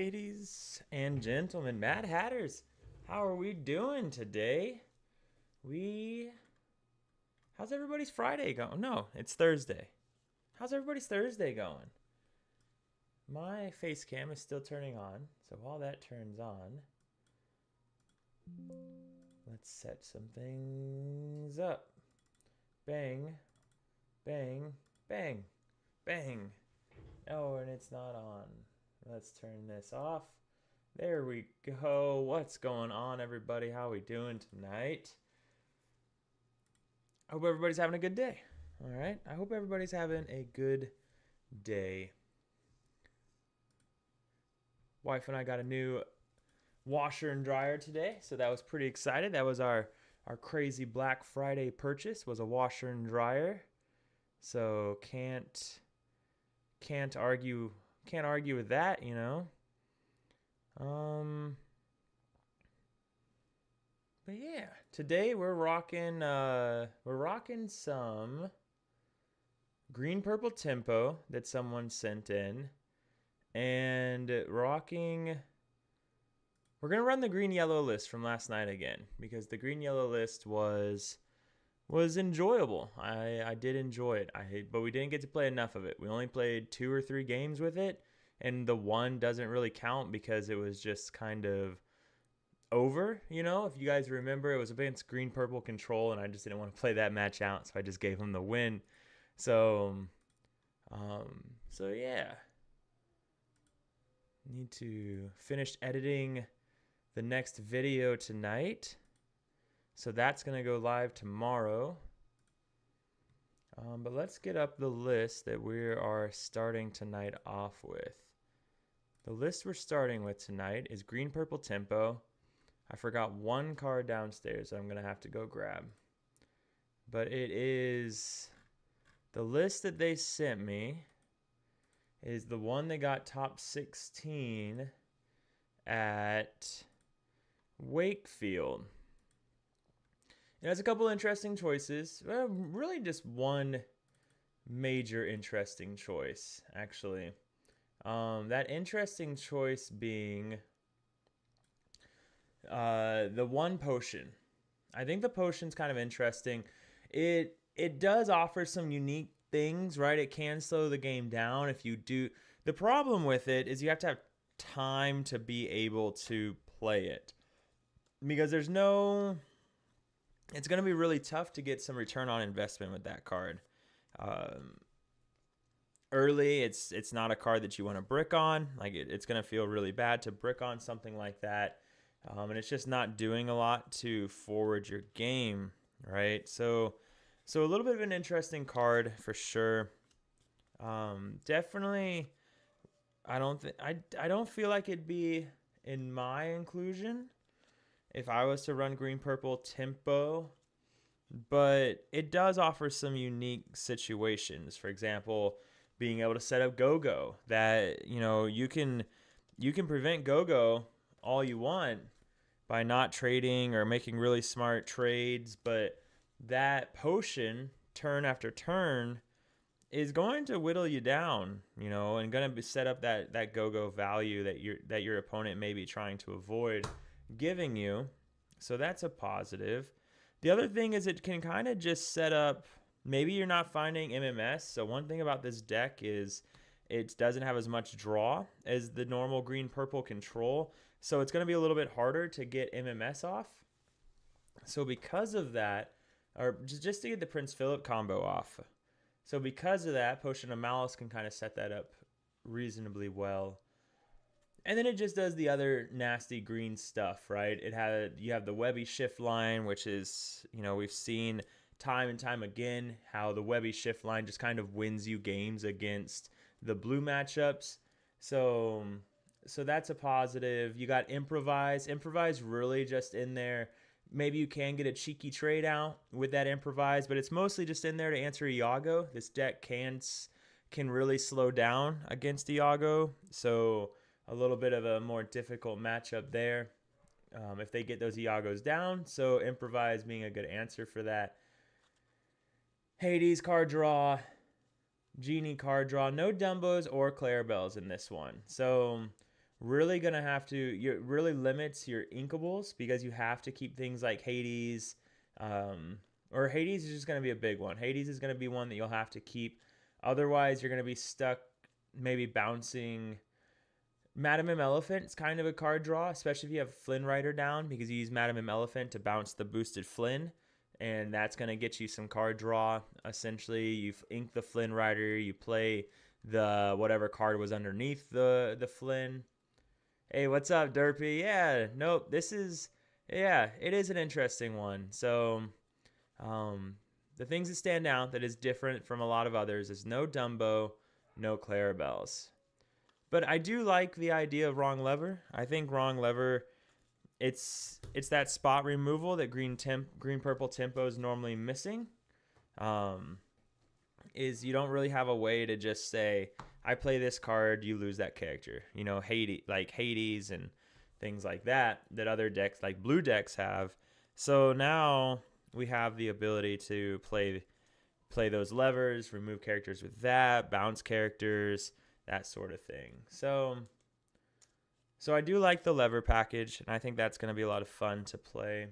ladies and gentlemen, Mad Hatters. How are we doing today? We. How's everybody's Friday going? No, it's Thursday. How's everybody's Thursday going? My face cam is still turning on, so while that turns on, let's set some things up. Bang, bang, bang, bang. Oh, and it's not on. Let's turn this off. There we go. What's going on, everybody? How we doing tonight? I hope everybody's having a good day. All right. I hope everybody's having a good day. Wife and I got a new washer and dryer today, so that was pretty excited. That was our crazy Black Friday purchase, was a washer and dryer. So can't argue with that, you know. But yeah, today we're rocking some green purple tempo that someone sent in, and we're gonna run the green yellow list from last night again, because the green yellow list was enjoyable. I did enjoy it. But we didn't get to play enough of it. We only played 2 or 3 games with it, and the one doesn't really count because it was just kind of over, you know. If you guys remember, it was against green purple control, and I just didn't want to play that match out, so I just gave him the win. So yeah. Need to finish editing the next video tonight. So that's going to go live tomorrow. But let's get up the list that we are starting tonight off with. The list we're starting with tonight is green purple tempo. I forgot one card downstairs that I'm going to have to go grab. But it is the list that they sent me is the one that got top 16 at Wakefield. It has a couple interesting choices. Well, really just one major interesting choice, actually. That interesting choice being the one potion. I think the potion's kind of interesting. It does offer some unique things, right? It can slow the game down if you do. The problem with it is you have to have time to be able to play it, because it's going to be really tough to get some return on investment with that card. Early, it's not a card that you want to brick on. Like it's going to feel really bad to brick on something like that. And it's just not doing a lot to forward your game, right? So a little bit of an interesting card for sure. Definitely, I don't feel like it'd be in my inclusion if I was to run green purple tempo, but it does offer some unique situations. For example, being able to set up go-go, that you can prevent go-go all you want by not trading or making really smart trades, but that potion turn after turn is going to whittle you down, and going to set up that go-go value that your opponent may be trying to avoid giving you. So that's a positive. The other thing is it can kind of just set up, maybe you're not finding MMS. So one thing about this deck is it doesn't have as much draw as the normal green purple control. So it's going to be a little bit harder to get MMS off. So because of that, or just to get the Prince Philip combo off. So because of that, Potion of Malice can kind of set that up reasonably well. And then it just does the other nasty green stuff, right? You have the Webby shift line, which is, we've seen time and time again how the Webby shift line just kind of wins you games against the blue matchups. So that's a positive. You got Improvise. Improvise really just in there. Maybe you can get a cheeky trade out with that Improvise, but it's mostly just in there to answer Iago. This deck can really slow down against Iago, so a little bit of a more difficult matchup there if they get those Iagos down. So Improvise being a good answer for that. Hades card draw, Genie card draw. No Dumbos or Clarabelles in this one. So really gonna have to. It really limits your inkables because you have to keep things like Hades, or Hades is just gonna be a big one. Hades is gonna be one that you'll have to keep. Otherwise, you're gonna be stuck maybe bouncing. Madam M Elephant is kind of a card draw, especially if you have Flynn Rider down, because you use Madam M Elephant to bounce the boosted Flynn, and that's going to get you some card draw. Essentially, you ink the Flynn Rider, you play the whatever card was underneath the Flynn. Hey, what's up, Derpy? Yeah, nope, it is an interesting one. So, the things that stand out that is different from a lot of others is no Dumbo, no Clarabelles. But I do like the idea of wrong lever. I think wrong lever, it's that spot removal that green purple tempo is normally missing. Is you don't really have a way to just say, I play this card, you lose that character. You know, Hades and things like that other decks like blue decks have. So now we have the ability to play those levers, remove characters with that, bounce characters, that sort of thing. So I do like the lever package, and I think that's going to be a lot of fun to play.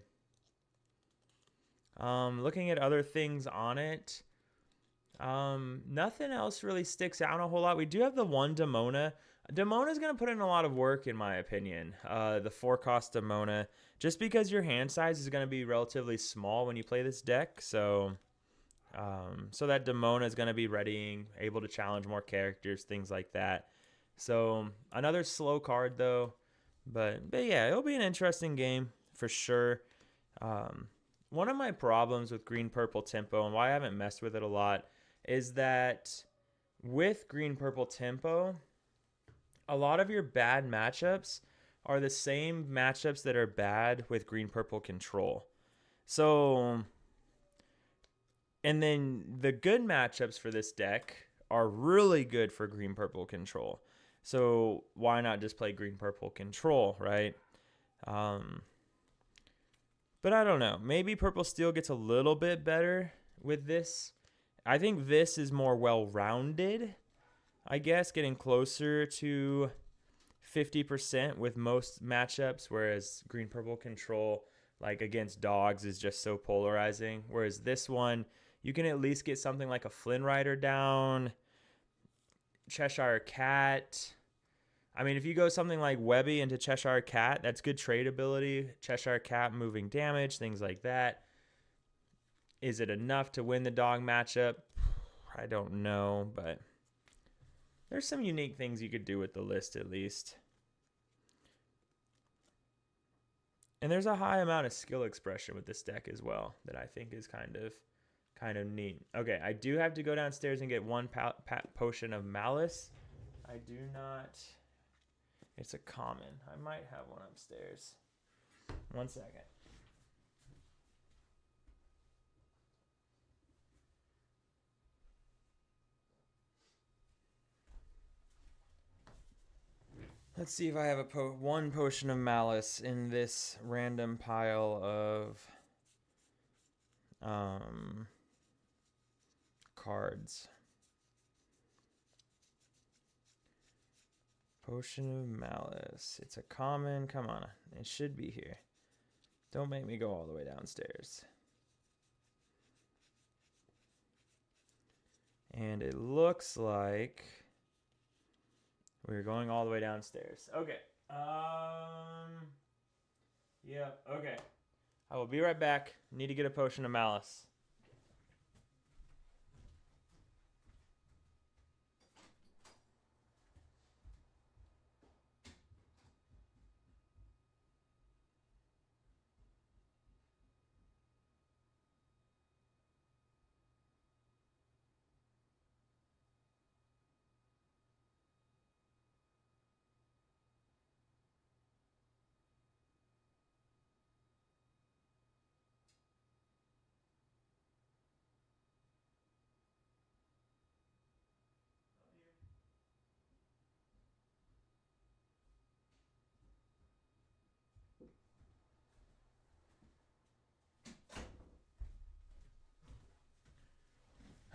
Looking at other things on it, nothing else really sticks out a whole lot. We do have the one Demona. Demona is going to put in a lot of work, in my opinion. The 4-cost Demona, just because your hand size is going to be relatively small when you play this deck. So that Demona is going to be readying, able to challenge more characters, things like that. So another slow card though, but yeah, it'll be an interesting game for sure. One of my problems with green purple tempo and why I haven't messed with it a lot is that with green purple tempo, a lot of your bad matchups are the same matchups that are bad with green purple control. So, and then the good matchups for this deck are really good for green purple control. So why not just play green purple control, right? But I don't know. Maybe purple steel gets a little bit better with this. I think this is more well-rounded, I guess, getting closer to 50% with most matchups, whereas green purple control, like against dogs, is just so polarizing. Whereas this one, you can at least get something like a Flynn Rider down, Cheshire Cat. I mean, if you go something like Webby into Cheshire Cat, that's good trade ability. Cheshire Cat moving damage, things like that. Is it enough to win the dog matchup? I don't know, but there's some unique things you could do with the list at least. And there's a high amount of skill expression with this deck as well that I think is kind of neat. Okay, I do have to go downstairs and get one potion of malice. I do not. It's a common. I might have one upstairs. 1 second. Let's see if I have one potion of malice in this random pile of cards. Potion of malice. It's a common. Come on. It should be here. Don't make me go all the way downstairs. And it looks like we're going all the way downstairs. Okay. Yeah, okay. I will be right back. Need to get a potion of malice.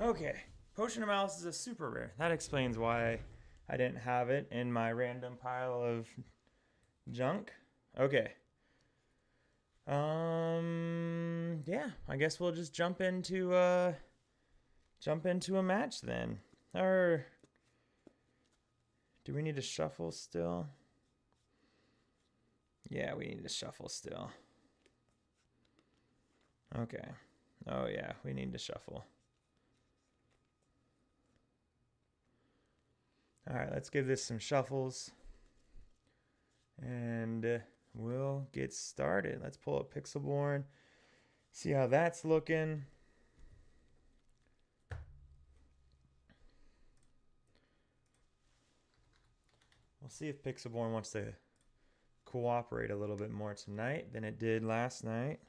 Okay, Potion of Malice is a super rare. That explains why I didn't have it in my random pile of junk. Okay. Yeah, I guess we'll just jump into a match then. Or do we need to shuffle still? Yeah, we need to shuffle still. Okay. Oh yeah, we need to shuffle. All right, let's give this some shuffles. And we'll get started. Let's pull up Pixelborn. See how that's looking. We'll see if Pixelborn wants to cooperate a little bit more tonight than it did last night.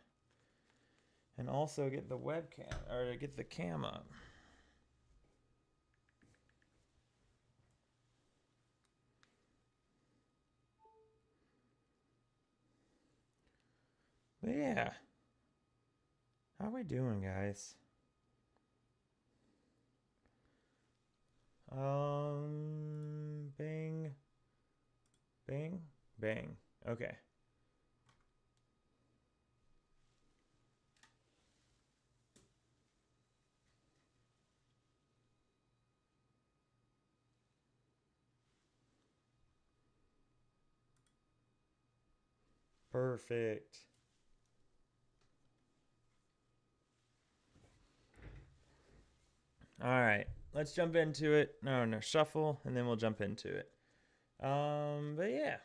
And also get the webcam, or get the cam up. But yeah. How are we doing, guys? Bing. Bing. Bang. Okay. Perfect. All right, let's jump into it. No, shuffle, and then we'll jump into it. But yeah,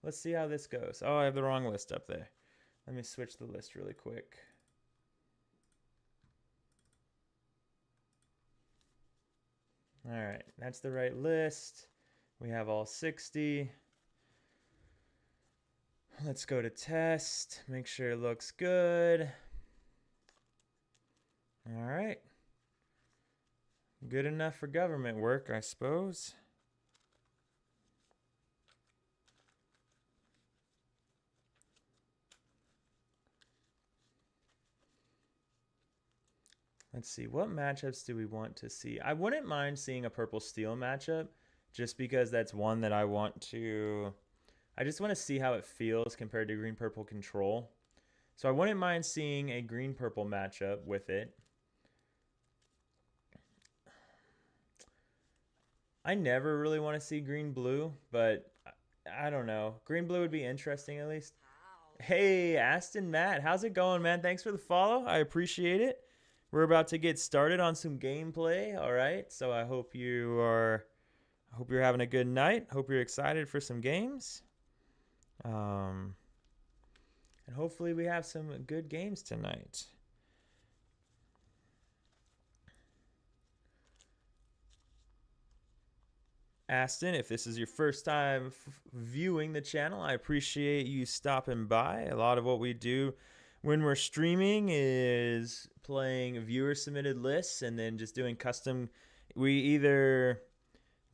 let's see how this goes. Oh, I have the wrong list up there. Let me switch the list really quick. All right, that's the right list. We have all 60. Let's go to test, make sure it looks good. All right. Good enough for government work, I suppose. Let's see, what matchups do we want to see? I wouldn't mind seeing a purple steel matchup just because that's one that I want to... I just want to see how it feels compared to green purple control. So I wouldn't mind seeing a green purple matchup with it. I never really want to see green blue, but I don't know. Green blue would be interesting at least. Hey, Aston Matt, how's it going, man? Thanks for the follow. I appreciate it. We're about to get started on some gameplay, all right? So I hope you're having a good night. Hope you're excited for some games. And hopefully we have some good games tonight. Aston, if this is your first time viewing the channel, I appreciate you stopping by. A lot of what we do when we're streaming is playing viewer submitted lists and then just doing custom. We either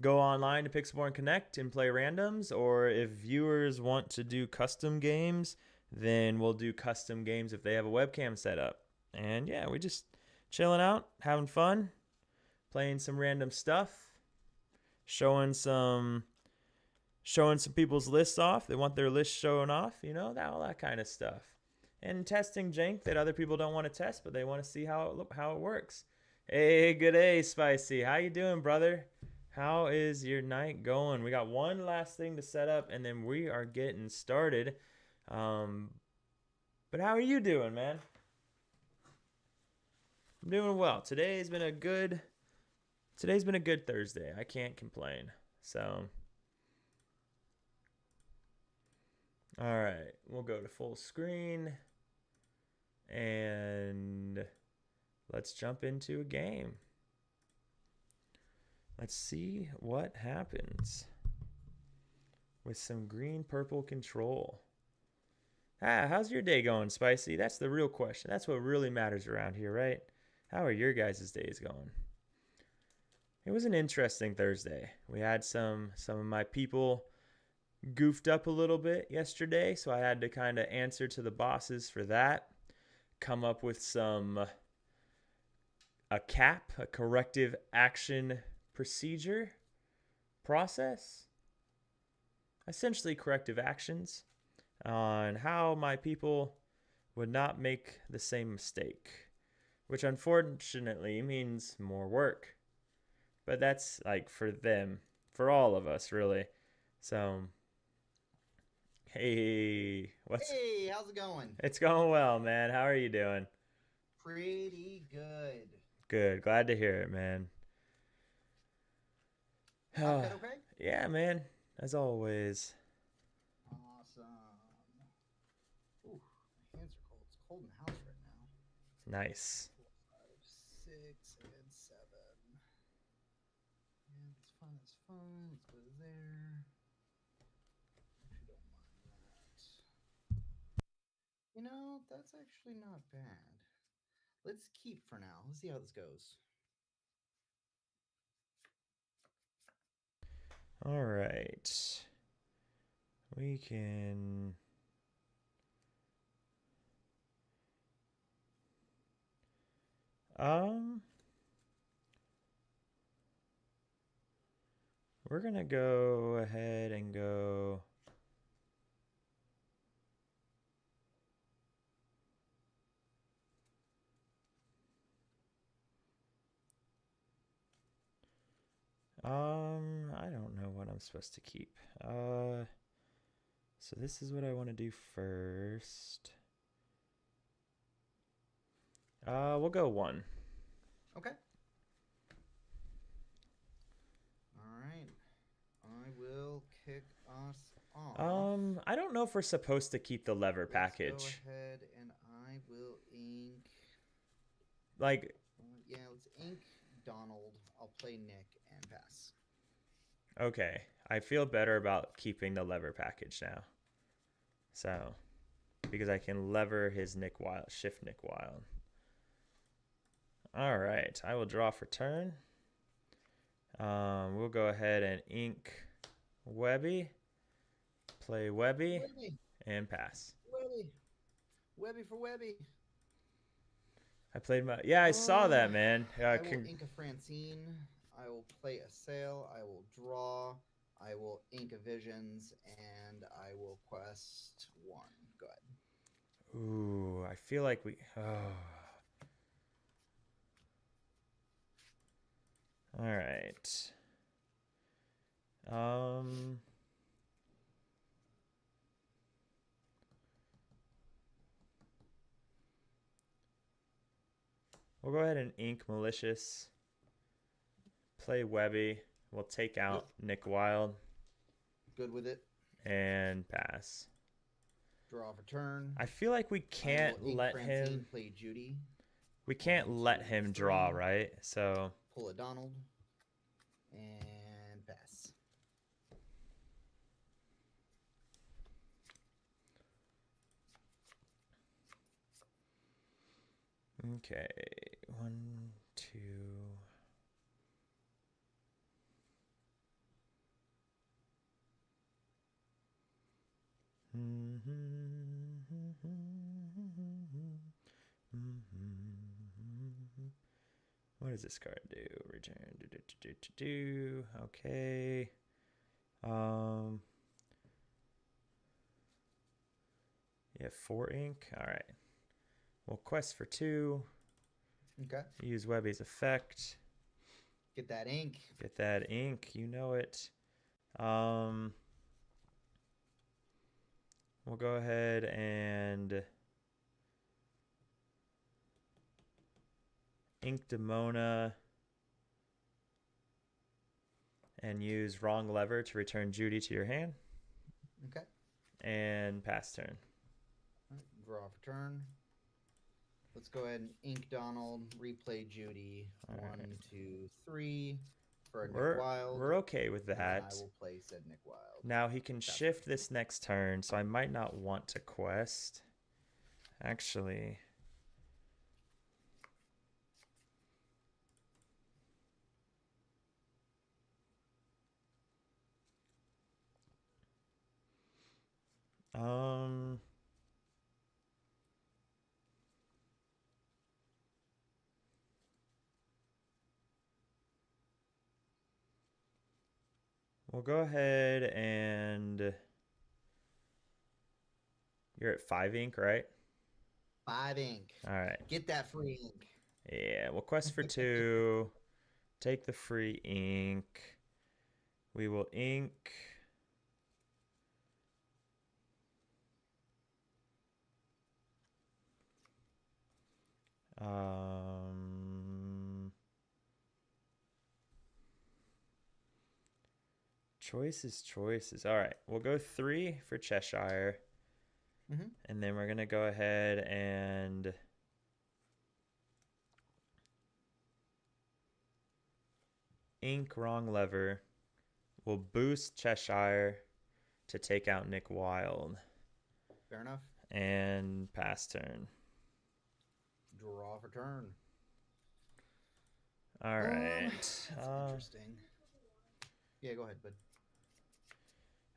go online to Pixelborn Connect and play randoms, or if viewers want to do custom games, then we'll do custom games if they have a webcam set up. And yeah, we just chilling out, having fun, playing some random stuff, showing some people's lists off. They want their list showing off, you know, all that kind of stuff. And testing jank that other people don't want to test, but they want to see how it works. Hey, good day, Spicy. How you doing, brother? How is your night going? We got one last thing to set up, and then we are getting started. But how are you doing, man? I'm doing well. Today's been a good Thursday. I can't complain. So, all right, we'll go to full screen. And let's jump into a game. Let's see what happens with some green-purple control. How's your day going, Spicy? That's the real question. That's what really matters around here, right? How are your guys' days going? It was an interesting Thursday. We had some of my people goofed up a little bit yesterday, so I had to kind of answer to the bosses for that. Come up with a corrective action procedure process, essentially corrective actions, on how my people would not make the same mistake, which unfortunately means more work. But that's like for them, for all of us, really. So, hey, what's Hey, how's it going? it's going well, man. How are you doing? Pretty good. Good. Glad to hear it, man. Appetite okay? Yeah, man. As always. Awesome. Ooh, my hands are cold. It's cold in the house right now. Nice. 4, 5, 6, and 7. Yeah, that's fine. That's fine. Let's go there. Actually, don't mind that. That's actually not bad. Let's keep for now. Let's see how this goes. All right. We can. Um, we're gonna go ahead and go. I don't know what I'm supposed to keep. So this is what I want to do first. We'll go 1. Okay. All right. I will kick us off. I don't know if we're supposed to keep the lever Let's go package. ahead and I will ink. Like, Yeah, let's ink Donald. I'll play Nick and pass. okay, I feel better about keeping the lever package now. So, because I can lever his Nick Wild, shift Nick Wild. All right, I will draw for turn. We'll go ahead and ink Webby, play Webby, Webby, and pass. Webby, Webby for Webby. I played my. Yeah, I saw Oh, that, man. I will ink a Francine. I will play a sail. I will draw. I will ink a Visions, and I will quest 1. Go ahead. Ooh, I feel like we. Oh. All right. Um. We'll go ahead and ink Malicious. Play Webby. We'll take Yep. out Nick Wild. Good with it. And pass. Draw for turn. I feel like we can't let Francine, him. play Judy. We can't 1, let 2, him draw, 3. right? So. Pull a Donald. And pass. Okay. 1, 2. What does this card do? Return. Okay. Yeah, 4 ink. All right. We'll quest for 2. Okay. Use Webby's effect. Get that ink. Get that ink. You know it. We'll go ahead and ink Demona and use wrong lever to return Judy to your hand. Okay. And pass turn. Right, draw for turn. Let's go ahead and ink Donald, replay Judy. All 1, right. 2, 3 for a We're, Nick Wild. we're okay with And that. I will play said Nick Wild. Now he can shift this next turn, so I might not want to quest. Actually. We'll go ahead and you're at 5 ink, right? 5 ink. All right. Get that free ink. Yeah, we'll quest for 2. Take the free ink. We will ink. Choices. All right, we'll go 3 for Cheshire. And then we're going to go ahead and ink wrong lever. We'll boost Cheshire to take out Nick Wilde. Fair enough. And pass turn. Draw for turn. All right. That's interesting. Yeah, go ahead, bud.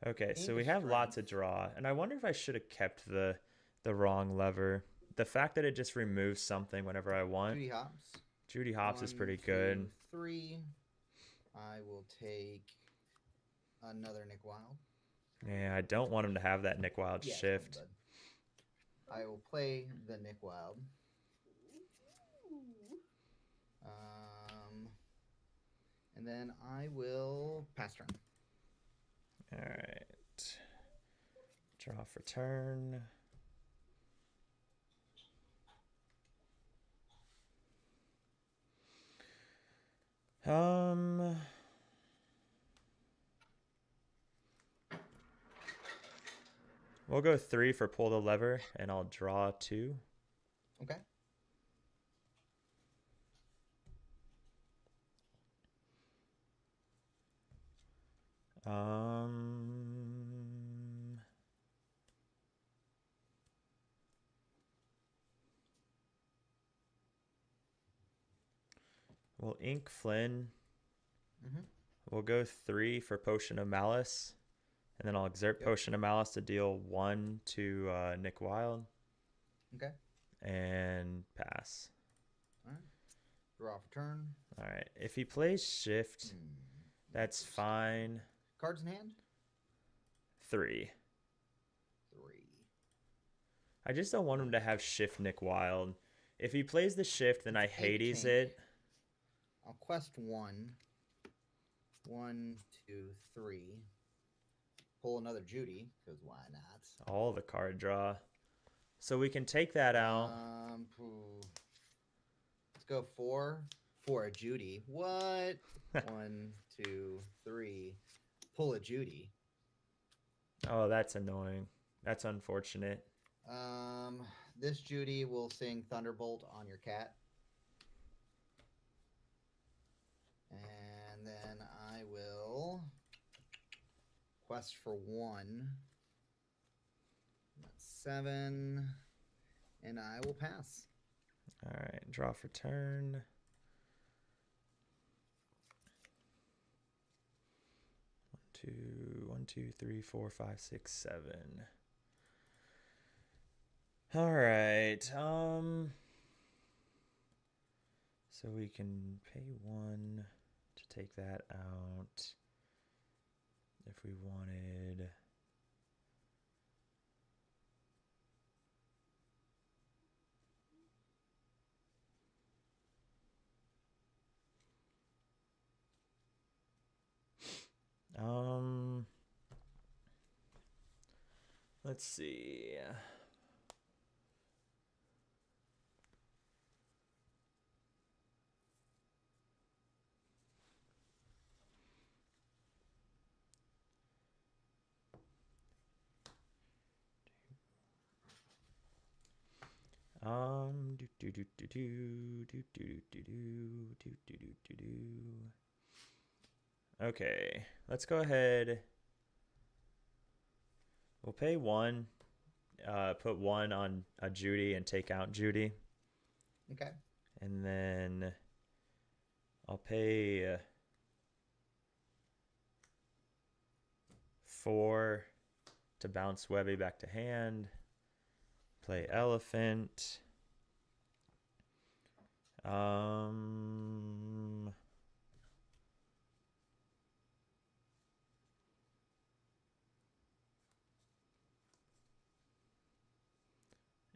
Okay, so we have lots of draw, and I wonder if I should have kept the wrong lever. The fact that it just removes something whenever I want. Judy Hopps. Judy Hopps is pretty good. 3. I will take another Nick Wilde. Yeah, I don't want him to have that Nick Wilde shift. I will play the Nick Wilde. And then I will pass turn. All right. Draw for turn. We'll go 3 for pull the lever, and I'll draw 2. Okay. We'll ink Flynn. We'll go 3 for Potion of Malice. And then I'll exert Potion of Malice to deal 1 to Nick Wilde. Okay. And pass. All right. Draw for turn. All right. If he plays shift, that's fine. Cards in hand? 3. I just don't want him to have shift Nick Wilde. If he plays the shift, then I Hades it. I'll quest 1. 1, 2, 3. Pull another Judy, because why not? All the card draw. So we can take that out. Let's go 4 for a Judy. What? 1, 2, 3. Pull a Judy. Oh, that's annoying. That's unfortunate. This Judy will sing Thunderbolt on your cat. And then I will quest for 1. That's 7. And I will pass. All right, draw for turn. One, two, 3, 4, 5, 6, 7. All right. So we can pay 1 to take that out if we wanted. Let's see. Okay, let's go ahead. We'll pay 1, put 1 on a Judy and take out Judy. Okay. And then I'll pay 4 to bounce Webby back to hand. Play Elephant.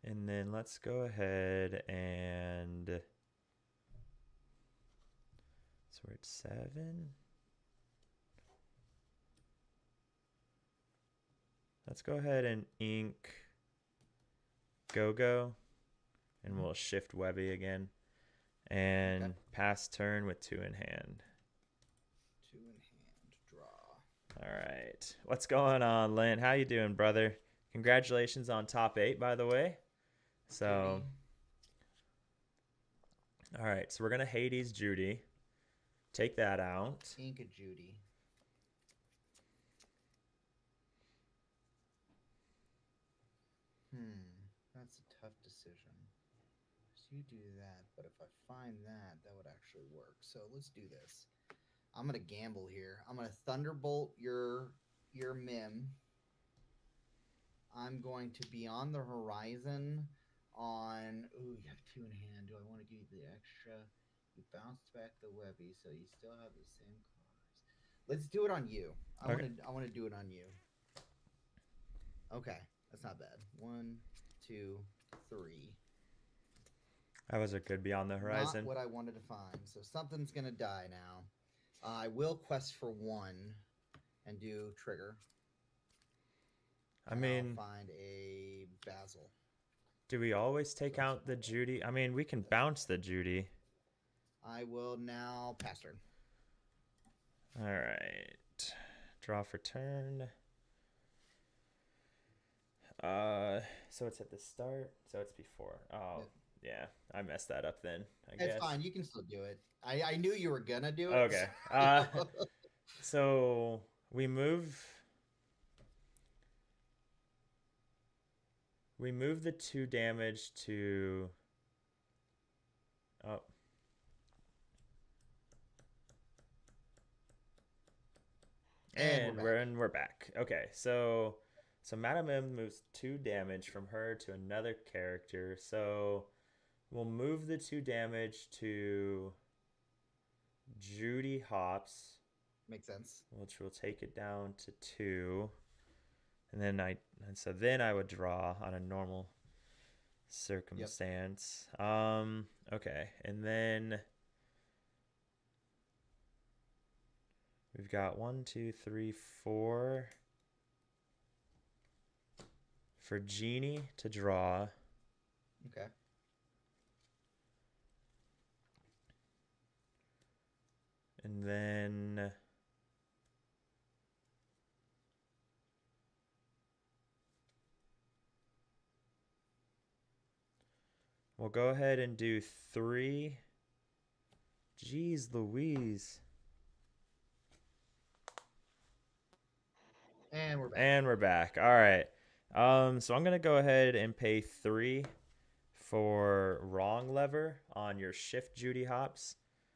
And then let's go ahead and so we're at 7. Let's go ahead and ink Go-Go, and we'll shift Webby again. And Okay. pass turn with 2 in hand. 2 in hand. Draw. All right. What's going on, Lynn? How you doing, brother? Congratulations on top 8, by the way. So, all right. So we're going to Hades Judy. Take that out. Ink a Judy. That's a tough decision. So you do that, but if I find that, that would actually work. So let's do this. I'm gonna gamble here. I'm gonna Thunderbolt your Mim. I'm going to be on the horizon on. Ooh, you have 2 in hand. Do I want to give you the extra? You bounced back the Webby, so you still have the same cards. Let's do it on you. I want to do it on you. Okay, that's not bad. 1, 2, 3. That was a good be on the horizon. Not what I wanted to find. So something's gonna die now. I will quest for 1 and do trigger. I mean, I'll find a Basil. do we always take out the Judy? I mean, we can bounce the Judy. I will now pass turn. All right. Draw for turn. So it's at the start. So it's before. Oh, yeah. I messed that up then, I guess. It's fine. You can still do it. I knew you were going to do it. Okay. So we move the 2 damage to... Oh. And we're back. Okay, so Madame M moves 2 damage from her to another character. So we'll move the 2 damage to Judy Hopps. Makes sense. Which will take it down to 2. And then I would draw on a normal circumstance. Yep. Okay, and then we've got 1, 2, 3, 4 for Genie to draw. Okay. And then we'll go ahead and do 3. Jeez Louise. And we're back. And we're back. All right. So I'm going to go ahead and pay 3 for wrong lever on your shift Judy Hopps.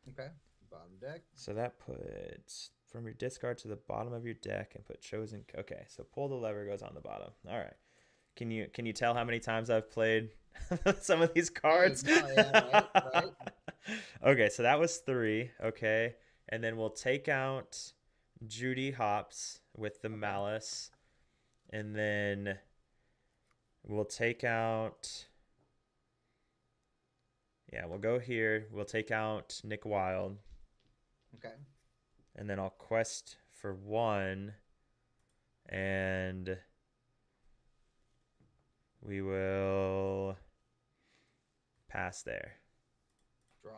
Okay. Bottom deck. So that puts from your discard to the bottom of your deck and put chosen. Okay, so pull the lever goes on the bottom. All right. Can you tell how many times I've played some of these cards? Yeah, right. Okay, so that was 3. Okay, and then we'll take out Judy Hopps with the Malice, and then we'll take out. Yeah, we'll go here. We'll take out Nick Wilde. Okay. And then I'll quest for 1, and we will pass there. Draw.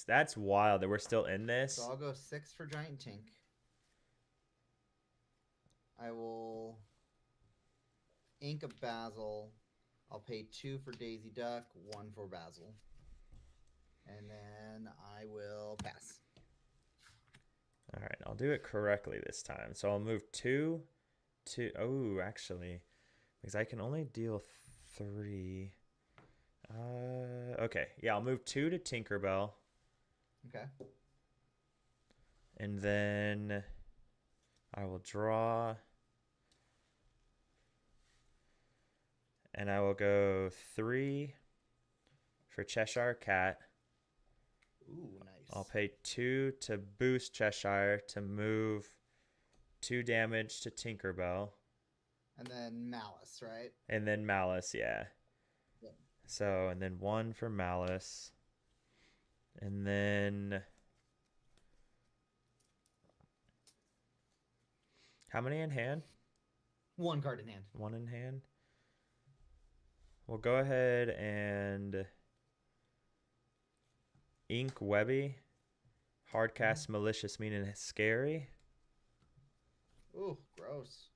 That's wild that we're still in this. So I'll go 6 for Giant Tink. I will ink a Basil. I'll pay 2 for Daisy Duck, 1 for Basil. And then I will pass. All right, I'll do it correctly this time. So I'll move 2 to... Oh, actually, because I can only deal 3. Okay, yeah, I'll move 2 to Tinkerbell. Okay. And then I will draw... And I will go 3 for Cheshire Cat. Ooh, nice. I'll pay 2 to boost Cheshire to move 2 damage to Tinkerbell. And then Malice, right? And then Malice, yeah. Yep. So, and then 1 for Malice. And then how many in hand? 1 card in hand. 1 in hand. We'll go ahead and Ink Webby. Hardcast Malicious, meaning scary. Ooh, gross.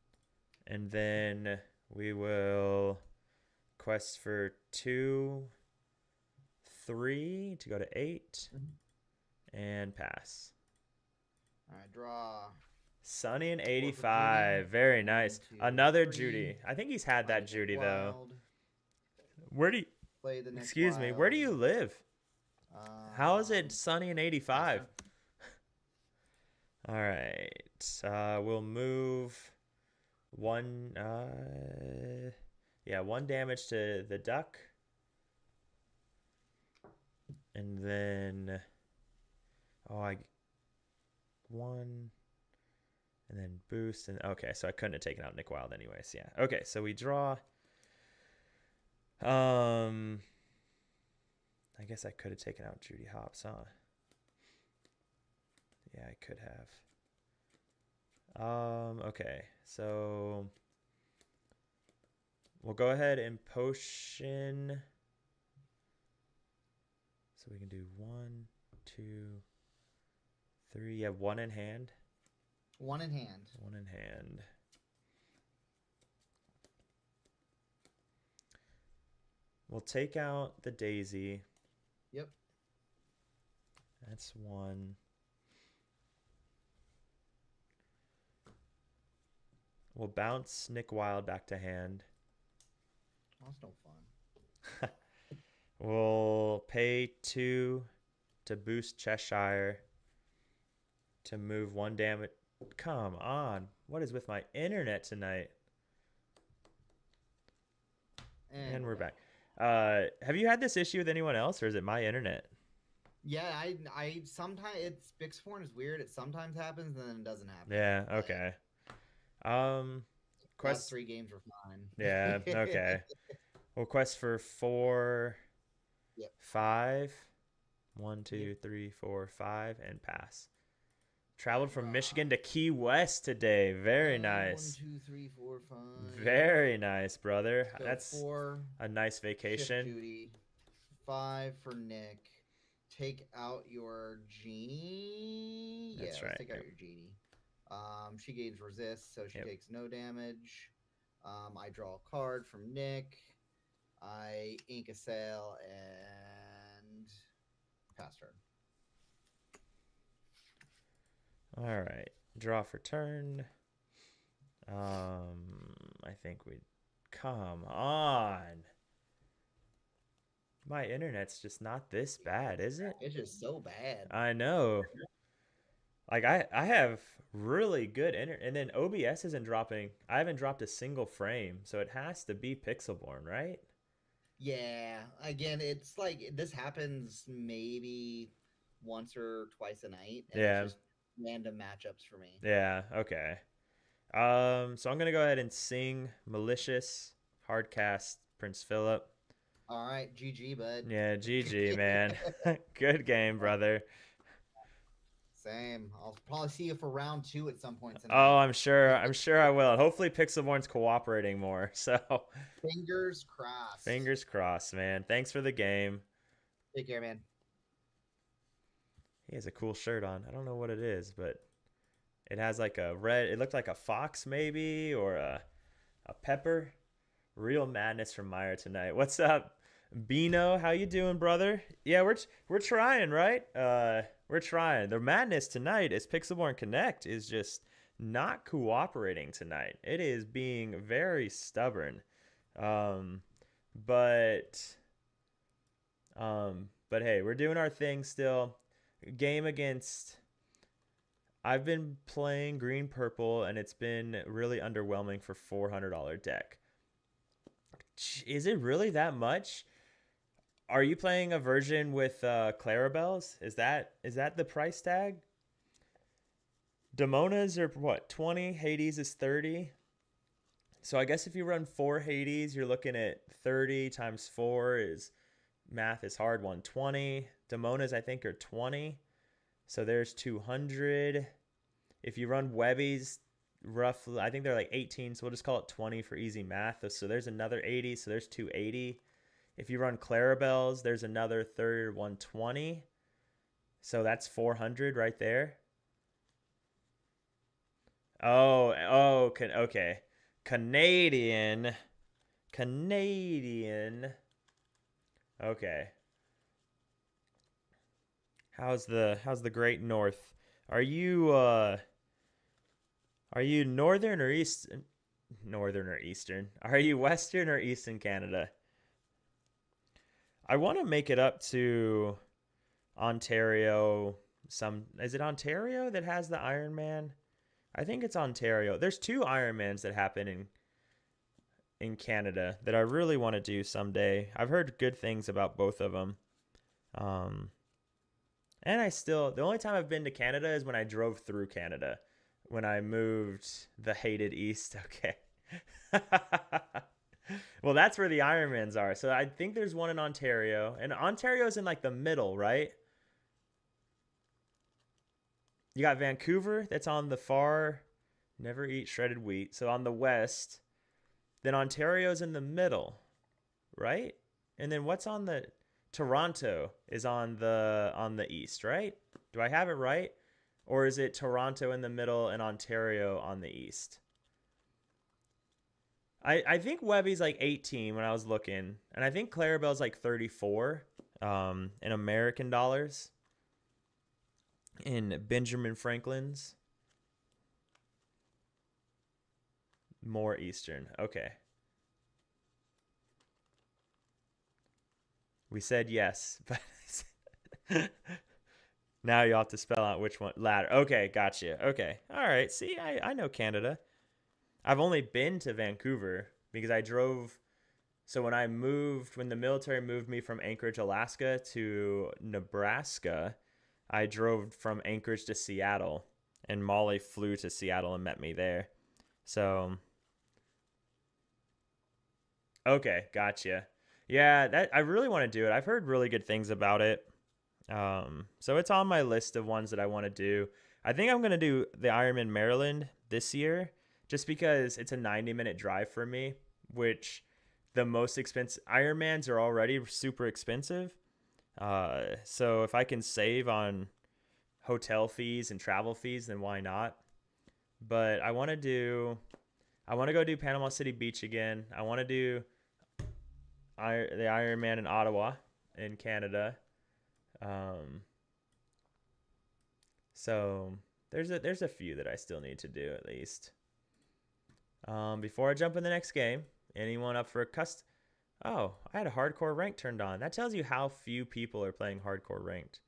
And then we will quest for 2, 3 to go to 8. And pass. All right, draw. Sunny and Judy. 85. Very nice. 1, 2, Another 3. Judy. I think he's had that Judy, though. Wild. Where do you... Play the next Excuse me. Where do you live? How is it sunny and 85? All right. We'll move 1... yeah, 1 damage to the duck. And then... Oh, 1... And then boost. And okay, so I couldn't have taken out Nick Wild anyways. Yeah. Okay, so we draw... I guess I could have taken out Judy Hopps, huh? Yeah, I could have. Okay, so we'll go ahead and potion. So we can do 1, 2, 3. You have 1 in hand. 1 in hand. 1 in hand. We'll take out the Daisy. Yep. That's 1. We'll bounce Nick Wild back to hand. Oh, that's no fun. We'll pay 2 to boost Cheshire to move 1 damage. Come on. What is with my internet tonight? And we're back. Have you had this issue with anyone else, or is it my internet? Yeah, I sometimes it's Bixborn is weird. It sometimes happens and then it doesn't happen. Yeah, okay. Last Quest 3 games were fine. Yeah, okay. We'll quest for 4, Yep. 5. 1, 2, Yep. 3, 4, 5, and pass. Traveled from Michigan to Key West today. Very nice. 1, 2, 3, 4, 5. Very nice, brother. So That's 4. a nice Shift vacation. Judy. 5 for Nick. Take out your genie. That's Yeah, right, take out yep. your genie. She gains resist, so she Yep. takes no damage. I draw a card from Nick. I ink a sail and pass turn. All right. Draw for turn. I think we... Come on. My internet's just not this bad, is it? It's just so bad. I know. Like I have really good internet, and then OBS isn't dropping. I haven't dropped a single frame, so it has to be Pixelborn, right? Yeah. Again, it's like this happens maybe once or twice a night. And Yeah. It's just random matchups for me. Yeah. Okay. So I'm gonna go ahead and sing Malicious Hardcast Prince Philip. All right, GG, bud. Yeah, GG, man. Good game, brother. Same. I'll probably see you for round 2 at some point tonight. Oh, I'm sure I will. Hopefully Pixelborn's cooperating more. So Fingers crossed. fingers crossed, man. Thanks for the game. Take care, man. He has a cool shirt on. I don't know what it is, but it has like a red, it looked like a fox maybe, or a pepper. Real madness from Meyer tonight. What's up, Bino? How you doing, brother? Yeah, we're trying, right? We're trying. The madness tonight is Pixelborn Connect is just not cooperating tonight. It is being very stubborn. But hey, we're doing our thing still. Game against... I've been playing green purple and it's been really underwhelming for $400 deck. Is it really that much? Are you playing a version with Clarabelle's? Is that the price tag? Damona's are what, 20? Hades is 30. So I guess if you run 4 Hades, you're looking at 30 times 4 is math is hard 120. Demonas I think are 20. So there's 200. If you run Webbies, roughly I think they're like 18, so we'll just call it 20 for easy math. So there's another 80, so there's 280. If you run Clarabelle's, there's another third 120. So that's 400 right there. Okay. Canadian. Okay. How's the Great North? Are you northern or eastern? Northern or eastern? Are you western or eastern Canada? I want to make it up to Ontario. Is it Ontario that has the Ironman? I think it's Ontario. There's 2 Ironmans that happen in Canada that I really want to do someday. I've heard good things about both of them. And the only time I've been to Canada is when I drove through Canada, when I moved the hated east. Okay. Well, that's where the Ironmans are. So I think there's one in Ontario, and Ontario's in like the middle, right? You got Vancouver, that's on the far, never eat shredded wheat. So on the west, then Ontario's in the middle, right? And then what's on the Toronto is on the east, right? Do I have it right? Or is it Toronto in the middle and Ontario on the east? I think Webby's like 18 when I was looking, and I think Clarabelle's like 34 in American dollars. In Benjamin Franklin's. More Eastern. Okay. We said yes, but now you have to spell out which one. Ladder. Okay, gotcha. Okay. All right. See, I know Canada. I've only been to Vancouver because I drove. So when the military moved me from Anchorage, Alaska to Nebraska, I drove from Anchorage to Seattle, and Molly flew to Seattle and met me there. So, okay, gotcha. Yeah, that I really want to do it. I've heard really good things about it. So it's on my list of ones that I want to do. I think I'm gonna do the Ironman Maryland this year, just because it's a 90-minute drive for me, which the most expensive Ironmans are already super expensive. So if I can save on hotel fees and travel fees, then why not? But I want to go do Panama City Beach again. I want to do the Ironman in Ottawa in Canada. So there's a few that I still need to do at least. Before I jump in the next game, anyone up for a custom? Oh, I had a hardcore rank turned on. That tells you how few people are playing hardcore ranked.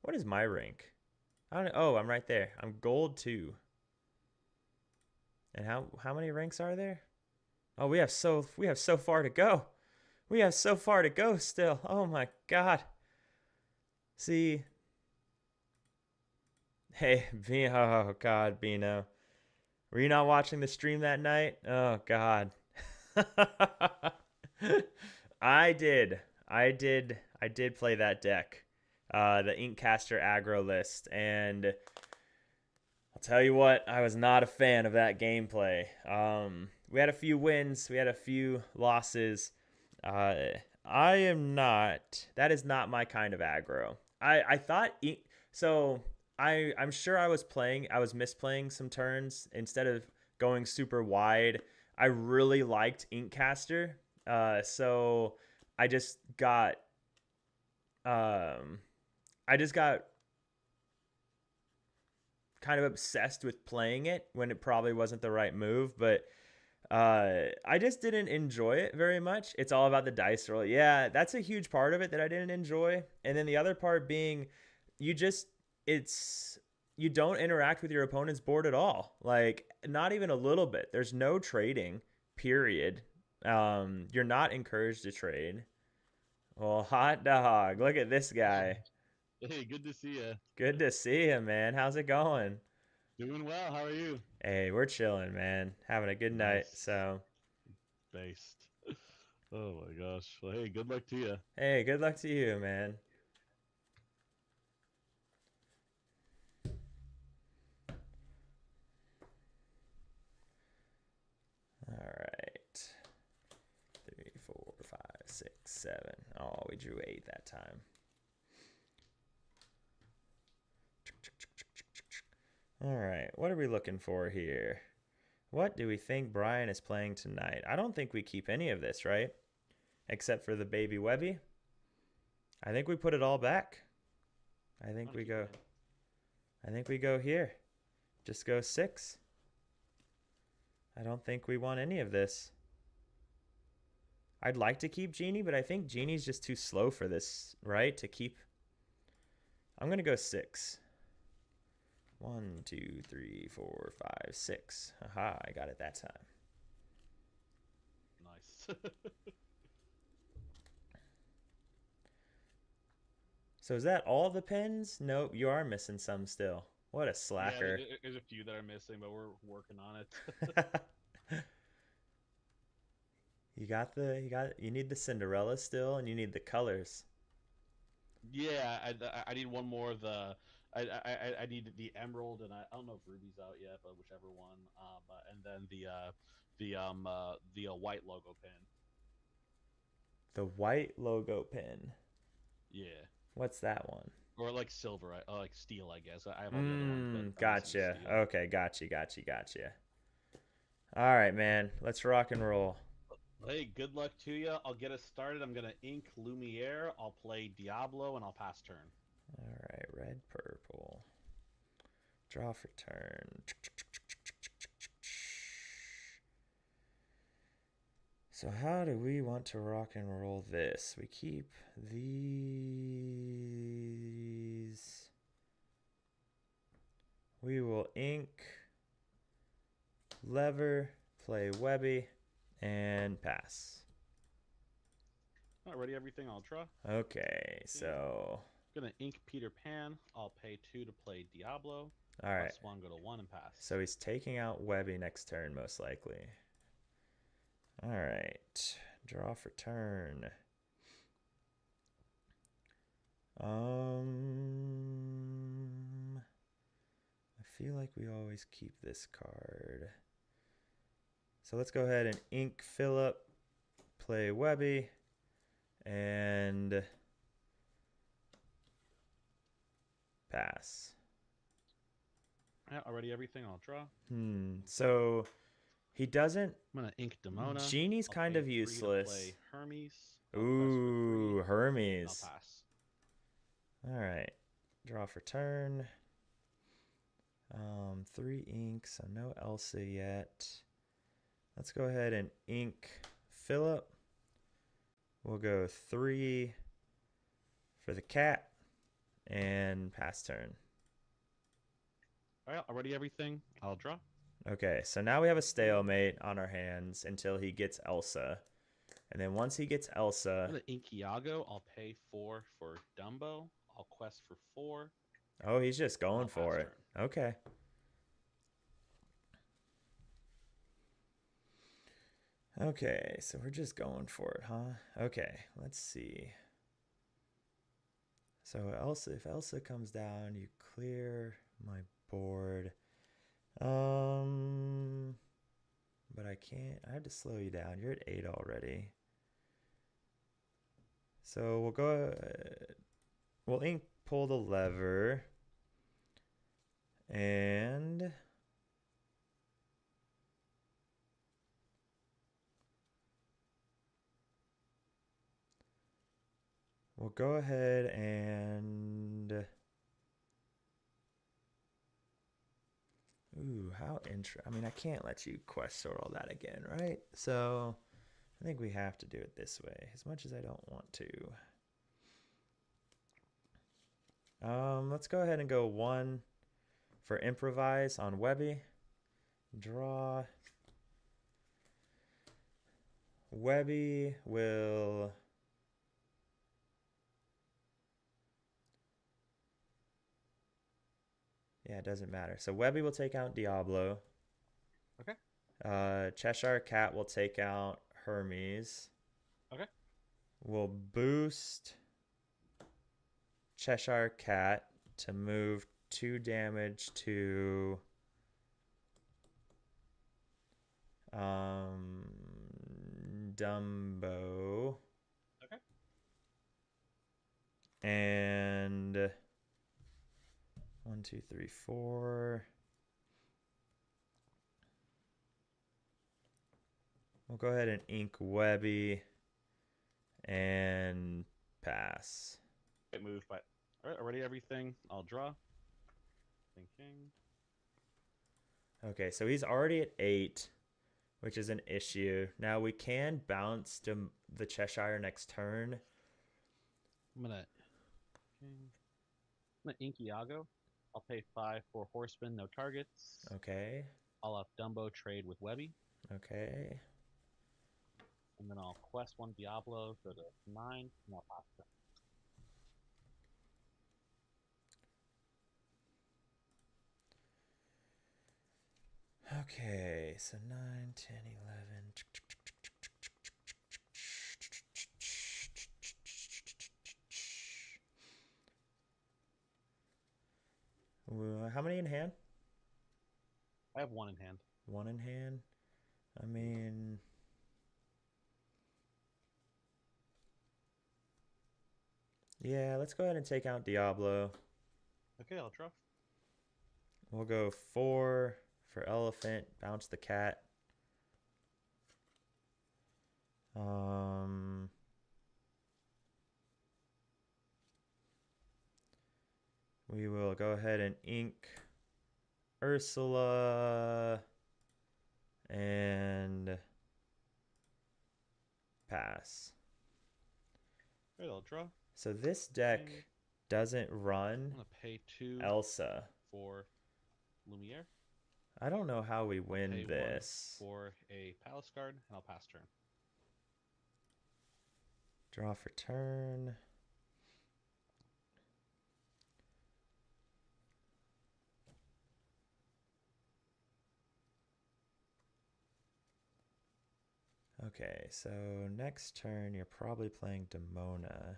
What is my rank? I don't know. Oh, I'm right there. I'm gold 2. And how many ranks are there? Oh, we have so far to go. We have so far to go still. Oh my god. See. Hey, oh god, Bino. Were you not watching the stream that night? Oh god. I did. I did play that deck. The Inkcaster aggro list, and I'll tell you what, I was not a fan of that gameplay. We had a few wins, we had a few losses. I am not. That is not my kind of aggro. I thought so. I'm sure I was misplaying some turns instead of going super wide. I really liked Inkcaster, so I just got kind of obsessed with playing it when it probably wasn't the right move, but I just didn't enjoy it very much. It's all about the dice roll. Yeah, that's a huge part of it that I didn't enjoy. And then the other part being you don't interact with your opponent's board at all. Like, not even a little bit. There's no trading, period. You're not encouraged to trade. Well, hot dog. Look at this guy. Hey, good to see you. Good to see you, man. How's it going? Doing well. How are you? Hey, we're chilling, man. Having a good night. Nice. So Based. Oh my gosh. Well, hey, good luck to you. Hey, good luck to you, man. All right. 3, 4, 5, 6, 7. Oh, we drew 8 that time. All right. What are we looking for here? What do we think Brian is playing tonight? I don't think we keep any of this, right? Except for the baby Webby. I think we put it all back. I think we go. I think we go here. Just go 6. I don't think we want any of this. I'd like to keep Genie, but I think Genie's just too slow for this, right? To keep. I'm going to go 6. 1, 2, 3, 4, 5, 6. Aha, I got it that time. Nice. So is that all the pins? Nope, you are missing some still. What a slacker. Yeah, there's a few that are missing, but we're working on it. you need the Cinderella still, and you need the colors. Yeah, I need one more of the. I need the emerald, and I don't know if ruby's out yet, but whichever one. And then the white logo pin. The white logo pin. Yeah. What's that one? Or like silver, like steel, I guess. I have all the other ones, but Gotcha. Okay, gotcha. All right, man. Let's rock and roll. Hey, good luck to you. I'll get us started. I'm gonna ink Lumiere. I'll play Diablo, and I'll pass turn. All right, red, purple. Draw for turn. So how do we want to rock and roll this? We keep these. We will ink, lever, play Webby, and pass. All right, ready everything, I'll draw. Okay, so... I'm going to ink Peter Pan. I'll pay 2 to play Diablo. All right. +1, go to 1 and pass. So he's taking out Webby next turn, most likely. All right. Draw for turn. I feel like we always keep this card. So let's go ahead and ink Philip, play Webby, and pass. Yeah, already everything, I'll draw. So he doesn't. I'm gonna ink Demona. Genie's kind of useless. Play Hermes. Ooh, Hermes. I'll pass. All right, draw for turn. 3 inks, so no Elsa yet. Let's go ahead and ink Philip. We'll go 3 for the cat and pass turn. All right, already everything, I'll draw. Okay, so now we have a stalemate on our hands until he gets Elsa. And then once he gets Elsa... I'm going to ink Iago. I'll pay 4 for Dumbo. I'll quest for 4. Oh, he's just going for it. Turn. Okay. Okay, so we're just going for it, huh? Okay, let's see. So Elsa, if Elsa comes down, you clear my board. But I can't. I had to slow you down. You're at 8 already. So we'll go. We'll ink pull the lever. And we'll go ahead and... Ooh, how I mean, I can't let you quest sort all that again, right? So I think we have to do it this way, as much as I don't want to. Let's go ahead and go 1 for improvise on Webby. Draw. Webby will... Yeah, it doesn't matter. So Webby will take out Diablo. Okay. Cheshire Cat will take out Hermes. Okay. We'll boost Cheshire Cat to move 2 damage to Dumbo. Okay. And 1, 2, 3, 4. We'll go ahead and ink Webby and pass. Get moved, but all right, already everything. I'll draw. Thinking. Okay, so he's already at 8, which is an issue. Now we can bounce to the Cheshire next turn. I'm gonna ink Iago. I'll pay 5 for Horseman, no targets. Okay, I'll have Dumbo trade with Webby. okay. And then I'll quest 1 Diablo, go to 9, and I'll pass it. Okay, so 9, 10, 11. How many in hand? I have 1 in hand. 1 in hand. I mean, yeah, let's go ahead and take out Diablo. Okay, I'll draw. We'll go 4 for Elephant, bounce the cat. We will go ahead and ink Ursula and pass. Alright, I'll draw. So this deck doesn't I'm run gonna pay 2 Elsa. for Lumiere. I don't know how we Pay win 1 this. for a Palace card, and I'll pass turn. Draw for turn. Okay, so next turn you're probably playing Demona.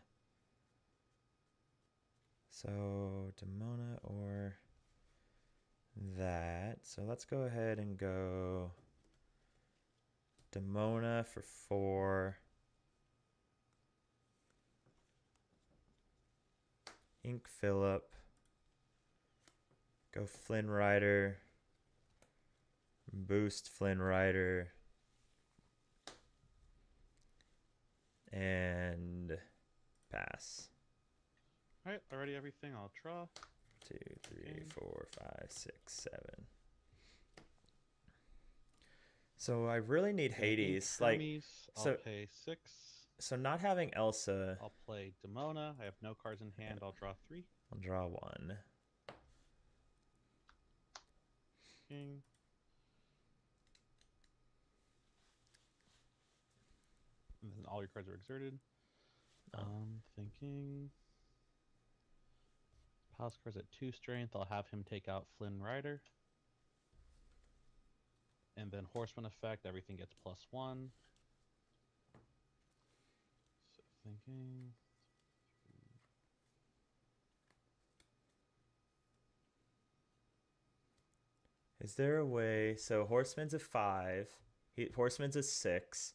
So Demona or that. So let's go ahead and go Demona for 4. Ink Phillip. Go Flynn Rider. Boost Flynn Rider. And pass. Alright, already everything. I'll draw. 2, 3, 4, 5, 6, 7. So I really need Hades. Like, Hermes, so- I'll pay 6. so not having Elsa, I'll play Demona. I have no cards in hand. I'll draw 3. I'll draw 1. King. And then all your cards are exerted. Thinking. Palace cards at 2 strength. I'll have him take out Flynn Rider. And then Horseman effect, everything gets +1. So thinking. Is there a way? So Horseman's a 5. Horseman's a 6.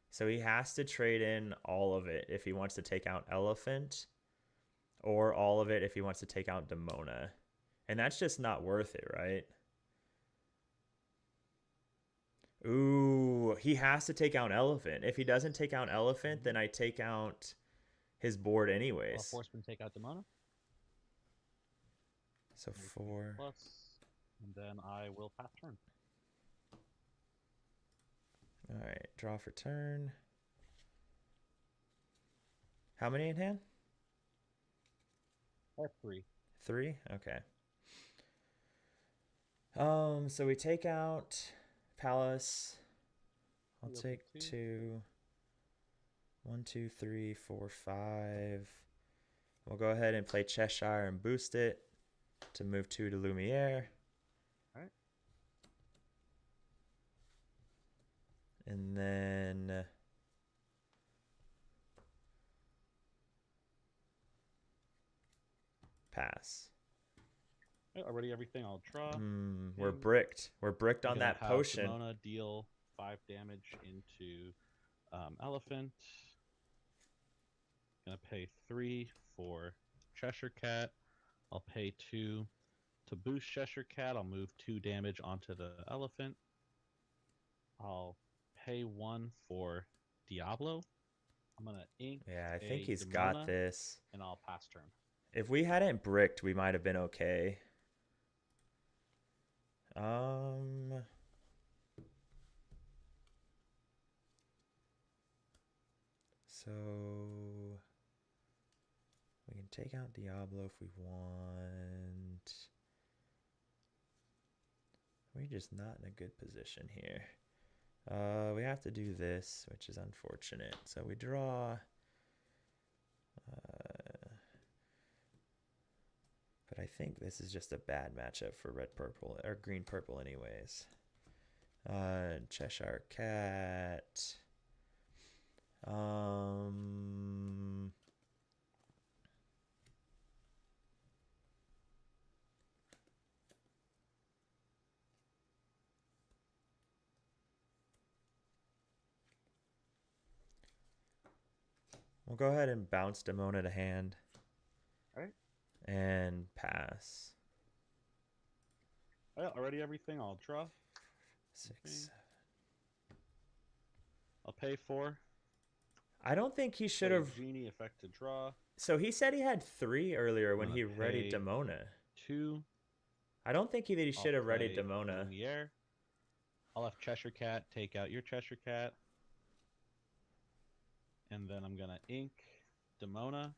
So he has to trade in all of it if he wants to take out Elephant, or all of it if he wants to take out Demona. And that's just not worth it, right? Ooh, he has to take out Elephant. If he doesn't take out Elephant, then I take out his board I'll anyways. Horseman take out Demona. So 4. Plus, and then I will pass turn. All right, draw for turn. How many in hand? I have 3. 3? Okay. So we take out Palace. I'll You'll take take 2. 1, 2, 3, 4, 5. We'll go ahead and play Cheshire and boost it to move 2 to Lumiere. Alright. And then pass. Already everything. I'll draw. We're Ping. bricked. We're bricked I'm on gonna that have potion. Demona deal 5 damage into Elephant. Gonna pay 3 for Cheshire Cat. I'll pay 2 to boost Cheshire Cat. I'll move 2 damage onto the Elephant. I'll pay 1 for Diablo. I'm gonna ink. Yeah, I think a he's Demona, got this. and I'll pass turn. If we hadn't bricked, we might have been okay. So we can take out Diablo if we want. We're just not in a good position here. We have to do this, which is unfortunate. So we draw. But I think this is just a bad matchup for red purple or green purple anyways. Cheshire Cat. We'll go ahead and bounce Demona to hand. All right. And pass. All right, already everything. I'll draw. 6, Okay. 7. I'll pay 4. I don't think he should Play have. Genie effect to draw. So he said he had 3 earlier when I'm he gonna readied pay Demona. 2. I don't think he should have readied play Demona. Lumiere. I'll have Cheshire Cat take out your Cheshire Cat. And then I'm gonna ink Demona.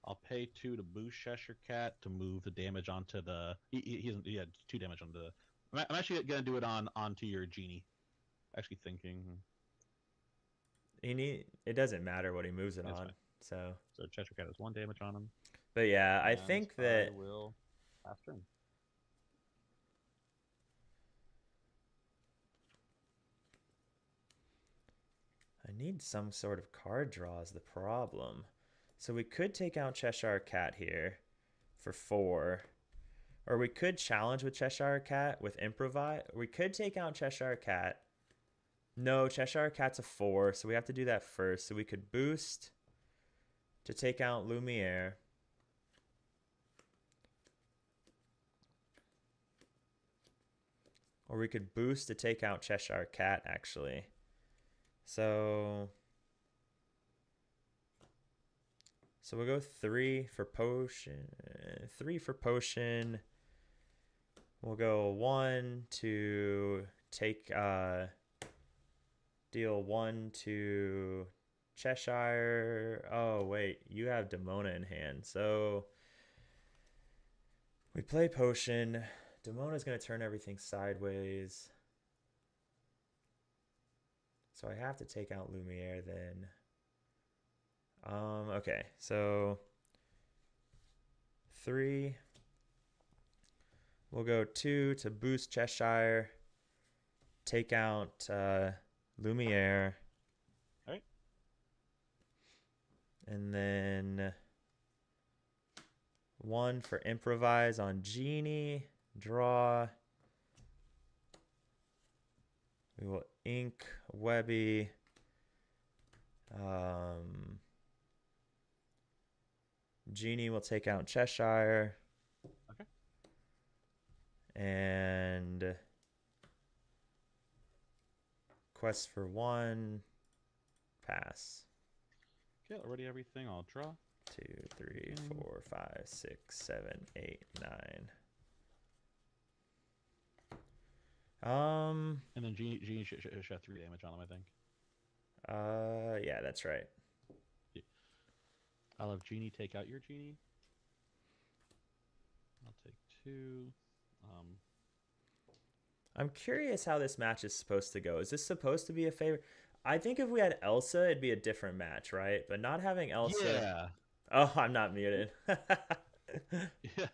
I'll pay 2 to boost Cheshire Cat to move the damage onto the. He had 2 damage on the. I'm actually gonna do it onto your Genie. Actually thinking. It doesn't matter what he moves it That's on. fine. So Cheshire Cat has 1 damage on him. but yeah, I and think that I will pass turn. I need some sort of card draw is the problem. So we could take out Cheshire Cat here for 4. Or we could challenge with Cheshire Cat with Improvise. We could take out Cheshire Cat. No, Cheshire Cat's a 4, so we have to do that first. So we could boost to take out Lumiere. Or we could boost to take out Cheshire Cat, actually. So we'll go 3 for potion. 3 for potion. We'll go 1 to take deal 1 to Cheshire. Oh wait, you have Demona in hand. So we play potion. Demona's gonna turn everything sideways. So I have to take out Lumiere then. Okay, so 3. We'll go 2 to boost Cheshire. Take out Lumiere. All right. And then 1 for Improvise on Genie. Draw. We will ink Webby. Genie will take out Cheshire. Okay. And quest for 1. Pass. Okay, already everything. I'll draw. 2, 3, 4, 5, 6, 7, 8, 9. And then Genie should have 3 damage on him, I think. Yeah, that's right. Yeah. I'll have Genie take out your Genie. I'll take 2. I'm curious how this match is supposed to go. Is this supposed to be a favor? I think if we had Elsa, it'd be a different match, right? But not having Elsa. Yeah. Oh, I'm not muted. Yeah.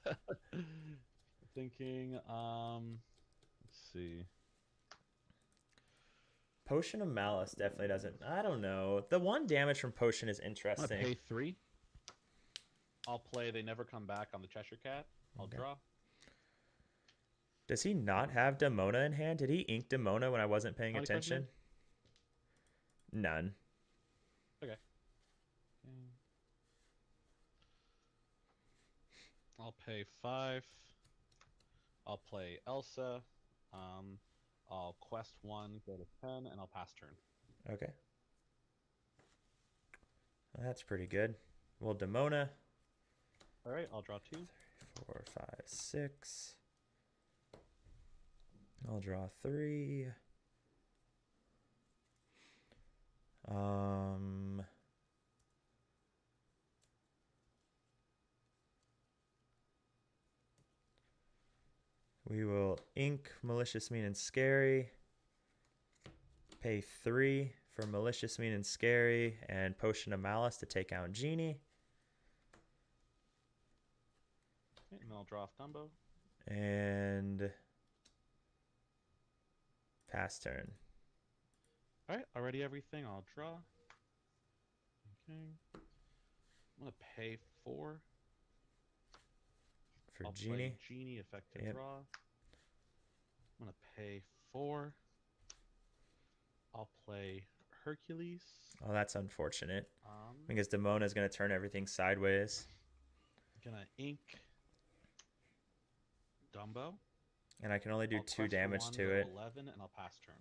Thinking. Let's see. Potion of Malice definitely doesn't. I don't know. The 1 damage from Potion is I'm gonna interesting. pay 3. I'll play They Never Come Back on the Cheshire Cat. I'll Okay. draw. Does he not have Demona in hand? Did he ink Demona when I wasn't paying How many cards do you attention? None. Okay. I'll pay 5. I'll play Elsa. I'll quest 1, go to 10, and I'll pass turn. Okay. That's pretty good. Well, Demona. All right, I'll draw 2. 4, 5, 6. I'll draw 3. We will ink Malicious, Mean, and Scary. Pay 3 for Malicious, Mean, and Scary, and Potion of Malice to take out Genie. Okay, and then I'll draw off Dumbo. And pass turn. All right, already everything. I'll draw. Okay. I'm gonna pay 4 For I'll Genie. play Genie, effective Yep. draw. I'm gonna pay 4. I'll play Hercules. Oh, that's unfortunate. Um, Because Demona is going to turn everything sideways. gonna ink Dumbo. And I can only do I'll 2 quest damage 1, to go it. 11, and I'll pass turn.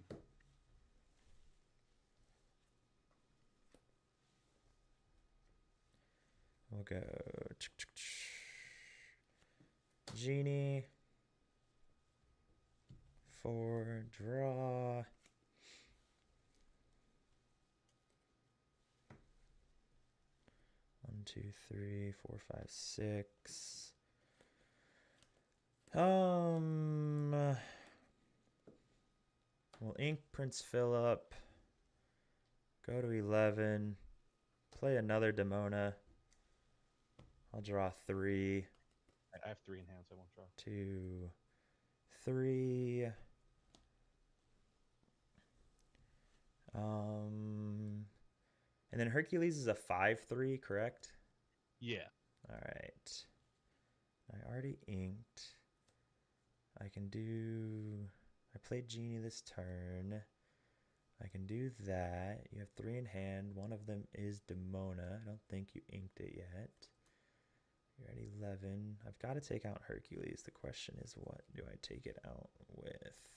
We'll go Genie. 4, draw. One, 2, 3, 4, 5, 6. We'll ink Prince Philip. Go to 11. Play another Demona. I'll draw 3. I have 3 in hand, so I won't draw. 2, 3. And then Hercules is a 5/3, correct? Yeah. All right. I already inked. I can do. I played Genie this turn. I can do that. You have 3 in hand. One of them is Demona. I don't think you inked it yet. You're at 11. I've got to take out Hercules. The question is, what do I take it out with?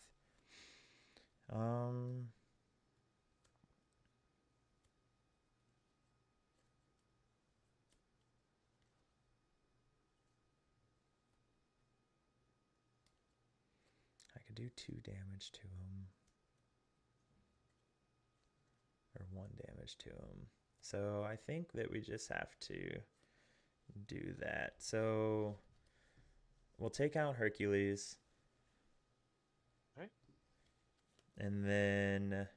I could do 2 damage to him. Or 1 damage to him. So I think that we just have to do that. So we'll take out Hercules. Okay. And then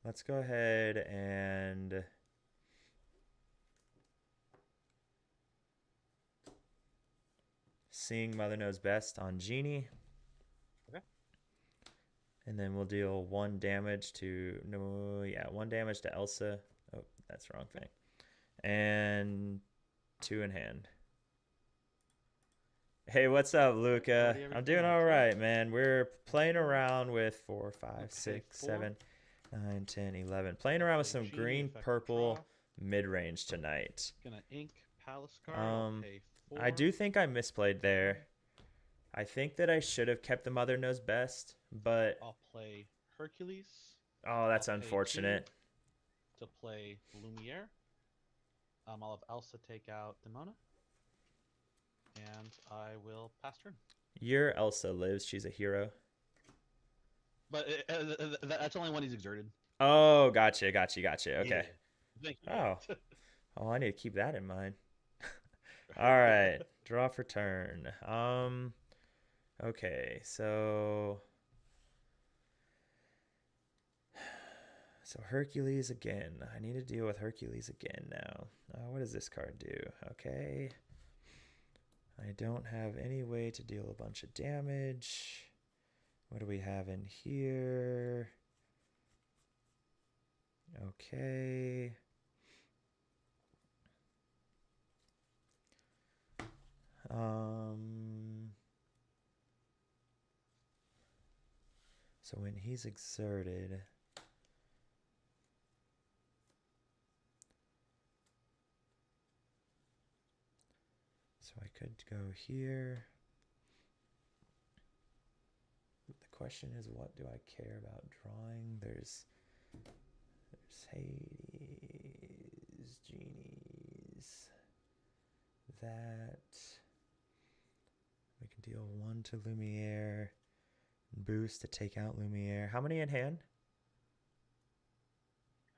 let's go ahead and Seeing Mother Knows Best on Genie. Okay. And then we'll deal 1 damage to 1 damage to Elsa. Oh, that's the wrong thing. And 2 in hand. Hey, what's up, Luca? I'm doing all right, man. We're playing around with 4, 5, 6, 7, 9, 10, 11. Playing around with some green, purple mid-range tonight. Gonna ink Palace card. Pay 4. I do think I misplayed there. I think that I should have kept the Mother Knows Best, but I'll play Hercules. oh, that's I'll pay unfortunate. 2 to play Lumiere. I'll have Elsa take out Demona. And I will pass turn. Your Elsa lives. She's a hero. But that's only when he's exerted. Oh, gotcha. Okay. Yeah. Thank you. Oh. Oh, I need to keep that in mind. All right. Draw for turn. Okay, so Hercules again. I need to deal with Hercules again now. What does this card do? Okay. I don't have any way to deal a bunch of damage. What do we have in here? Okay. So when he's exerted, so I could go here. The question is, what do I care about drawing? There's Hades, genies. That we can deal 1 to Lumiere, boost to take out Lumiere. How many in hand?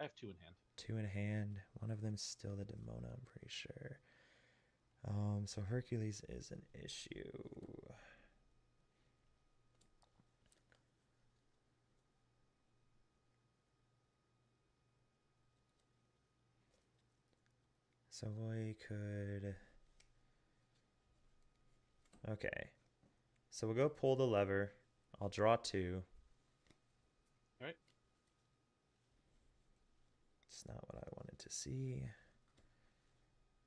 I have 2 in hand. 2 in hand. One of them's still the Demona, I'm pretty sure. So Hercules is an issue. So we could... Okay. So we'll go pull the lever. I'll draw 2. Alright. It's not what I wanted to see.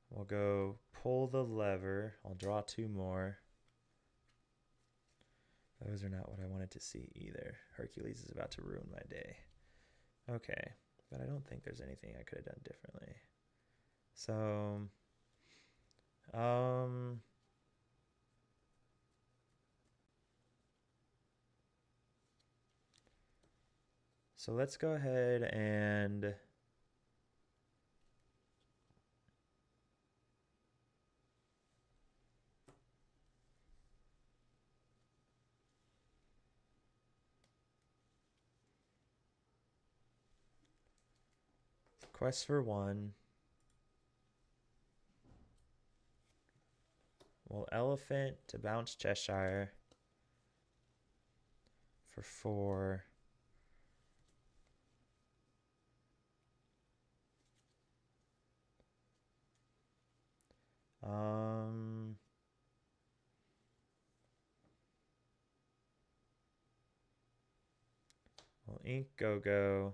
We'll go pull the lever. I'll draw 2 more. Those are not what I wanted to see either. Hercules is about to ruin my day. Okay. But I don't think there's anything I could have done differently. So, so let's go ahead and quest for 1. Well, Elephant to bounce Cheshire for 4. Well, Ink Go.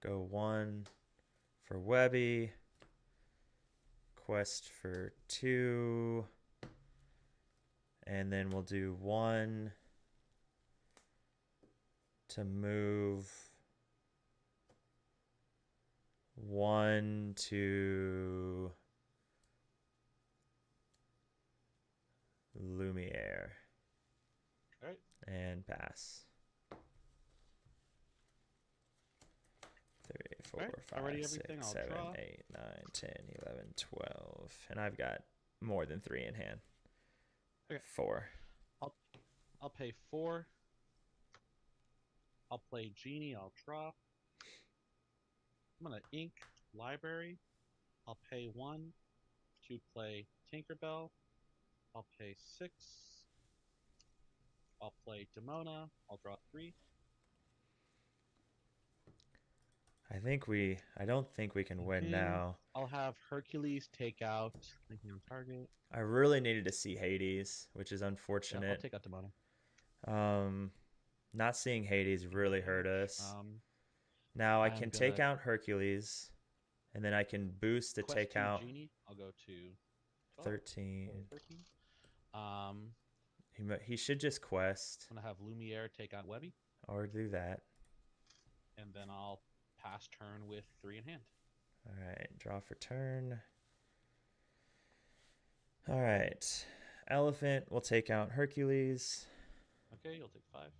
Go 1 for Webby. Quest for 2. And then we'll do 1 to move 1 to Lumiere. All right. And pass. 3, 4, Alright, 5, already 6, everything, I'll 7, draw. 8, 9, 10, 11, 12. And I've got more than 3 in hand. Okay. 4. I'll pay 4. I'll play Genie. I'll draw. I'm gonna ink Library. I'll pay 1 to play Tinkerbell. I'll pay 6. I'll play Demona. I'll draw 3. I don't think we can win Mhm. now. I'll have Hercules take out thinking on target. I really needed to see Hades, which is Yeah, I'll unfortunate. take out Demona. Not seeing Hades really hurt us. Um, Now I I'm can gonna take out Hercules, and then I can boost to Quest take 2 out Genie. I'll go to 12, 13. 13. He should just quest I'm gonna have Lumiere take out Webby, or do that. and then I'll pass turn with 3 in hand. All right, draw for turn. All right, Elephant will take out Hercules. Okay, you'll take 5.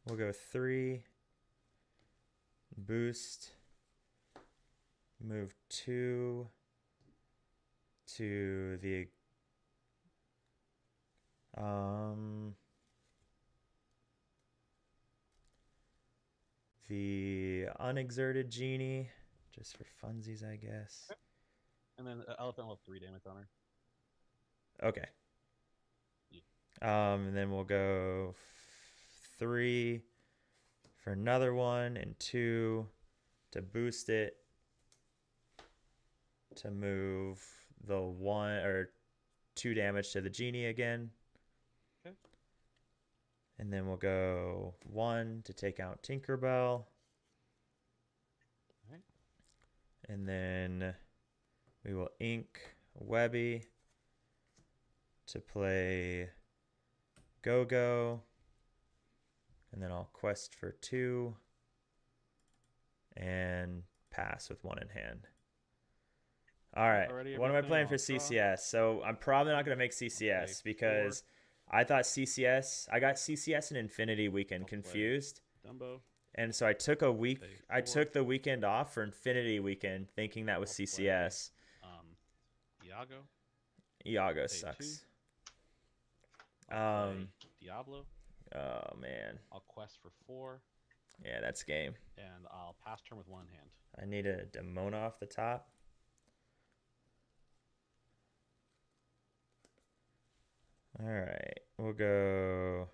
We'll go 3. Boost. Move 2 to the unexerted Genie, just for funsies, I guess. And then Elephant will have 3 damage on her. Okay. Yeah. And then we'll go 3 for another one and 2 to boost it to move the 1 or 2 damage to the genie again. Okay. And then we'll go 1 to take out Tinkerbell. Alright. And then we will ink Webby to play Go-Go. And then I'll quest for 2 and pass with 1 in hand. All right. What am I playing for CCS? So I'm probably not going to make CCS because I thought CCS, I got CCS and Infinity Weekend confused. Dumbo. And so I took a week, Okay, I 4. took the weekend off for Infinity Weekend thinking that was I'll play, CCS. Iago. Iago Pay sucks. 2. I'll play Diablo. Oh man. I'll quest for 4. Yeah, that's game. And I'll pass turn with 1 in hand. I need a Demona off the top. All right, we'll go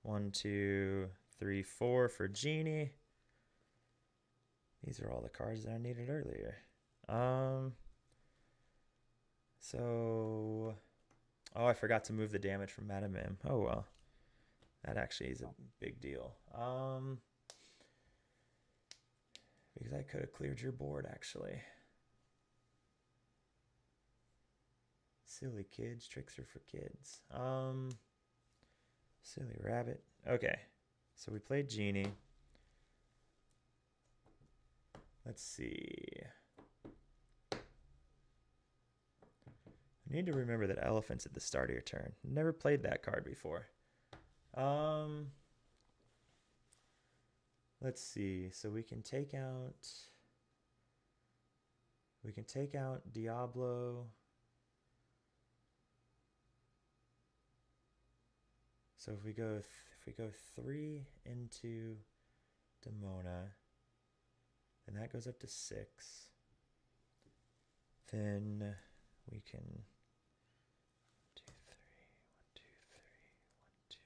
1, 2, 3, 4 for Genie. These are all the cards that I needed earlier. So, oh, I forgot to move the damage from Madam Mim. Oh well, that actually is a big deal. Because I could have cleared your board actually. Silly kids, tricks are for kids. Silly rabbit. Okay, so we played Genie. Let's see. I need to remember that elephant's at the start of your turn. Never played that card before. Let's see. So we can take out Diablo. So if we go 3 into Demona, and that goes up to 6, then we can 1, 2, 3, 1, 2, 3, 1, 2.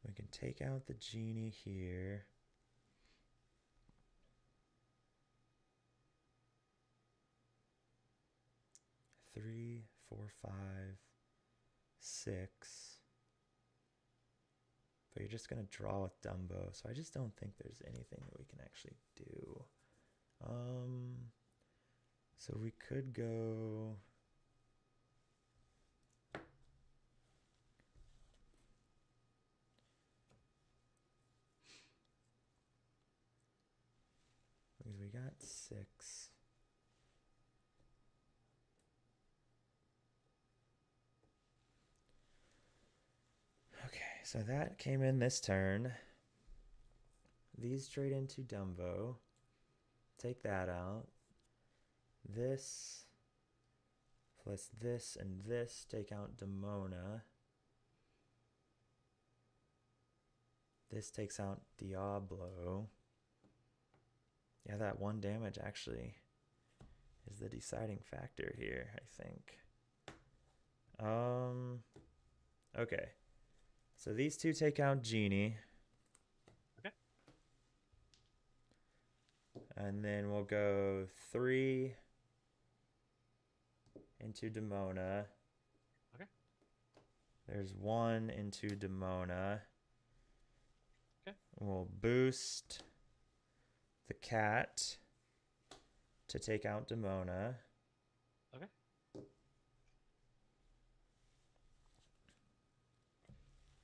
We can take out the Genie here. Three, 4, 5, 6. But you're just going to draw with Dumbo. So I just don't think there's anything that we can actually do. So we could go... Because we got 6. Okay, so that came in this turn. These trade into Dumbo. Take that out. This plus this and this take out Demona. This takes out Diablo. Yeah, that 1 damage actually is the deciding factor here, I think. Okay. So these 2 take out Genie. Okay. And then we'll go 3 into Demona. Okay. There's 1 into Demona. Okay. We'll boost the cat to take out Demona. Okay.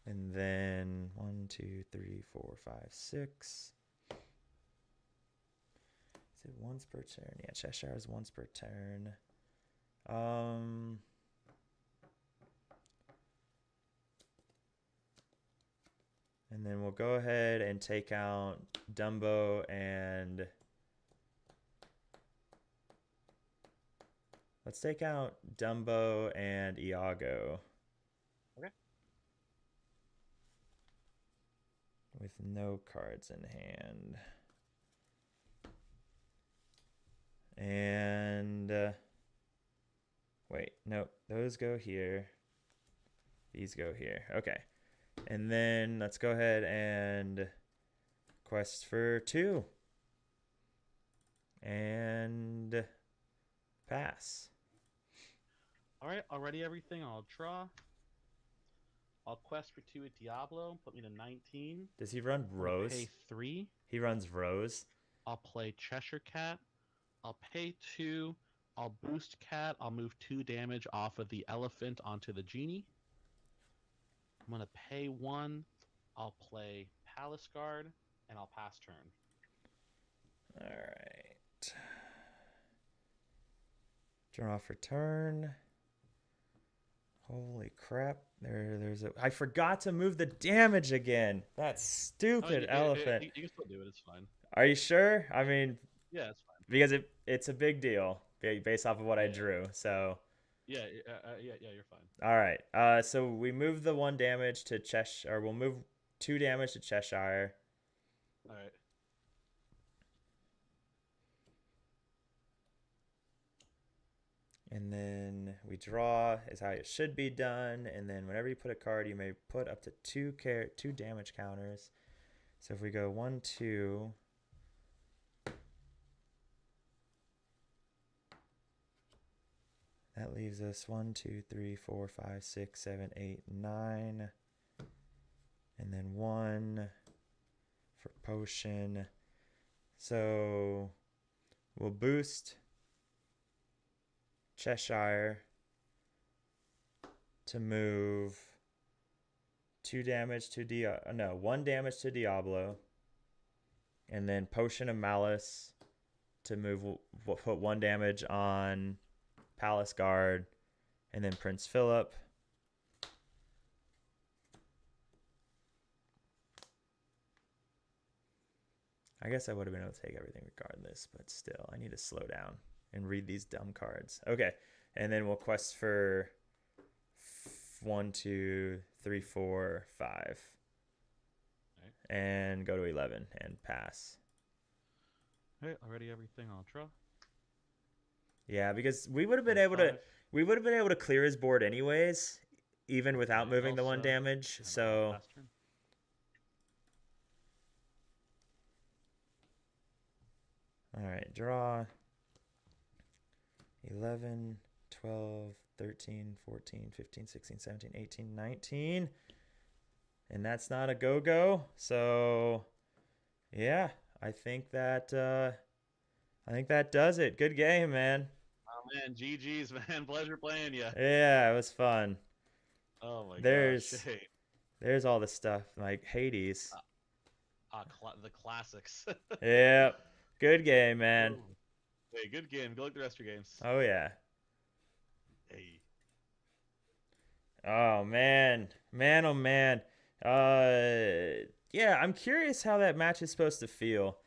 And then 1, 2, 3, 4, 5, 6. Is it once per turn? Yeah, Cheshire is once per turn. And then we'll go ahead and take out Dumbo and... Let's take out Dumbo and Iago. Okay. With no cards in hand. And Wait, nope. Those go here. These go here. Okay. And then let's go ahead and quest for 2. And pass. All right, already everything. I'll draw. I'll quest for 2 at Diablo. Put me to 19. Does he run I'll Rose? pay 3. He runs Rose. I'll play Cheshire Cat. I'll pay 2. I'll boost Cat. I'll move 2 damage off of the elephant onto the genie. I'm going to pay 1. I'll play Palace Guard, and I'll pass turn. All right. Draw for turn. Holy crap. There's a... I forgot to move the damage again. That stupid elephant. You can still do it. It's fine. Are you sure? I mean, Yeah, it's fine. because it's a big deal based off of what I drew. So, Yeah, you're fine. all right. So we move the 1 damage to Cheshire, or we'll move 2 damage to Cheshire. All right. And then we draw is how it should be done. And then whenever you put a card, you may put up to 2 damage counters. So if we go 1, 2, that leaves us 1, 2, 3, 4, 5, 6, 7, 8, 9. And then 1 for potion. So we'll boost Cheshire to move 2 damage to 1 damage to Diablo, and then Potion of Malice to move put 1 damage on Palace Guard, and then Prince Philip. I guess I would have been able to take everything regardless, but still, I need to slow down and read these dumb cards. Okay, and then we'll quest for 1, 2, 3, 4, 5, Right. and go to 11 and pass. All right, already everything. I'll draw. Yeah, because we would have been able to clear his board anyways, even without moving the 1 Also, damage. and I'll So pass turn. all right, draw 11, 12, 13, 14, 15, 16, 17, 18, 19. And that's not a go-go. So, yeah, I think that does it. Good game, man. Oh man, GG's, man. Pleasure playing you. Yeah, it was fun. Oh my There's- gosh. Hey, There's all the stuff like Hades. the classics. Yeah, good game, man. Ooh. Hey, good game. Good luck the rest of your games. Oh yeah. Hey. Oh man, oh man. Yeah, I'm curious how that match is supposed to feel.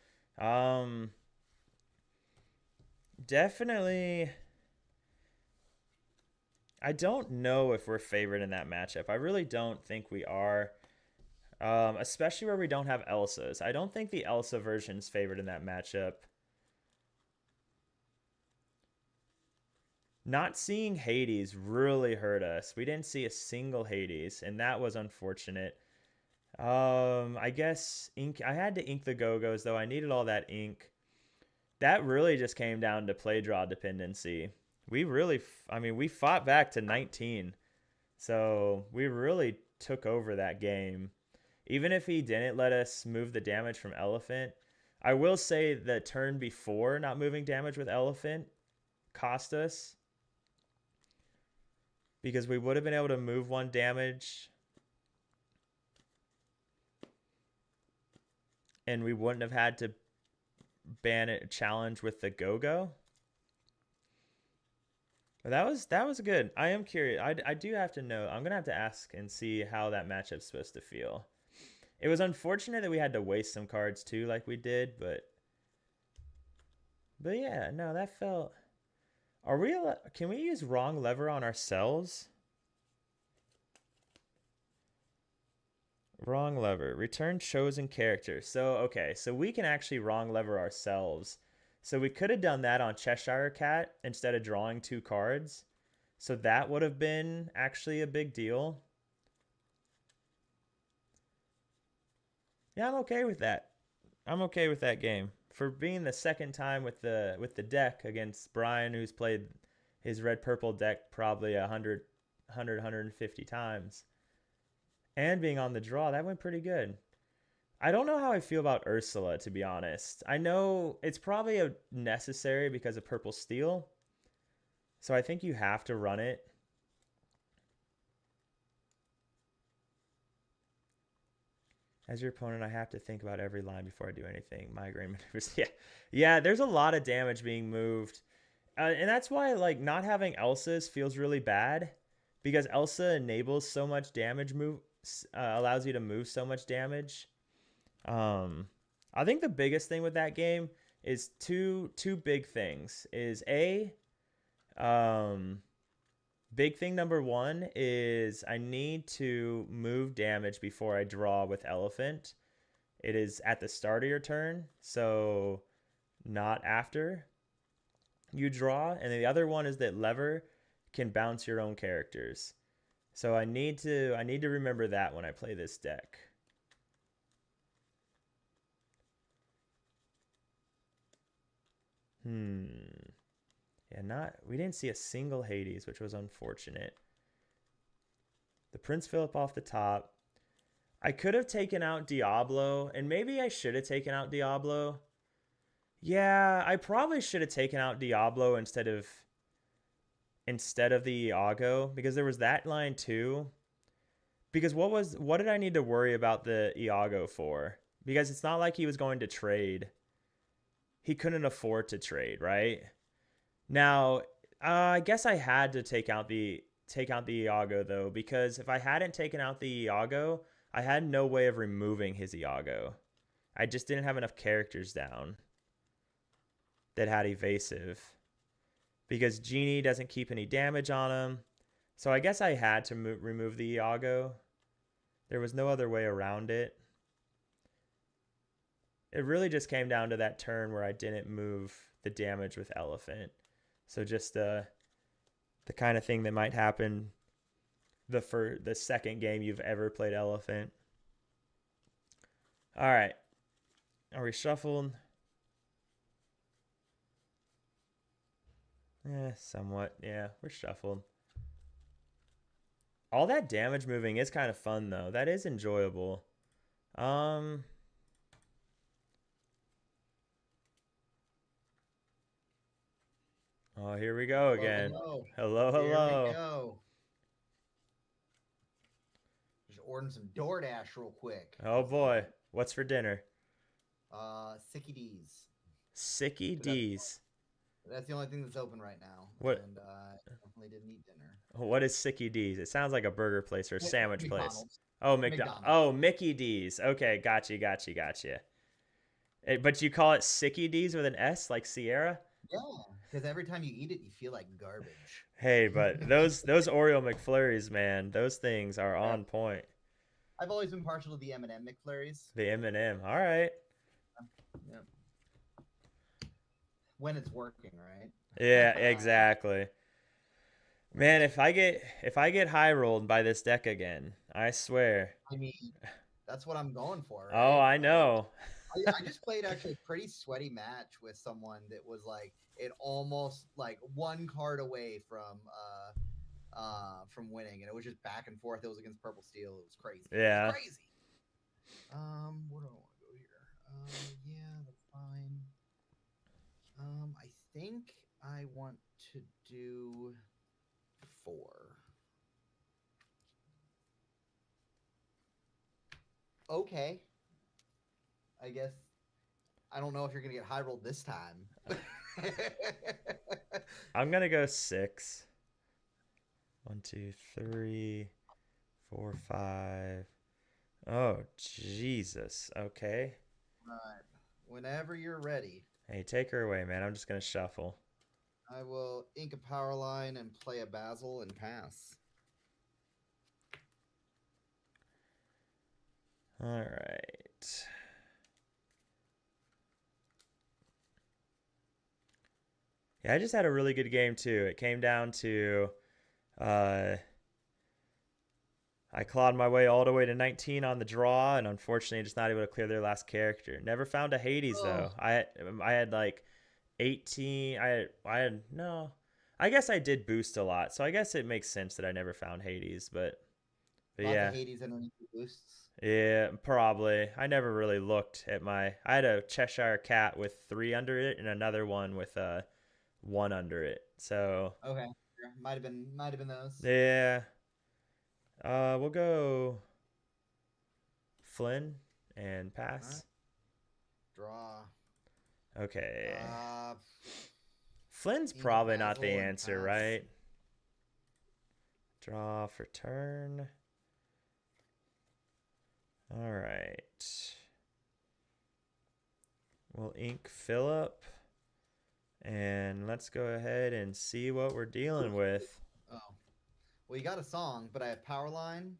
Definitely. I don't know if we're favored in that matchup. I really don't think we are. Especially where we don't have Elsas. I don't think the Elsa version's favored in that matchup. Not seeing Hades really hurt us. We didn't see a single Hades, and that was unfortunate. I guess I had to ink the Go-Go's, though. I needed all that ink. That really just came down to play draw dependency. We really, we fought back to 19. So we really took over that game. Even if he didn't let us move the damage from Elephant, I will say the turn before not moving damage with Elephant cost us. Because we would have been able to move 1 damage. And we wouldn't have had to ban it challenge with the Go-Go. But that was good. I am curious. I do have to know. I'm going to have to ask and see how that matchup's supposed to feel. It was unfortunate that we had to waste some cards too like we did, but yeah, no, that felt... Can we use wrong lever on ourselves? Wrong lever. Return chosen character. So, okay. So we can actually wrong lever ourselves. So we could have done that on Cheshire Cat instead of drawing 2 cards. So that would have been actually a big deal. Yeah, I'm okay with that. I'm okay with that game. For being the second time with the deck against Brian, who's played his red purple deck probably 150 times, and being on the draw, that went pretty good. I don't know how I feel about Ursula, to be honest. I know it's probably a necessary because of purple steel, so I think you have to run it. As your opponent, I have to think about every line before I do anything. Migraine maneuvers. Yeah. There's a lot of damage being moved, and that's why like not having Elsa's feels really bad, because Elsa enables so much damage move, allows you to move so much damage. I think the biggest thing with that game is two big things. Is big thing number one is I need to move damage before I draw with Elephant. It is at the start of your turn, so not after you draw. And the other one is that Lever can bounce your own characters. So I need to remember that when I play this deck. Yeah, we didn't see a single Hades, which was unfortunate. The Prince Philip off the top. I could have taken out Diablo, and maybe I should have taken out Diablo. Yeah, I probably should have taken out Diablo instead of the Iago, because there was that line too. Because what did I need to worry about the Iago for? Because it's not like he was going to trade. He couldn't afford to trade, right? Now, I guess I had to take out the Iago though, because if I hadn't taken out the Iago, I had no way of removing his Iago. I just didn't have enough characters down that had evasive, because Genie doesn't keep any damage on him. So I guess I had to remove the Iago. There was no other way around it. It really just came down to that turn where I didn't move the damage with Elephant. So just the kind of thing that might happen the second game you've ever played Elephant. All right. Are we shuffled? Somewhat. Yeah, we're shuffled. All that damage moving is kind of fun though. That is enjoyable. Oh, here we go again. Hello. Here we go. Just ordering some DoorDash real quick. Oh boy, what's for dinner? Sicky D's. Sicky D's. That's the only thing that's open right now. What? And I definitely didn't eat dinner. What is Sicky D's? It sounds like a burger place or a sandwich place. Oh, McDonald's. Oh, Mickey D's. Okay, gotcha. But you call it Sicky D's with an S, like Sierra? Yeah, because every time you eat it, you feel like garbage. Hey, but those Oreo McFlurries, man, those things are on point. I've always been partial to the M&M McFlurries. The M&M. All right. Yep. When it's working, right? Yeah, exactly. Man, if I get high rolled by this deck again, I swear. I mean, that's what I'm going for. Right? Oh, I know. I just played actually a pretty sweaty match with someone that was like it almost like one card away from winning, and it was just back and forth. It was against Purple Steel. It was crazy. Yeah. It was crazy. Where do I want to go here? Yeah, that's fine. I think I want to do 4. Okay. I guess I don't know if you're gonna get high rolled this time. I'm gonna go 6. 1, 2, 3, 4, 5. Oh, Jesus. Okay. Right. Whenever you're ready. Hey, take her away, man. I'm just gonna shuffle. I will ink a power line and play a Basil and pass. All right. Yeah, I just had a really good game too. It came down to Uh, I clawed my way all the way to 19 on the draw, and unfortunately, just not able to clear their last character. Never found a Hades though. Oh. I had like 18. I had no. I guess I did boost a lot, so I guess it makes sense that I never found Hades. But Lots yeah, of Hades underneath the boosts. yeah, probably. I never really looked at my. I had a Cheshire Cat with 3 under it, and another one with 1 under it. So Okay. Sure. Might have been those. yeah. We'll go Flynn and pass. Draw. Okay. Uh, Flynn's Ink probably not the Basil and answer, pass. right? Draw for turn. All right. We'll ink Philip. And let's go ahead and see what we're dealing with. Oh. Well, you got a song, but I have Powerline,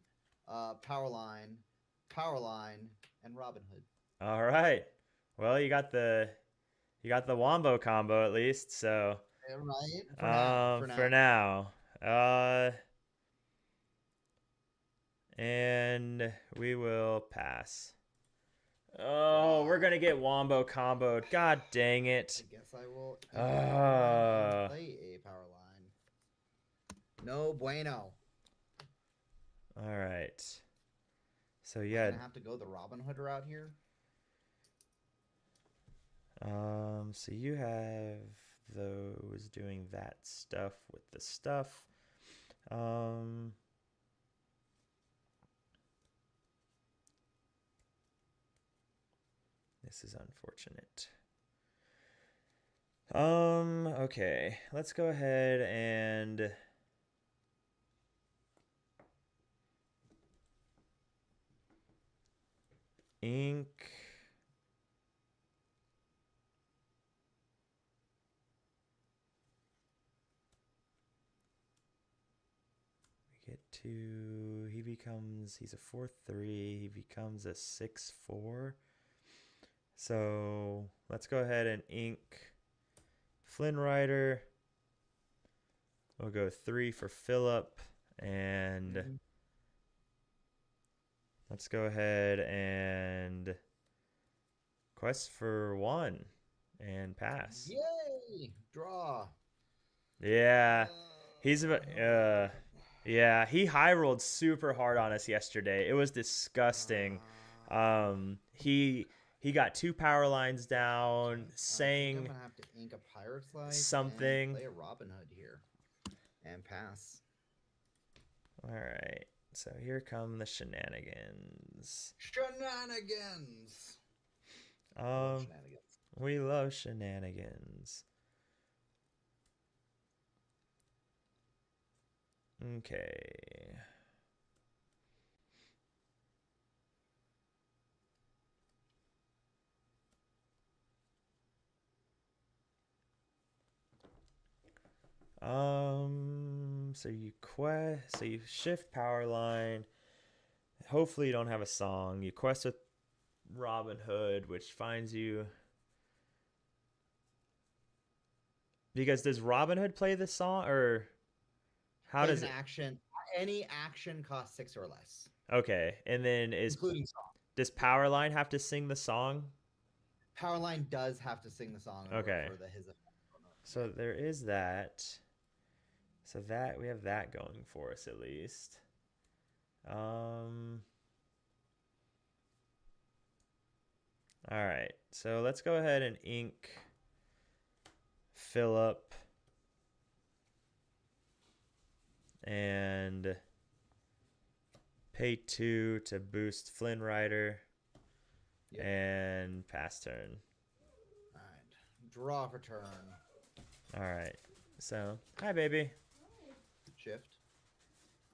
Powerline, Powerline, and Robin Hood. All right. Well, you got the Wombo combo at least, so Yeah, right? for now. And we will pass. Oh, we're gonna get Wombo comboed. God dang it. I guess I will Ah. play a Powerline. No bueno. All right. So I'm yeah, gonna have to go the Robin Hood route here. so you have those doing that stuff with the stuff. This is unfortunate. Okay, let's go ahead and ink. We get to, he's a 4/3, he becomes a 6/4. So let's go ahead and ink Flynn Rider. We'll go 3 for Philip, and let's go ahead and quest for 1 and pass. Yay! Draw. Yeah, he's yeah, he high rolled super hard on us yesterday. It was disgusting. He got 2 power lines down, saying I'm gonna have to ink a Pirate's Life something. and play a Robin Hood here and pass. All right, so here come the shenanigans. Shenanigans. Shenanigans. We love shenanigans. Okay. So you shift power line. Hopefully you don't have a song. You quest with Robin Hood, which finds you. Because does Robin Hood play the song, or how does it? Action? Any action costs 6 or less, Okay, and then including song. Does Powerline have to sing the song? Powerline does have to sing the song. Okay. For his effect. So there is that. So that we have that going for us at least. All right. So let's go ahead and ink Philip and pay 2 to boost Flynn Rider. Yep. And pass turn. All right. Draw for turn. All right. So, hi, baby. Shift.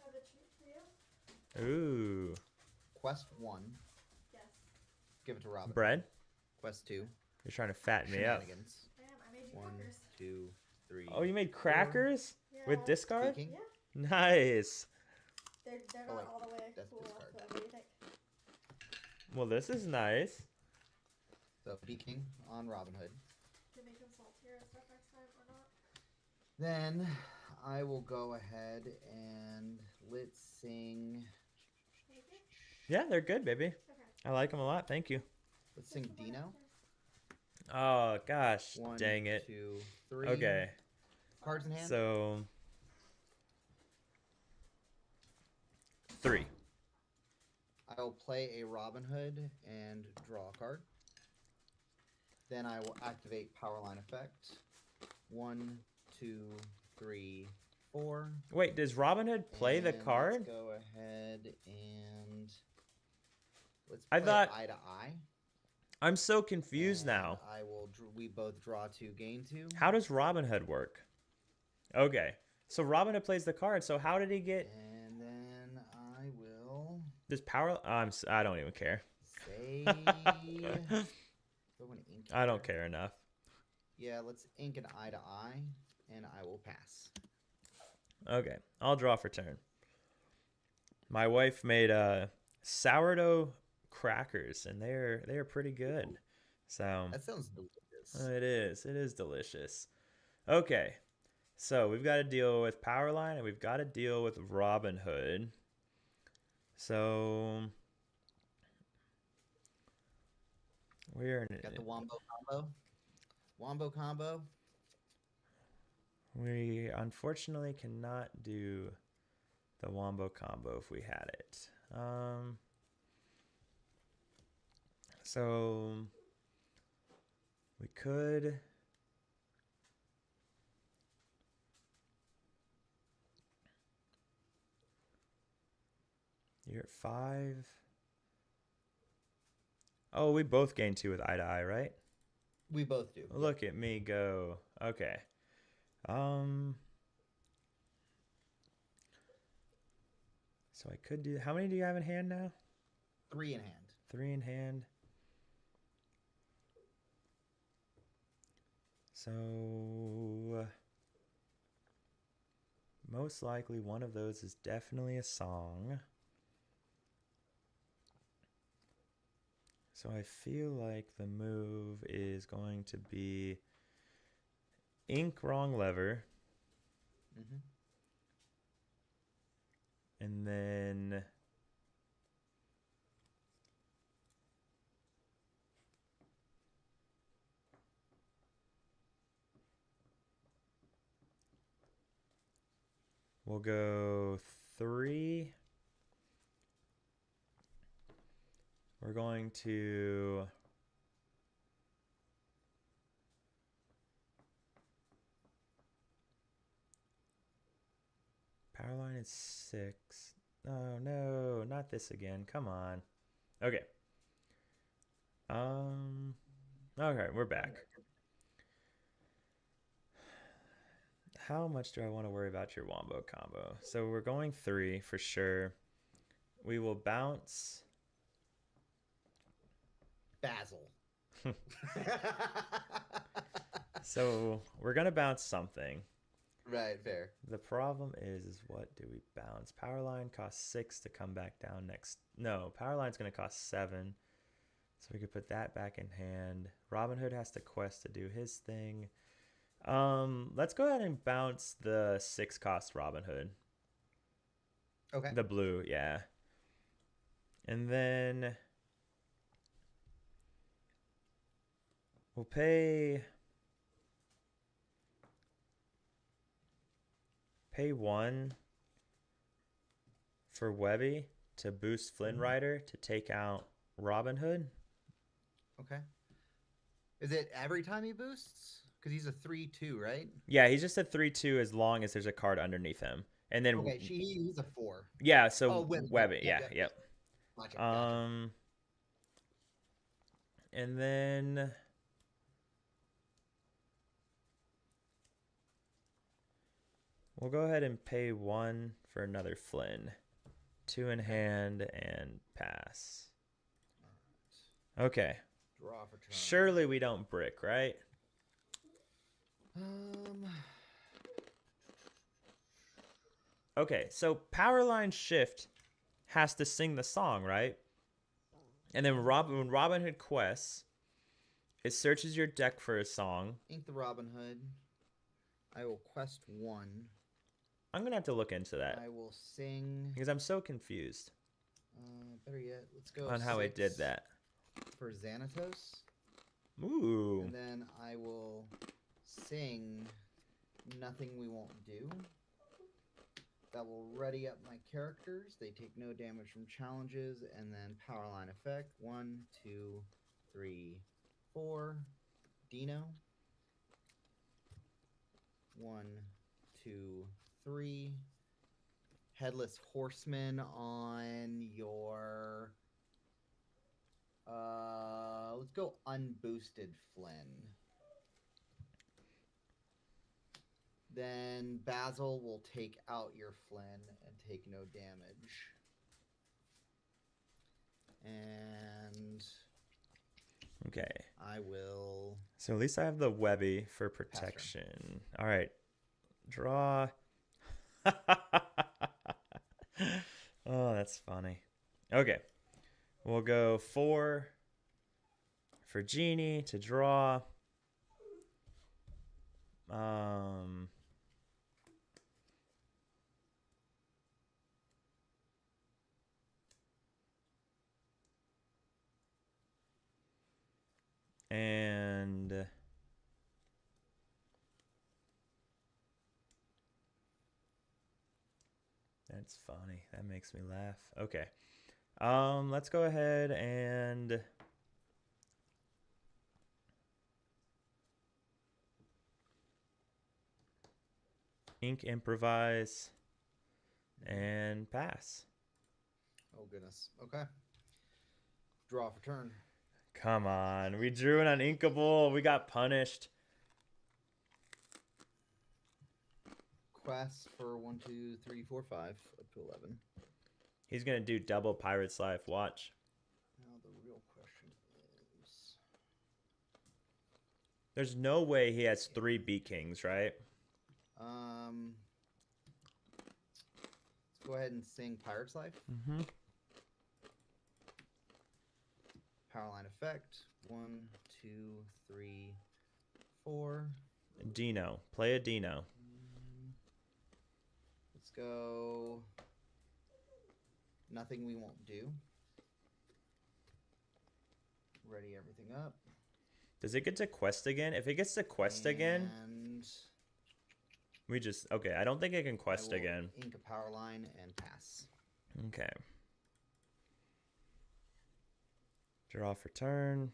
Have a treat for you? Ooh. Quest 1. Yes. Give it to Robin. Bread? Quest 2. You're trying to fatten me up. Shenanigans. I am. I made you 1, crackers. 2, 3. Oh, you made crackers Yeah. with discard? Speaking. Yeah. Nice. They're Oh, not wait. all the way That's cool. discard. So what do you think? Well, this is nice. So peeking on Robin Hood. To make them saltier and stuff next time or not? Then I will go ahead and let's sing. Yeah, they're good, baby. Okay. I like them a lot. Thank you. Let's sing Dino. Oh gosh, 1, dang it. 2, 3. Okay, Cards in hand. so 3. I will play a Robin Hood and draw a card. Then I will activate Powerline Effect. 1, 2, 3, 4. Wait, does Robin Hood play the And card? Let's go ahead and let's I play thought- Eye to Eye. I'm so confused And now. I will. We both draw 2, gain 2. How does Robin Hood work? Okay, so Robin Hood plays the card. So how did he get And then I will this power? I don't even care. say. Throw an ink I don't here. care enough. Yeah, let's ink an Eye to Eye, and I will pass. Okay, I'll draw for turn. My wife made sourdough crackers, and they're pretty good. So That sounds delicious. it is delicious. Okay, so we've got to deal with Powerline, and we've got to deal with Robin Hood. So we're in Got the Wombo combo. Wombo combo. We unfortunately cannot do the Wombo combo if we had it. So we could. You're at 5. Oh, we both gain 2 with Eye to Eye, right? We both do. Look at me go. Okay. So I could do. How many do you have in hand now? 3 in hand. 3 in hand. So most likely one of those is definitely a song. So I feel like the move is going to be ink wrong lever, Mm-hmm. and then we'll go 3. We're going to Powerline is 6. Oh no, not this again. Come on. Okay. Okay, we're back. How much do I want to worry about your Wombo combo? So we're going 3 for sure. We will bounce. Basil. So we're gonna bounce something. Right, fair. The problem is what do we bounce? Powerline costs 6 to come back down next. No, Powerline's gonna cost 7. So we could put that back in hand. Robin Hood has to quest to do his thing. Let's go ahead and bounce the 6 cost Robin Hood. Okay. The blue, yeah. And then we'll pay 1 for Webby to boost Flynn Rider to take out Robin Hood. Okay. Is it every time he boosts? Because he's a 3/2, right? Yeah, he's just a 3/2 as long as there's a card underneath him. And then Okay, he's a 4. yeah, so Oh, Webby. Webby, Yeah, yeah, yeah, yep. Gotcha, gotcha. And then we'll go ahead and pay 1 for another Flynn. 2 in hand and pass. Okay. Draw for turn. Surely we don't brick, right? Okay, so Powerline Shift has to sing the song, right? And then when Robin Hood quests, it searches your deck for a song. Ink the Robin Hood. I will quest 1. I'm gonna have to look into that I will sing. because I'm so confused Better yet, let's go on how it did 6 that. for Xanatos. Ooh. And then I will sing Nothing We Won't Do. That will ready up my characters. They take no damage from challenges. And then power line effect. 1, 2, 3, 4. Dino. 1, 2, 3. Headless Horseman on your... let's go unboosted Flynn. Then Basil will take out your Flynn and take no damage. And Okay. I will... So at least I have the Webby for protection. All right. Draw. Oh, that's funny. Okay. We'll go 4 for Genie to draw. And that's funny. That makes me laugh. Okay. Let's go ahead and ink improvise and pass. Oh, goodness. Okay. Draw for turn. Come on. We drew an uninkable. We got punished. Quest for 1, 2, 3, 4, 5, up to 11. He's going to do double Pirate's Life. Watch. Now the real question is... There's no way he has 3 B Kings, right? Let's go ahead and sing Pirate's Life. Mm-hmm. Powerline effect. 1, 2, 3, 4. Dino. Play a Dino. Let's go... Nothing We Won't Do. Ready everything up. Does it get to quest again? If it gets to quest again, And we just... Okay, I don't think it can I quest will again. ink a power line and pass. Okay. Draw for turn.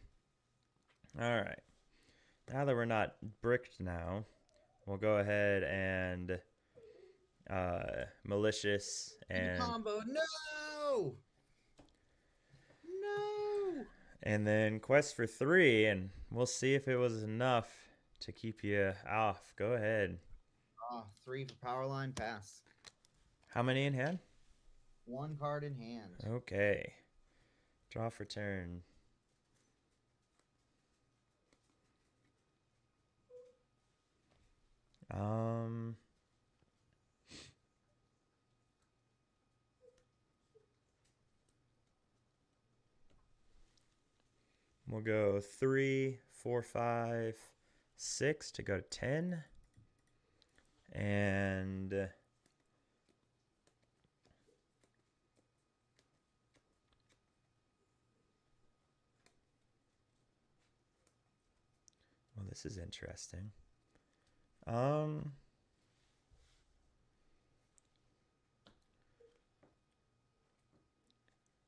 All right. Now that we're not bricked now, we'll go ahead and malicious and Combo. No! No! and then quest for 3, and we'll see if it was enough to keep you off. Go ahead. 3 for power line, pass. How many in hand? 1 card in hand. Okay. Draw for turn. We'll go 3, 4, 5, 6 to go to 10. And well, this is interesting.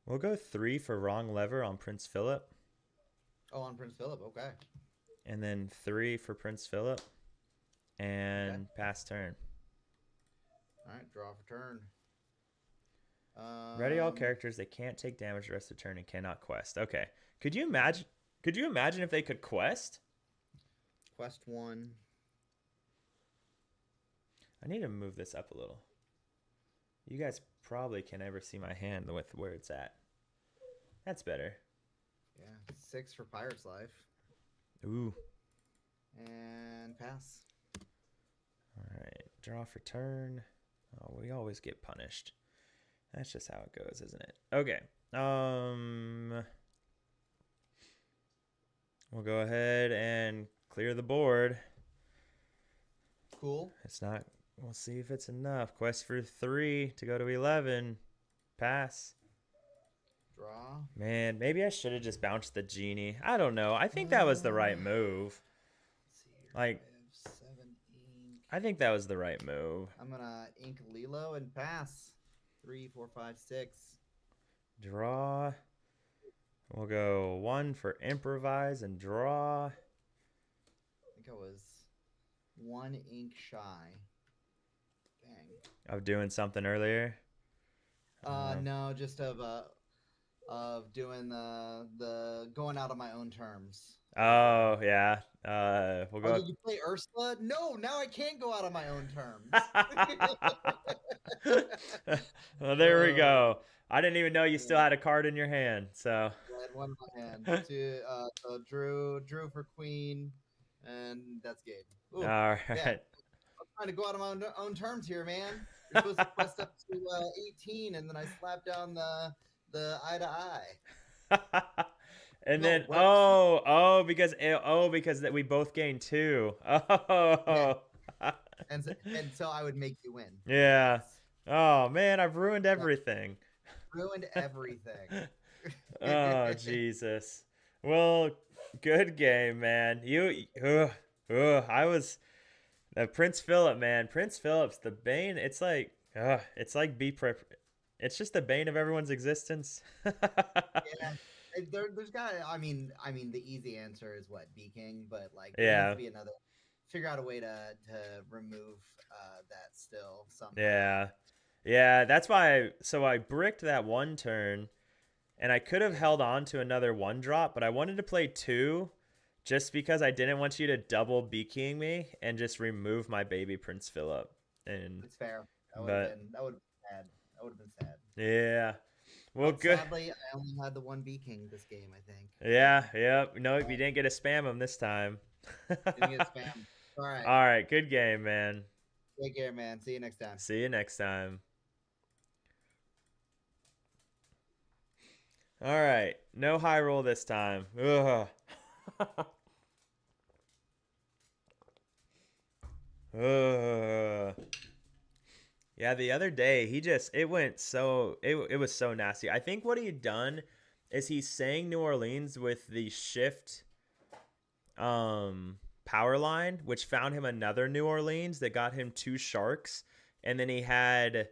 We'll go 3 for wrong lever on Prince Philip. Oh, on Prince Philip, okay. And then 3 for Prince Philip. And pass turn. Alright, draw for turn. Ready all characters. They can't take damage the rest of the turn and cannot quest. Okay. Could you imagine if they could quest? Quest 1. I need to move this up a little. You guys probably can never see my hand with where it's at. That's better. Yeah, 6 for Pirate's Life. Ooh. And pass. All right. Draw for turn. Oh, we always get punished. That's just how it goes, isn't it? Okay. We'll go ahead and clear the board. Cool. It's not We'll see if it's enough. Quest for 3 to go to 11. Pass. Draw. Man, maybe I should have just bounced the genie. I don't know. I think that was the right move. Let's see here. Like- I have 7 ink. I think that was the right move. I'm gonna ink Lilo and pass. 3, 4, 5, 6. Draw. We'll go 1 for improvise and draw. I think I was 1 ink shy. Dang. Of doing something earlier. No, just of doing the going out on my own terms. Oh, yeah. We'll Oh, go. did you play Ursula? No, now I can't go out on my own terms. Well, there we go. I didn't even know you still had a card in your hand. So I had one in my hand. So drew for queen, and that's game. Ooh, all right. I'm trying to go out on my own terms here, man. You're supposed to quest up to 18, and then I slap down the eye to eye. And No, then what? because that we both gained 2. Oh. And so I would make you win. Yeah. Oh man, I've ruined everything. Ruined everything. Oh Jesus. Well, good game, man. I was Prince Philip, man. Prince Philip's the bane. It's like it's just the bane of everyone's existence. Yeah. There's got. I mean, the easy answer is what, B King, but like there Yeah. needs to be another. Figure out a way to remove that still somehow. Yeah, that's why I bricked that one turn, and I could have held on to another 1-drop, but I wanted to play 2 just because I didn't want you to double B-keying me and just remove my baby Prince Philip. And It's fair. That would have been sad. That would have been sad. yeah. Well, But good. sadly, I only had the 1 B King this game, I think. Yeah. No, you didn't get to spam him this time. Didn't get spam. All right. All right, good game, man. Take care, man. See you next time. See you next time. All right, no high roll this time. Ugh. Ugh. Yeah, the other day it was so nasty. I think what he had done is he sang New Orleans with the shift power line, which found him another New Orleans that got him 2 sharks, and then he had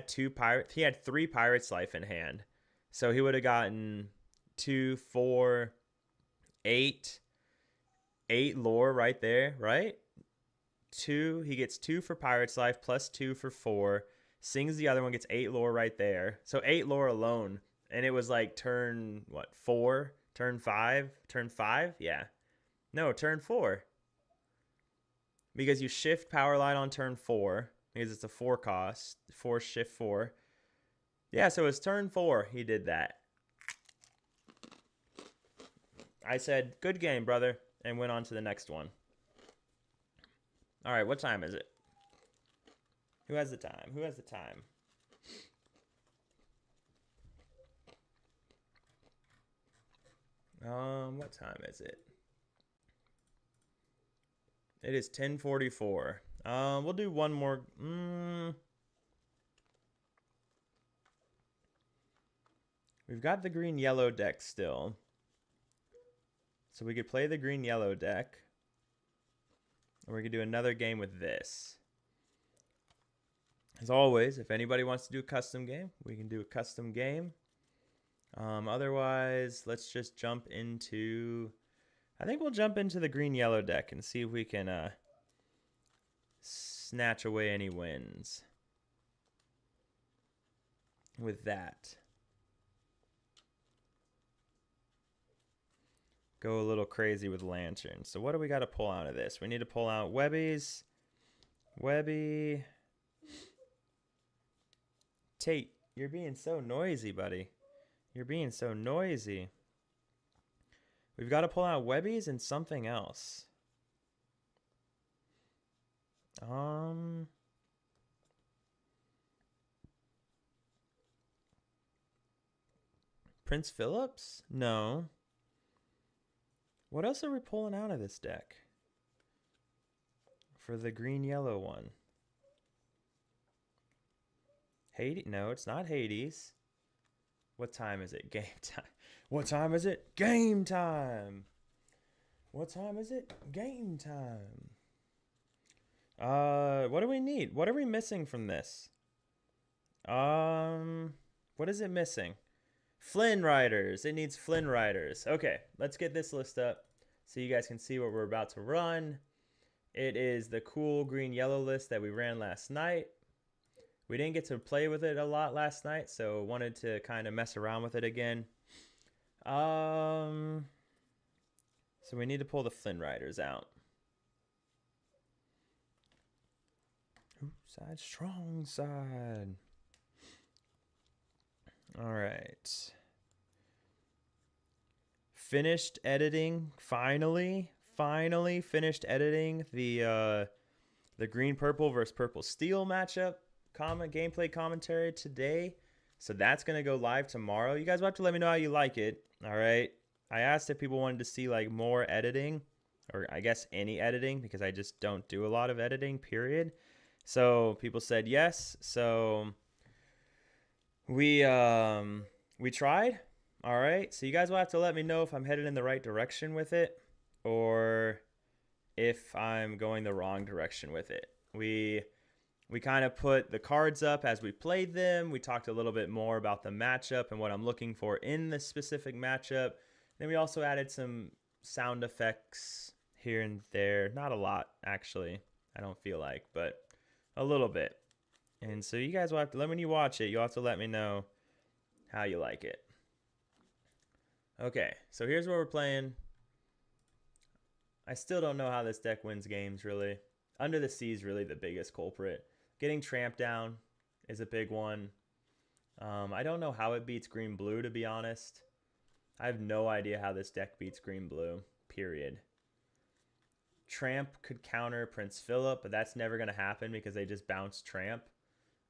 2 pirates. He had 3 pirates life in hand, so he would have gotten 2, 4, 8 lore right there, right? 2, he gets 2 for pirates life plus 2 for 4. Sings the other one, gets 8 lore right there. So 8 lore alone, and it was like turn 4, turn 5, yeah. No, turn 4. Because you shift power line on turn 4 because it's a 4 cost, 4 shift 4. Yeah, so it's turn 4 he did that. I said, "Good game, brother," and went on to the next one. All right, what time is it? Who has the time? What time is it? It is 10:44. We'll do one more. We've got the green-yellow deck still. So we could play the green-yellow deck. Or we could do another game with this. As always, if anybody wants to do a custom game, we can do a custom game. Otherwise, let's just jump into... I think we'll jump into the green-yellow deck and see if we can snatch away any wins with that. Go a little crazy with lanterns. So what do we got to pull out of this? We need to pull out Webbies. Webby. Tate, you're being so noisy, buddy. You're being so noisy. We've got to pull out Webbies and something else. Prince Phillips? No. What else are we pulling out of this deck? for the green yellow one? Hades? No, it's not Hades. What time is it? Game time. What time is it? Game time. What time is it? Game time. What do we need? What are we missing from this? What is it missing? Flynn Riders. It needs Flynn Riders. Okay, let's get this list up so you guys can see what we're about to run. It is the cool green yellow list that we ran last night. We didn't get to play with it a lot last night, so wanted to kind of mess around with it again. So we need to pull the Flynn Riders out. Ooh, side, strong side. All right. Finished editing. Finally finished editing the green purple versus purple steel matchup gameplay commentary today. So that's gonna go live tomorrow. You guys will have to let me know how you like it. All right. I asked if people wanted to see like more editing, or I guess any editing, because I just don't do a lot of editing, period. So people said yes. So we tried. All right. So you guys will have to let me know if I'm headed in the right direction with it, or if I'm going the wrong direction with it. We kind of put the cards up as we played them. We talked a little bit more about the matchup and what I'm looking for in the specific matchup. Then we also added some sound effects here and there. Not a lot, actually. I don't feel like, but a little bit. And so you guys will have to, when you watch it, you'll have to let me know how you like it. Okay, so here's what we're playing. I still don't know how this deck wins games, really. Under the Sea is really the biggest culprit. Getting Tramp down is a big one. I don't know how it beats green-blue, to be honest. I have no idea how this deck beats green-blue, period. Tramp could counter Prince Philip, but that's never going to happen because they just bounce Tramp.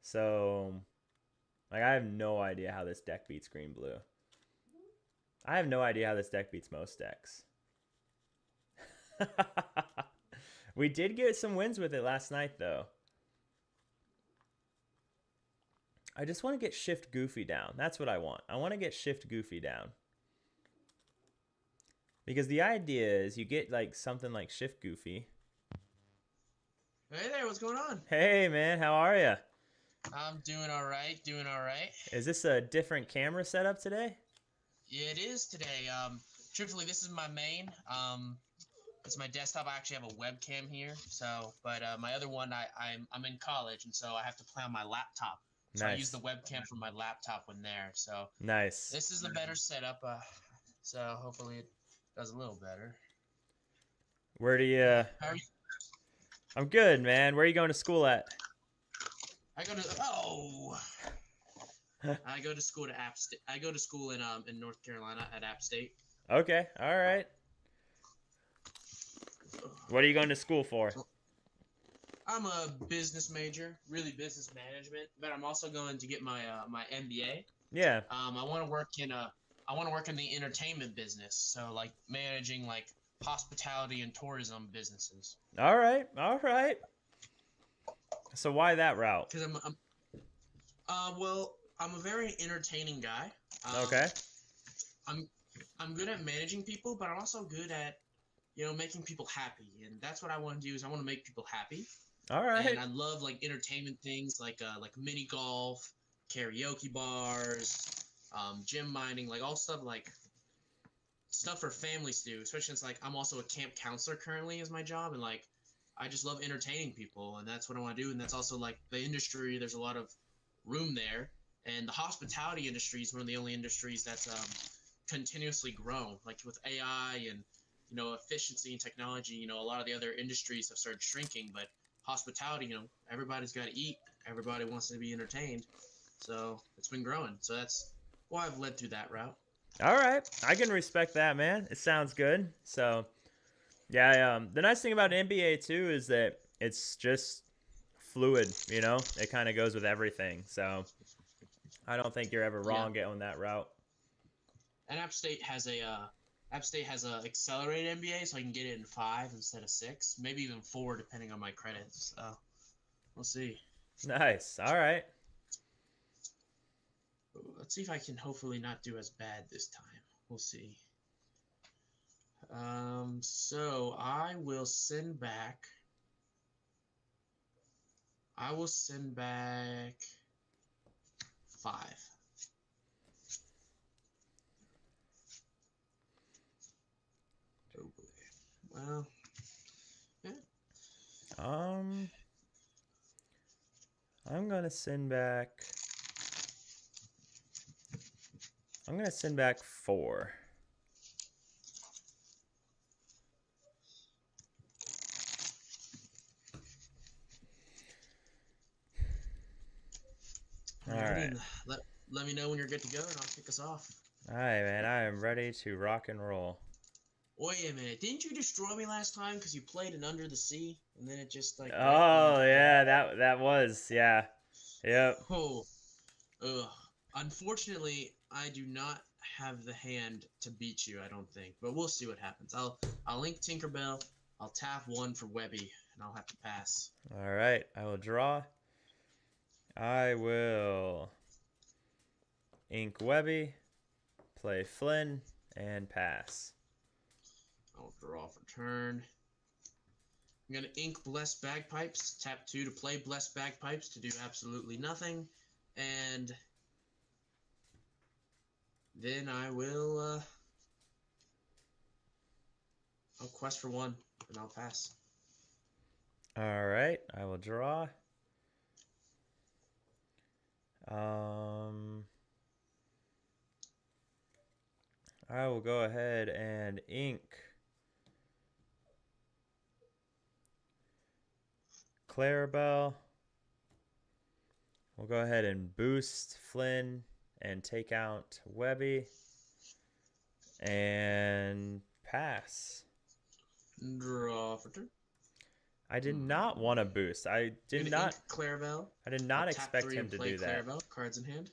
So, like, I have no idea how this deck beats green-blue. I have no idea how this deck beats most decks. We did get some wins with it last night, though. I just want to get Shift Goofy down. That's what I want. I want to get Shift Goofy down. Because the idea is you get like something like Shift Goofy. Hey there, what's going on? Hey, man, how are you? I'm doing all right, Is this a different camera setup today? Yeah, it is today. Truthfully, this is my main. It's my desktop. I actually have a webcam here. So, but my other one, I'm in college, and so I have to play on my laptop. So Nice. I use the webcam from my laptop when there. So Nice. this is the better setup. So hopefully it does a little better. Where do you... How are you? I'm good, man. Where are you going to school at? I go to I go to school to App State. I go to school in North Carolina at App State. Okay, all right. What are you going to school for? I'm a business major, really business management, but I'm also going to get my my MBA. Yeah. I want to work in the entertainment business, so like managing like hospitality and tourism businesses. All right. All right. So why that route? Because I'm a very entertaining guy. Okay. I'm good at managing people, but I'm also good at, making people happy, and that's what I want to do. Is I want to make people happy. All right. And I love like entertainment things like mini golf, karaoke bars, gym mining, like all stuff for families to do. Especially since like I'm also a camp counselor currently as my job, and like I just love entertaining people, and that's what I want to do. And that's also like the industry. There's a lot of room there, and the hospitality industry is one of the only industries that's continuously grown. Like with AI and efficiency and technology, a lot of the other industries have started shrinking, but hospitality, everybody's got to eat. Everybody wants to be entertained. So it's been growing. So that's why I've led through that route. All right. I can respect that, man. It sounds good. So, yeah, the nice thing about NBA, too, is that it's just fluid, It kind of goes with everything. So I don't think you're ever wrong going that route. And App State has App State has a accelerated MBA, so I can get it in 5 instead of 6, maybe even 4 depending on my credits. So we'll see. Nice. All right. Let's see if I can hopefully not do as bad this time. We'll see. So I will send back. I will send back 5. Oh boy. Well, yeah. I'm gonna send back. I'm gonna send back 4. All right. Let me know when you're good to go, and I'll kick us off. All right, man. I am ready to rock and roll. Wait a minute! Didn't you destroy me last time because you played an Under the Sea, and then it just like? Oh yeah, that was yeah. Yep. Oh, ugh. Unfortunately, I do not have the hand to beat you. I don't think, but we'll see what happens. I'll link Tinkerbell. I'll tap 1 for Webby, and I'll have to pass. All right. I will draw. I will ink Webby, play Flynn, and pass. I'll draw for turn. I'm going to ink Blessed Bagpipes, tap 2 to play Blessed Bagpipes to do absolutely nothing, and then I will, I'll quest for 1, and I'll pass. All right. I will draw. I will go ahead and ink Clarabelle. We'll go ahead and boost Flynn and take out Webby and pass. Draw for turn. I did not want to boost. I did not. Clarabelle. I did not I'll expect him to do that. Clarabelle. Cards in hand.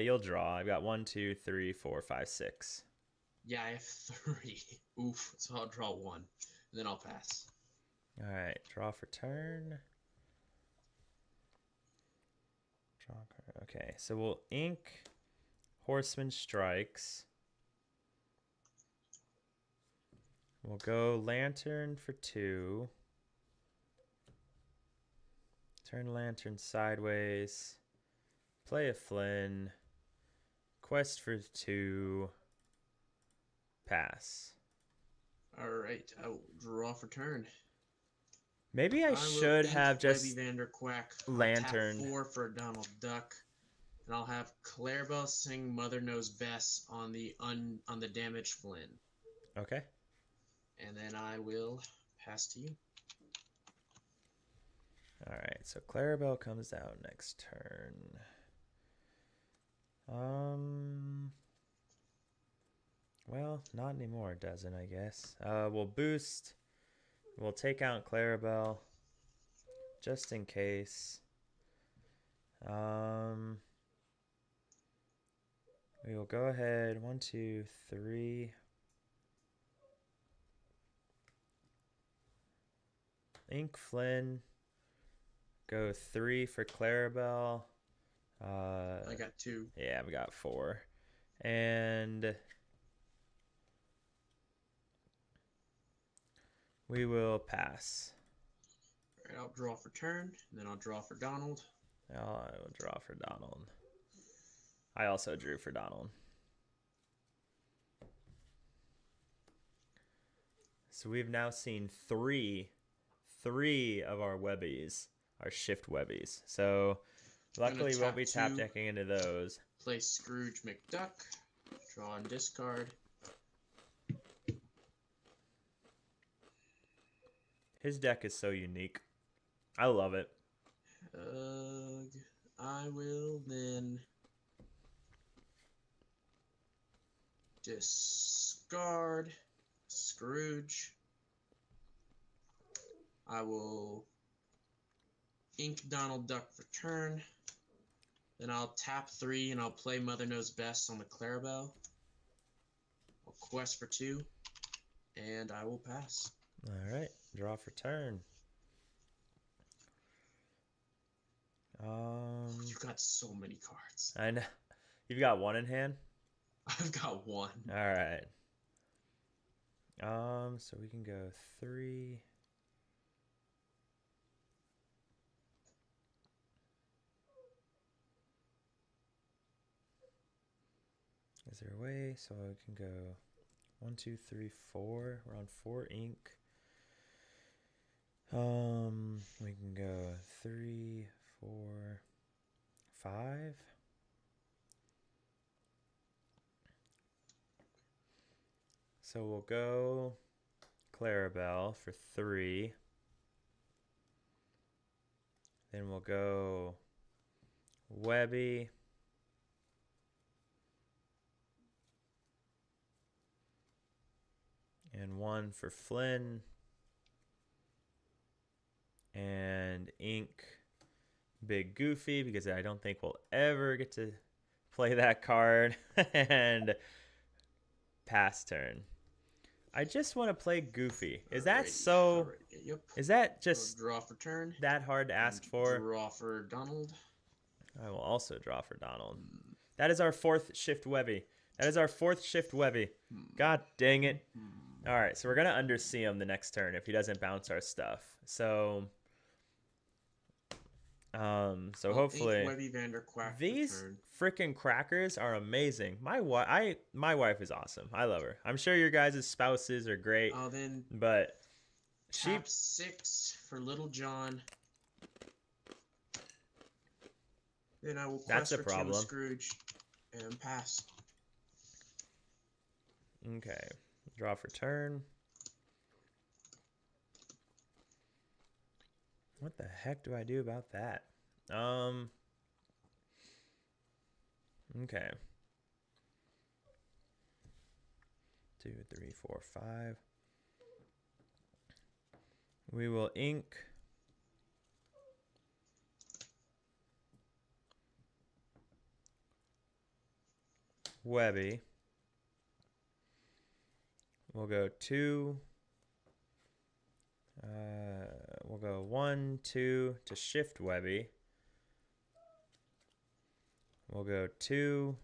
You'll draw. I've got 1, 2, 3, 4, 5, 6. Yeah, I have 3. Oof. So I'll draw 1, and then I'll pass. All right, draw for turn. Draw card. Okay, so we'll ink Horseman Strikes. We'll go Lantern for 2. Turn Lantern sideways. Play a Flynn. Quest for 2. Pass. All right, I will draw for turn. Maybe I should have just Webby Vanderquack. Lantern. Tap 4 for Donald Duck, and I'll have Clarabelle sing "Mother Knows Best" on the damaged Flynn. Okay. And then I will pass to you. All right, so Clarabelle comes out next turn. Well, not anymore, doesn't, I guess. We'll boost. We'll take out Clarabelle, just in case. We will go ahead. 1, 2, 3. Ink Flynn. Go 3 for Clarabelle. I got 2. Yeah, we got 4. And we will pass. All right, I'll draw for turn, and then I'll draw for Donald. I will draw for Donald. I also drew for Donald. So we've now seen three of our Webbies, our shift Webbies. So luckily we won't be tap decking into those. Play Scrooge McDuck. Draw and discard. His deck is so unique. I love it. I will then discard Scrooge. I will ink Donald Duck for turn. Then I'll tap 3 and I'll play Mother Knows Best on the Clarabelle. I'll quest for 2, and I will pass. All right, draw for turn. You got so many cards. I know. You've got 1 in hand? I've got 1. All right. So we can go 3. Is there a way? So we can go 1, 2, 3, 4. We're on 4 ink. We can go 3, 4, 5. So we'll go Clarabelle for 3. Then we'll go Webby. And 1 for Flynn. And ink Big Goofy, because I don't think we'll ever get to play that card. And pass turn. I just want to play Goofy. Is that Alrighty, so? alrighty, Yep. Is that So just draw for turn. that hard to ask and for? Draw for Donald. I will also draw for Donald. That is our 4th shift Webby. That is our 4th shift Webby. God dang it. All right, so we're going to undersea him the next turn if he doesn't bounce our stuff. So hopefully Webby Vanderquack for these turn. freaking crackers are amazing. My wife is awesome. I love her. I'm sure your guys' spouses are great, I'll then but she tap 6 for Little John. Then I will That's quest a for 2 problem. Scrooge and pass. Okay. Draw for turn. What the heck do I do about that? Okay. 2, 3, 4, 5. We will ink Webby. We'll go 2. We'll go 1, 2 to shift Webby. We'll go 2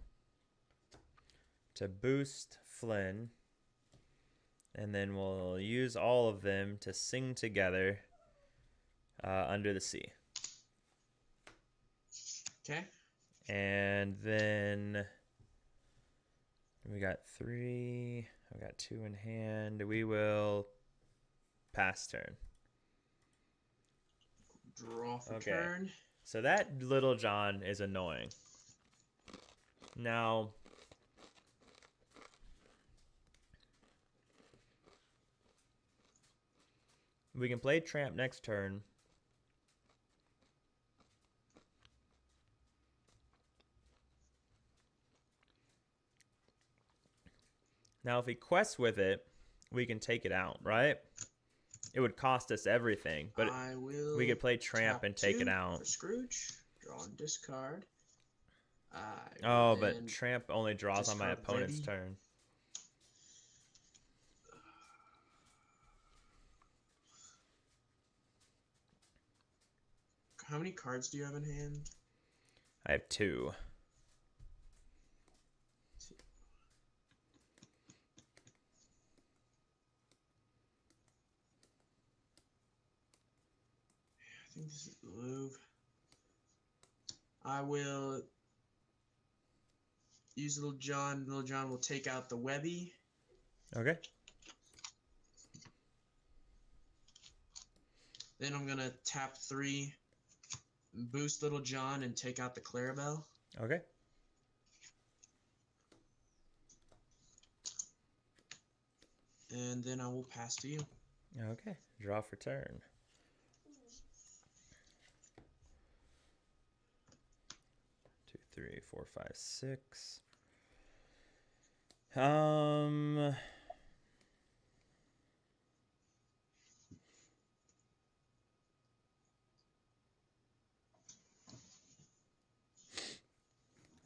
to boost Flynn. And then we'll use all of them to sing together Under the Sea. Okay. And then we got 3. I got 2 in hand. We will pass turn. Draw for Okay. turn. So that Little John is annoying. Now, we can play Tramp next turn. Now, if he quests with it, we can take it out, right? It would cost us everything, but I will we could play Tramp tap and take 2 it out. for Scrooge. Draw and discard. Oh, And but Tramp only draws on my discard opponent's Webby. turn. How many cards do you have in hand? I have 2. I think this is the move. I will use Little John. Little John will take out the Webby. Okay. Then I'm gonna tap 3, boost Little John, and take out the Clarabelle. Okay. And then I will pass to you. Okay. Draw for turn. 2, 3, 4, 5, 6.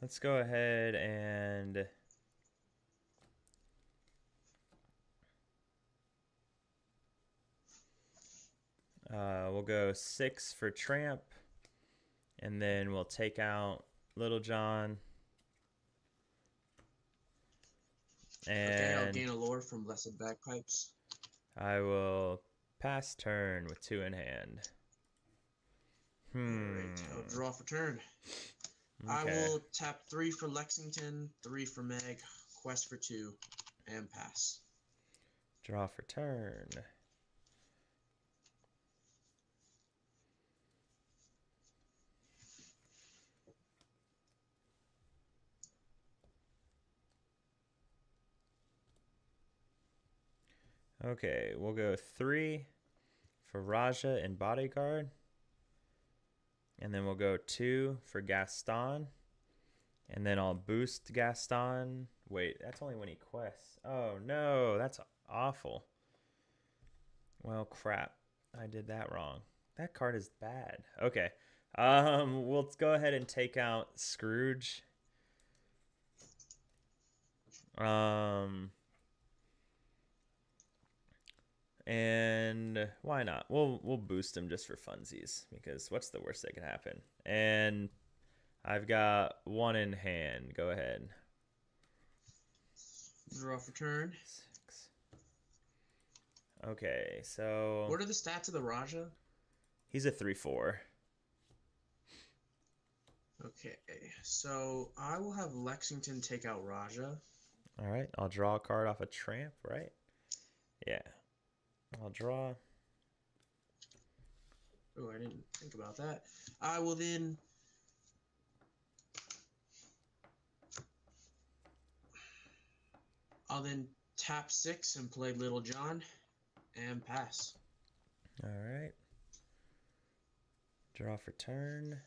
Let's go ahead and We'll go 6 for Tramp. And then we'll take out Little John. Okay, I'll And gain a lore from Blessed Bagpipes. I will pass turn with 2 in hand. Alright, I'll draw for turn. I Okay. will tap 3 for Lexington, 3 for Meg, quest for 2, and pass. Draw for turn. Okay, we'll go 3 for Raja and Bodyguard. And then we'll go 2 for Gaston. And then I'll boost Gaston. Wait, that's only when he quests. Oh no, that's awful. Well, crap. I did that wrong. That card is bad. Okay. We'll go ahead and take out Scrooge. And why not? We'll boost him just for funsies, because what's the worst that can happen? And I've got 1 in hand. Go ahead. Draw for turn. 6. Okay, so What are the stats of the Raja? he's a 3/4. Okay, so I will have Lexington take out Raja. All right, I'll draw a card off a Tramp, right? Yeah. I'll draw. Oh, I didn't think about that. I will then tap 6 and play Little John and pass. All right. Draw for turn.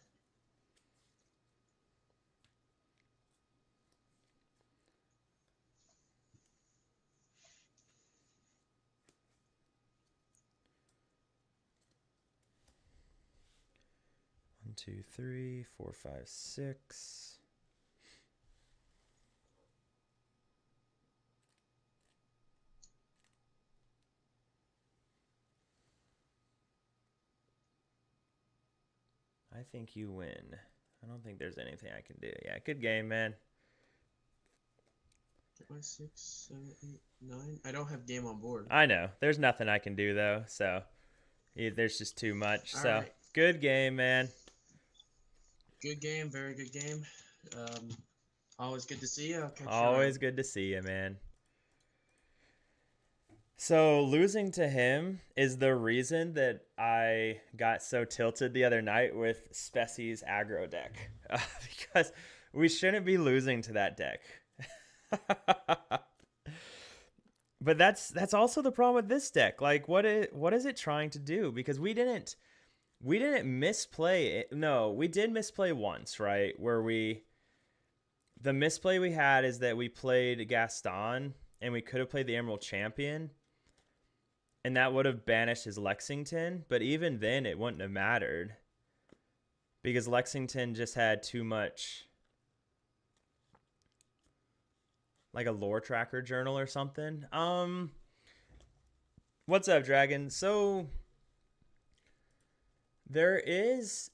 One, 2, 3, 4, 5, 6. I think you win. I don't think there's anything I can do. Yeah, good game, man. 5, 6, 7, 8, 9. I don't have game on board. I know. There's nothing I can do, though. So there's just too much. All So right. good game, man. Good game, very good game. Always good to see you. I'll catch you Always around. good to see you, man. So losing to him is the reason that I got so tilted the other night with Spessie's aggro deck. Because we shouldn't be losing to that deck. But that's also the problem with this deck. Like, what is it trying to do? Because we didn't misplay it. No, we did misplay once, right? The misplay we had is that we played Gaston and we could have played the Emerald Champion, and that would have banished his Lexington. But even then, it wouldn't have mattered because Lexington just had too much, like a lore tracker journal or something. What's up, Dragon? So does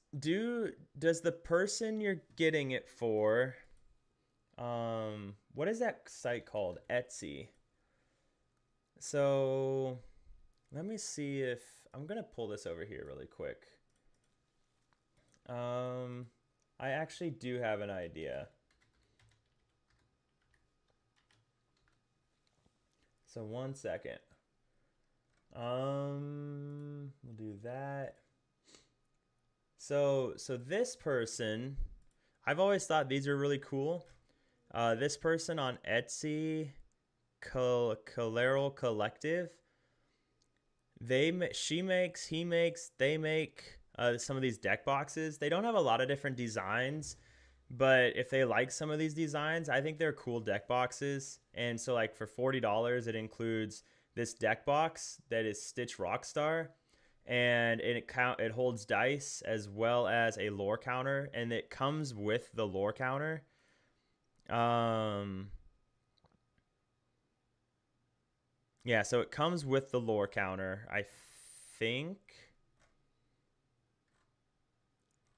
the person you're getting it for, what is that site called? Etsy. So let me see if I'm gonna pull this over here really quick. I actually do have an idea. So 1 second. We'll do that. So this person, I've always thought these are really cool. This person on Etsy, Caleral Collective, they make some of these deck boxes. They don't have a lot of different designs, but if they like some of these designs, I think they're cool deck boxes. And so, like, for $40, it includes this deck box that is Stitch Rockstar, and it holds dice as well as a lore counter, and it comes with the lore counter. Yeah, so it comes with the lore counter, I think.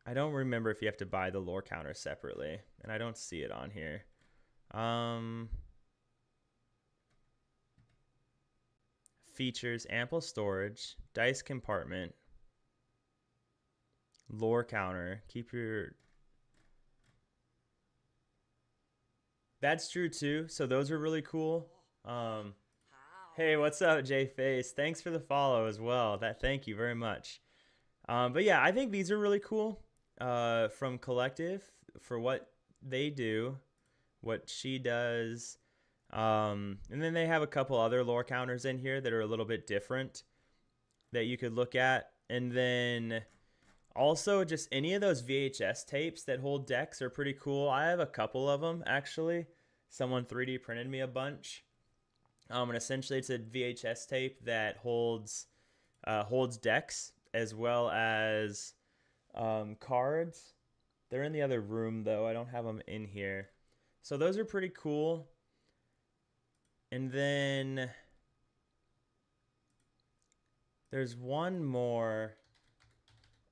I don't remember if you have to buy the lore counter separately, and I don't see it on here. Features ample storage, dice compartment, lore counter. Keep your. That's true too. So those are really cool. Hey, what's up, Jay Face? Thanks for the follow as well. Thank you very much. But yeah, I think these are really cool. From Collective for what they do, what she does. And then they have a couple other lore counters in here that are a little bit different that you could look at. And then also just any of those VHS tapes that hold decks are pretty cool. I have a couple of them actually. Someone 3D printed me a bunch. And essentially it's a VHS tape that holds decks as well as cards. They're in the other room though. I don't have them in here. So those are pretty cool. And then there's one more.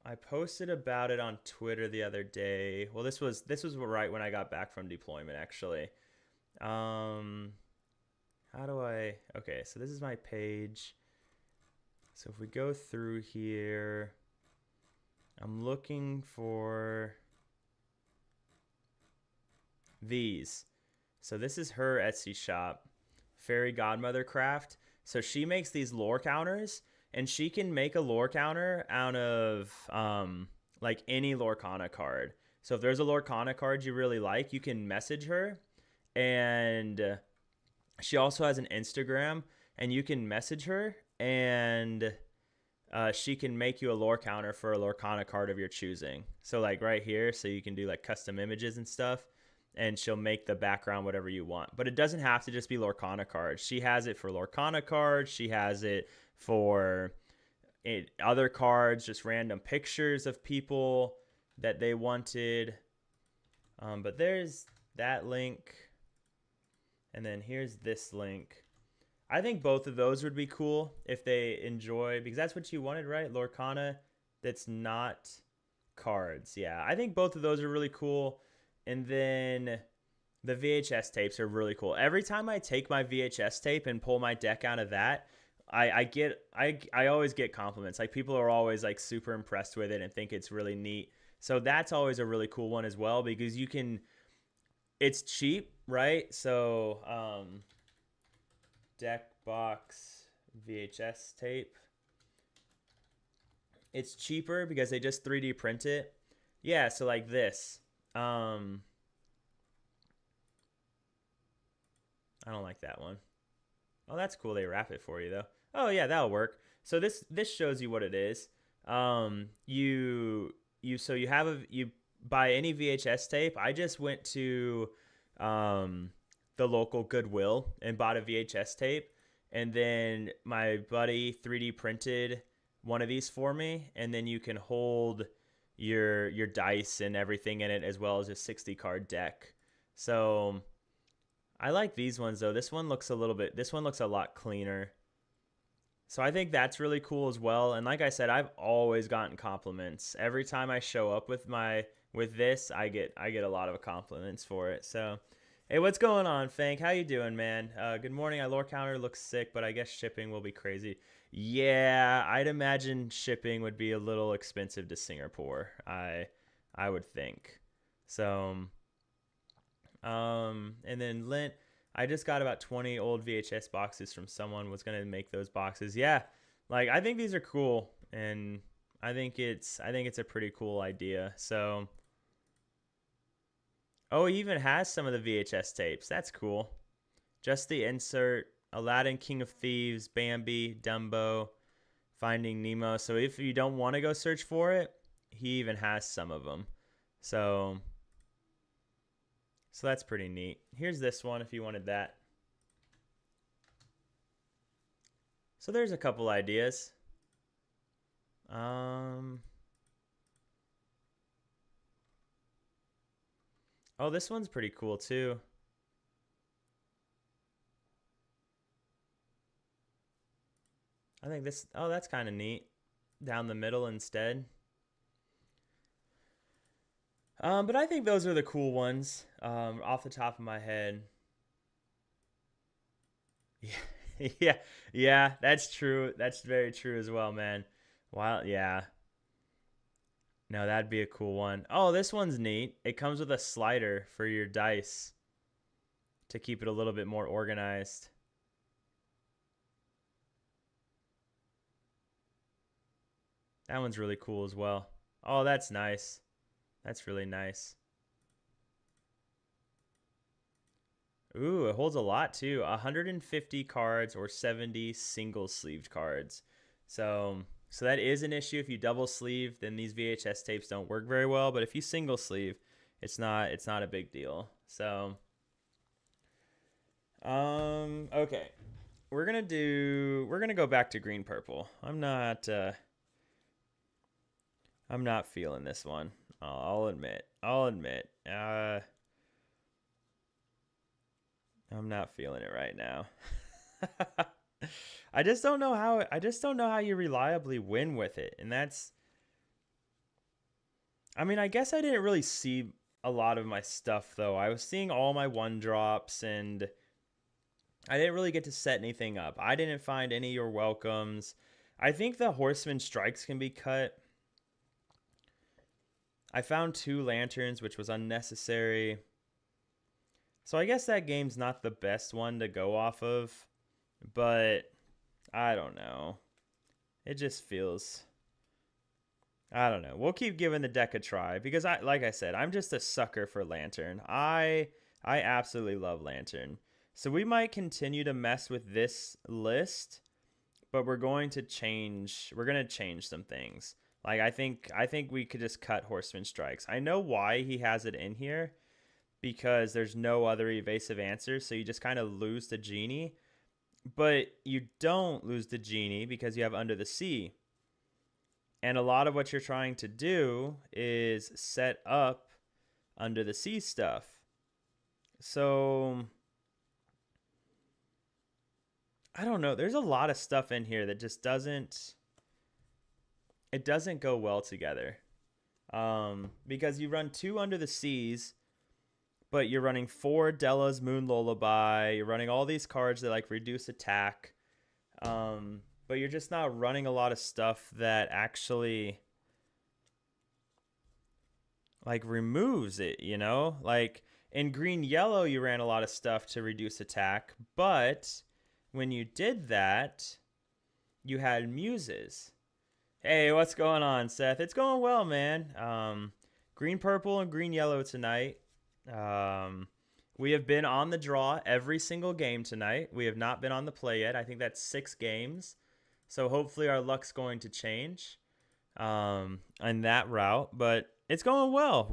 I posted about it on Twitter the other day. Well, this was right when I got back from deployment actually. How do I? Okay, so this is my page. So if we go through here, I'm looking for these. So this is her Etsy shop, Fairy Godmother Craft. So she makes these lore counters, and she can make a lore counter out of like any Lorcana card. So if there's a Lorcana card you really like, you can message her, and she also has an Instagram, and you can message her, and she can make you a lore counter for a Lorcana card of your choosing. So like right here, so you can do like custom images and stuff, and she'll make the background whatever you want. But it doesn't have to just be Lorcana cards. She has it for Lorcana cards. She has it for other cards, just random pictures of people that they wanted. But there's that link. And then here's this link. I think both of those would be cool if they enjoy, because that's what you wanted, right? Lorcana that's not cards. Yeah, I think both of those are really cool. And then the VHS tapes are really cool. Every time I take my VHS tape and pull my deck out of that, I always get compliments. Like people are always like super impressed with it and think it's really neat. So that's always a really cool one as well, because you can, it's cheap, right? So deck box VHS tape. It's cheaper because they just 3D print it. Yeah, so like this. I don't like that one. Oh, that's cool. They wrap it for you though. Oh yeah, that'll work. So this shows you what it is. You buy any VHS tape. I just went to the local Goodwill and bought a VHS tape, and then my buddy 3D printed one of these for me, and then you can hold your dice and everything in it, as well as a 60 card deck. So I like these ones though. This one looks a lot cleaner. So I think that's really cool as well. And like I said, I've always gotten compliments. Every time I show up with this, I get a lot of compliments for it. So hey, what's going on, Fank? How you doing, man? Good morning. Our lore counter looks sick, but I guess shipping will be crazy. Yeah, I'd imagine shipping would be a little expensive to Singapore. I would think. So, and then Lint, I just got about 20 old VHS boxes from someone was gonna make those boxes. Yeah, like I think these are cool, and I think it's a pretty cool idea. So. Oh, he even has some of the VHS tapes. That's cool. Just the insert, Aladdin, King of Thieves, Bambi, Dumbo, Finding Nemo. So if you don't want to go search for it, he even has some of them. So that's pretty neat. Here's this one if you wanted that. So there's a couple ideas. Oh, this one's pretty cool too. I think that's kind of neat. Down the middle instead. But I think those are the cool ones. Off the top of my head. Yeah, yeah, yeah. That's true. That's very true as well, man. Wow, yeah. No, that'd be a cool one. Oh, this one's neat. It comes with a slider for your dice to keep it a little bit more organized. That one's really cool as well. Oh, that's nice. That's really nice. Ooh, it holds a lot too. 150 cards or 70 single sleeved cards. So that is an issue. If you double sleeve, then these VHS tapes don't work very well. But if you single sleeve, it's not a big deal. So okay. We're gonna go back to green purple. I'm not feeling this one. I'll admit. I'm not feeling it right now. I just don't know how you reliably win with it. And that's, I mean, I guess I didn't really see a lot of my stuff though. I was seeing all my 1-drops and I didn't really get to set anything up. I didn't find any You're Welcomes. I think the Horseman Strikes can be cut. I found 2 lanterns, which was unnecessary. So I guess that game's not the best one to go off of, but I don't know. It just feels, I don't know. We'll keep giving the deck a try because like I said, I'm just a sucker for Lantern. I absolutely love Lantern. So we might continue to mess with this list, but we're going to change some things. Like I think we could just cut Horseman Strikes. I know why he has it in here, because there's no other evasive answers, so you just kind of lose the Genie. But you don't lose the Genie because you have Under the Sea. And a lot of what you're trying to do is set up Under the Sea stuff. So I don't know. There's a lot of stuff in here that just doesn't go well together. Because you run 2 Under the Seas, but you're running 4 Della's Moon Lullaby. You're running all these cards that like reduce attack. But you're just not running a lot of stuff that actually like removes it, you know? Like in green yellow, you ran a lot of stuff to reduce attack, but when you did that, you had muses. Hey, what's going on, Seth? It's going well, man. Green purple and green yellow tonight. We have been on the draw every single game tonight. We have not been on the play yet. I think that's 6 games. So hopefully our luck's going to change on that route. But it's going well.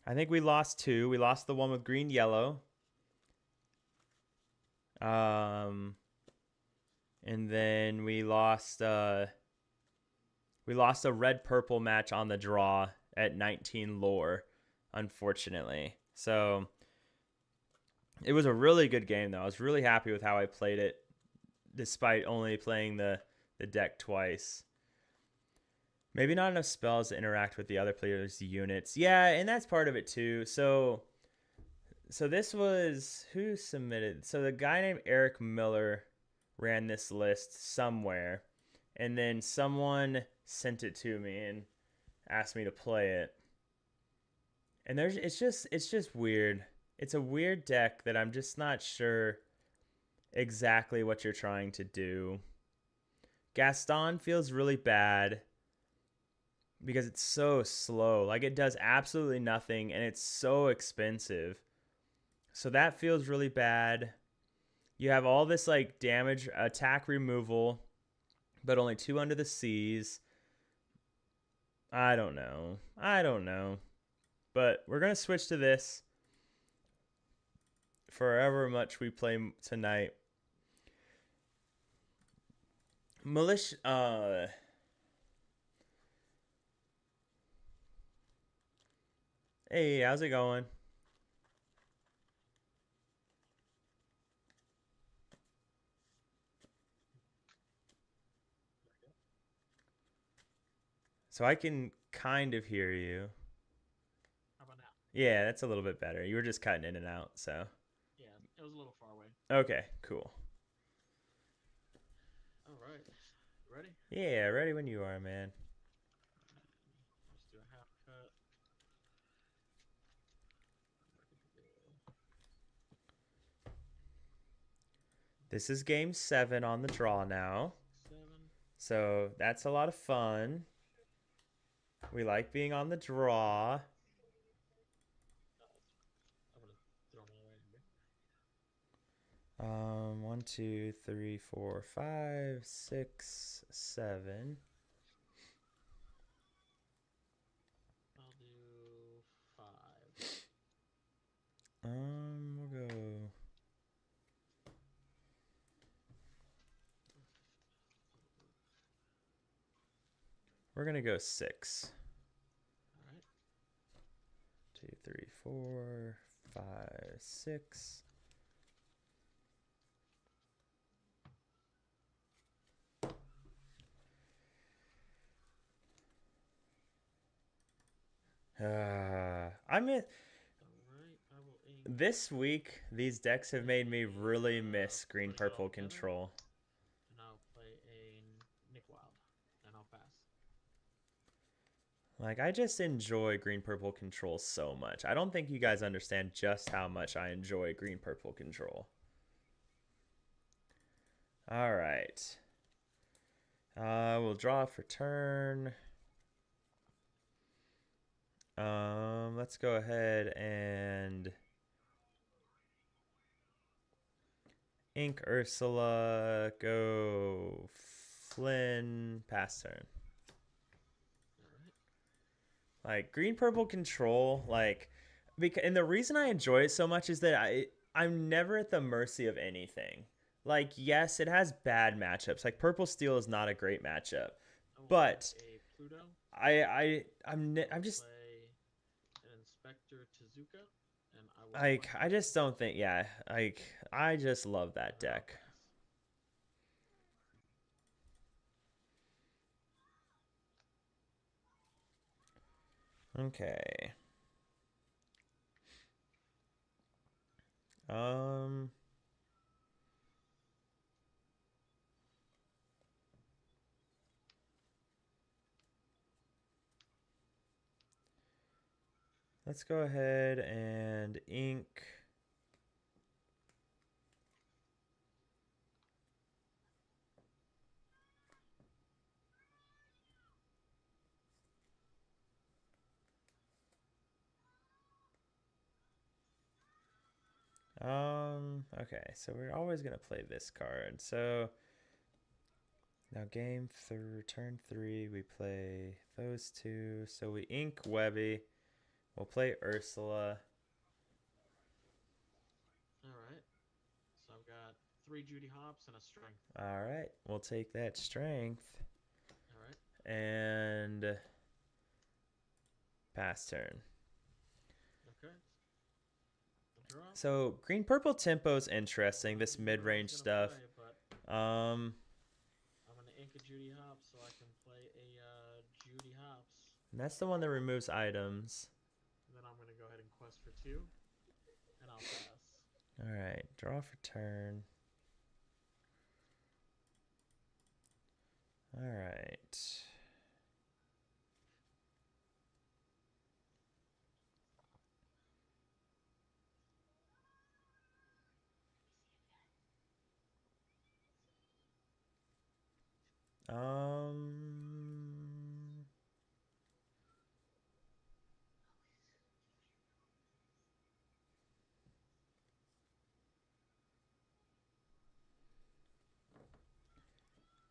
I think we lost 2. We lost the one with green yellow. And then we lost a red purple match on the draw at 19 lore, unfortunately. So it was a really good game though. I was really happy with how I played it, despite only playing the deck twice. Maybe not enough spells to interact with the other players' units. Yeah, and that's part of it too. So this was, who submitted? So the guy named Eric Miller ran this list somewhere, and then someone sent it to me and asked me to play it. And it's just weird. It's a weird deck that I'm just not sure exactly what you're trying to do. Gaston feels really bad because it's so slow. Like it does absolutely nothing and it's so expensive. So that feels really bad. You have all this like damage, attack removal, but only 2 Under the Seas. I don't know. But we're going to switch to this for however much we play tonight. Hey, how's it going? So I can kind of hear you. Yeah, that's a little bit better. You were just cutting in and out, so. Yeah, it was a little far away. Okay, cool. All right, ready? Yeah, ready when you are, man. Let's do a half cut. This is game 7 on the draw now. 7. So that's a lot of fun. We like being on the draw. I'm gonna throw them away. 1, 2, 3, 4, 5, 6, 7. I'll do 5. We'll go. We're gonna go 6. All right. 2, 3, 4, 5, 6. I mean, All right. I will ink. this week these decks have made me really miss green purple control. And I'll play a Nick Wild, and I'll pass. Like, I just enjoy green purple control so much. I don't think you guys understand just how much I enjoy green purple control. All right. We'll draw for turn. Let's go ahead and ink Ursula. Go Flynn. Pass turn. Like green purple control, like and the reason I enjoy it so much is that I'm never at the mercy of anything. Like, yes, it has bad matchups. Like purple steel is not a great matchup, but A Pluto. I'm just play an Inspector Tezuka, and I will like I just don't think like I just love that deck. Okay. Let's go ahead and ink. Okay, so we're always gonna play this card. So now turn 3, we play those two. So we ink Webby. We'll play Ursula. All right. So I've got 3 Judy Hops and a strength. All right, we'll take that strength. All right. And pass turn. Okay. Draw. So green purple tempo is interesting. This mid range stuff. I'm gonna ink a Judy Hop so I can play a Judy Hops. And that's the one that removes items. And then I'm gonna go ahead and quest for 2, and I'll pass. All right, draw for turn. All right.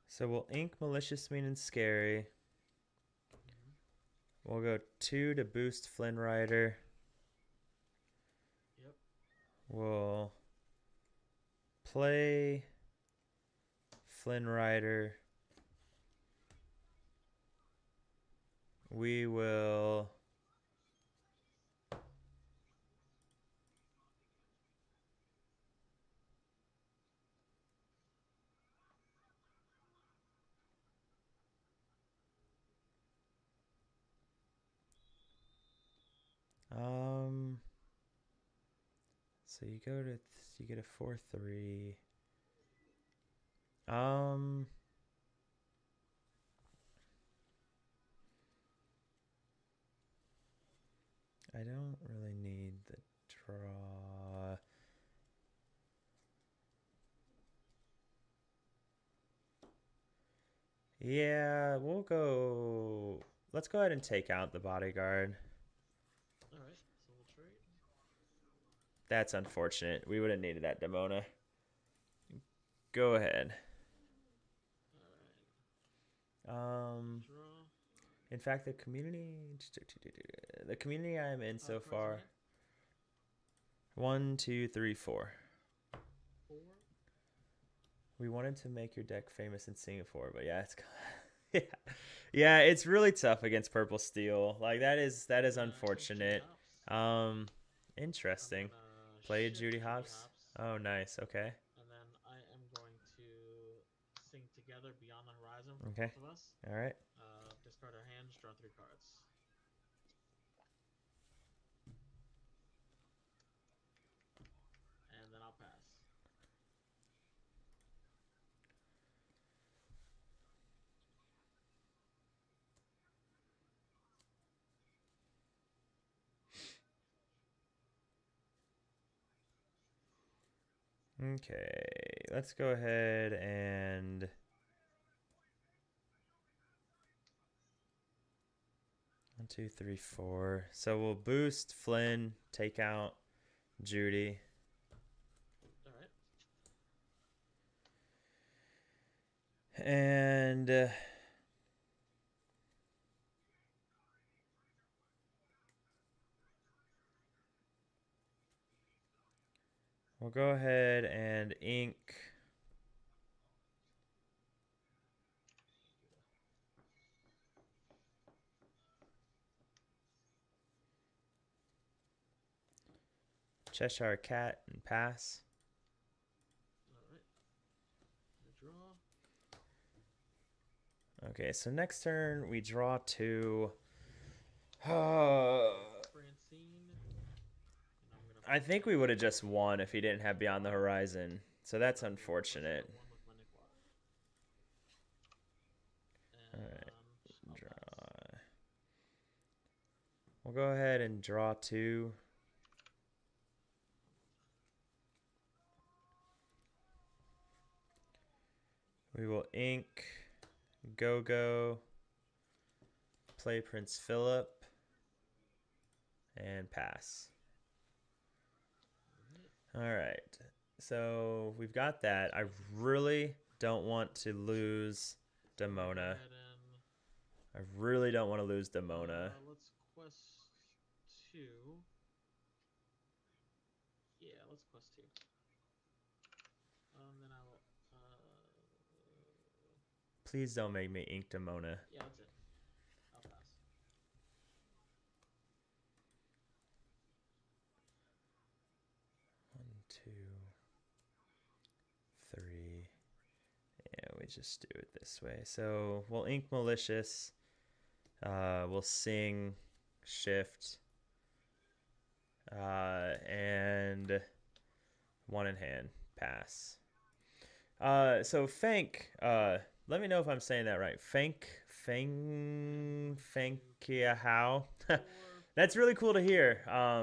So we'll ink Malicious, Mean, and Scary. We'll go 2 to boost Flynn Rider. Yep. We'll play Flynn Rider. We will So you go to you get a 4/3. I don't really need the draw. Yeah, we'll go. Let's go ahead and take out the bodyguard. All right, so we'll trade. That's unfortunate. We would have needed that Demona. Go ahead. All right. Um, Draw. in fact, the community I'm in so far. President. 1, 2, 3, 4. 4. We wanted to make your deck famous in Singapore, but yeah, it's yeah, it's really tough against purple steel. Like that is unfortunate. Interesting. Play Judy Hopps. Oh, nice. Okay. And then I am going to sing together Beyond the Horizon for Okay. both of us. All right. Discard our hands, draw 3 cards. And then I'll pass. Okay. Let's go ahead and 1, 2, 3, 4. So we'll boost Flynn, take out Judy. All right. And we'll go ahead and ink Cheshire Cat and pass. All right. Draw. Okay, so next turn we draw 2. Francine. I think we would have just won if he didn't have Beyond the Horizon. So that's unfortunate. Alright, draw. We'll go ahead and draw 2. We will ink Go-Go, play Prince Philip, and pass. All right, so we've got that. I really don't want to lose Demona. I really don't want to lose Demona. Let's quest 2. Yeah, let's quest 2. Then I will. Please don't make me ink Demona. Yeah, that's it. I'll pass. One, 2, 3. Yeah, we just do it this way. So we'll ink Malicious. We'll sing Shift. And 1 in hand. Pass. So Fank, let me know if I'm saying that right. Fankia how? That's really cool to hear.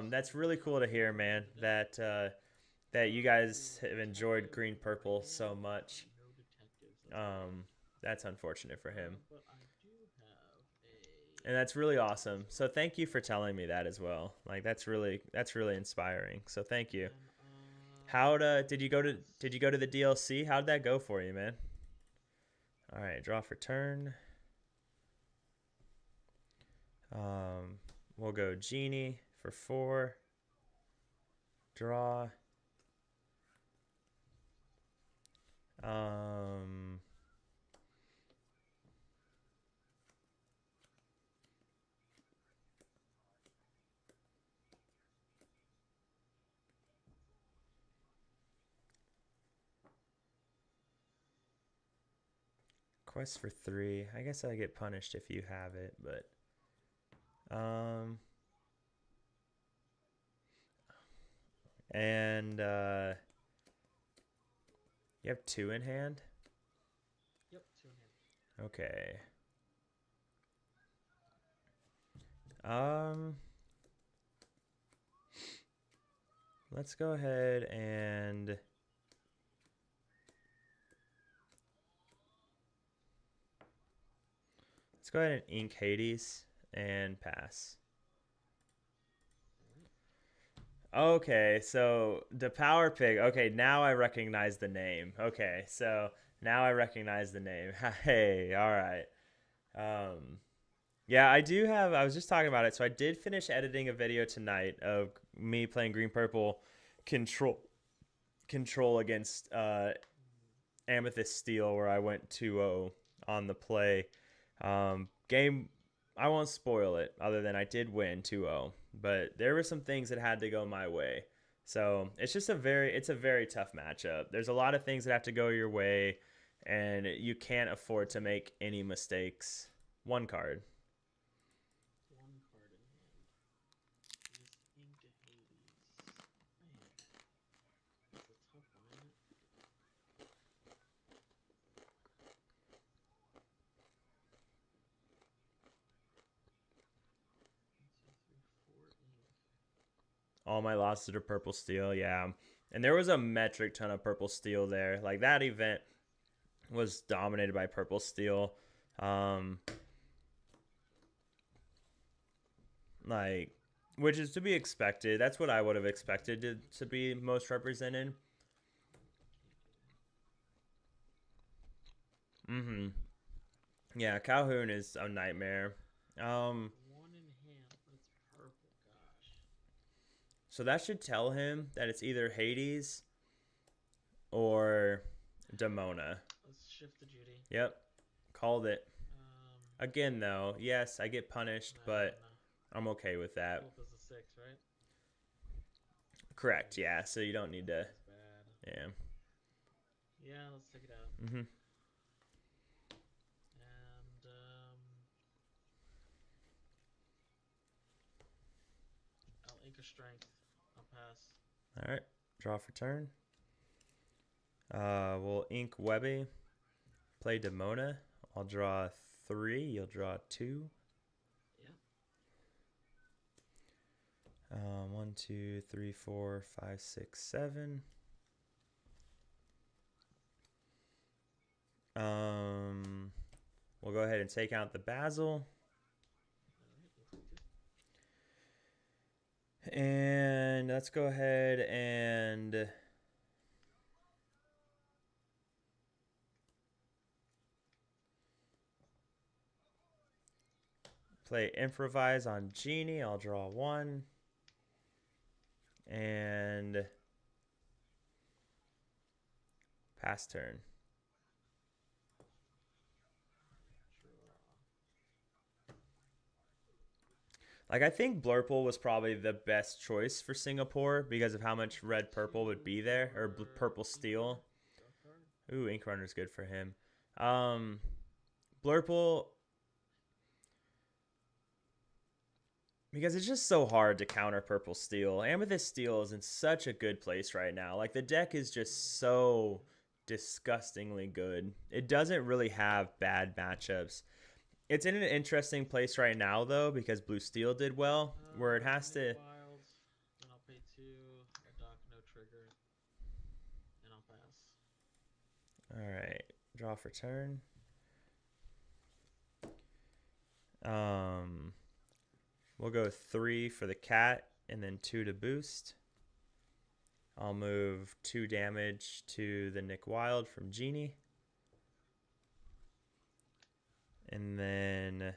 That's really cool to hear, man. That you guys have enjoyed Green Purple so much. That's unfortunate for him. But I do have And that's really awesome. So thank you for telling me that as well. Like that's really inspiring. So thank you. Did you go to the DLC? How'd that go for you, man? All right, draw for turn. We'll go Genie for 4. Draw. Quest for 3. I guess I get punished if you have it, but And you have 2 in hand? Yep, 2 in hand. Okay. Let's go ahead and let's go ahead and ink Hades and pass. Okay, so the Power Pig. Okay, now I recognize the name. Okay, so now I recognize the name. Hey, all right. Yeah, I do have. I was just talking about it. So I did finish editing a video tonight of me playing green purple control against Amethyst Steel, where I went 2-0 on the play. Game, I won't spoil it, other than I did win 2-0, but there were some things that had to go my way. So it's just a very tough matchup. There's a lot of things that have to go your way, and you can't afford to make any mistakes. 1 card. 1 card in hand. Just ink Hades. Man, that's a tough one, isn't it? 4 ink. All my losses are purple steel, yeah. And there was a metric ton of purple steel there. Like, that event was dominated by purple steel. Like, which is to be expected. That's what I would have expected to be most represented. Yeah, Calhoun is a nightmare. 1 in hand. That's purple. Gosh. So that should tell him that it's either Hades or Demona. Let's shift to Judy. Yep, called it. Again, though, yes, I get punished, but I'm okay with that. Both is a 6, right? Correct, yeah, so you don't need to... That's bad. Yeah. Yeah, let's take it out. Mm-hmm. And I'll ink a strength. I'll pass. All right, draw for turn. We'll ink Webby, play Demona. I'll draw 3. You'll draw 2. Yeah. 1, 2, 3, 4, 5, 6, 7. We'll go ahead and take out the Basil. And let's go ahead and play Improvise on Genie. I'll draw 1. And pass turn. Like, I think Blurple was probably the best choice for Singapore because of how much red purple would be there, or purple steel. Ooh, Ink Runner's good for him. Blurple, because it's just so hard to counter purple steel. Amethyst Steel is in such a good place right now. Like, the deck is just so disgustingly good. It doesn't really have bad matchups. It's in an interesting place right now, though, because Blue Steel did well, where it has to... Wild, and I'll pay 2, a dock, no trigger, and I'll pass. Alright, draw for turn. We'll go 3 for the cat, and then 2 to boost. I'll move 2 damage to the Nick Wild from Genie. And then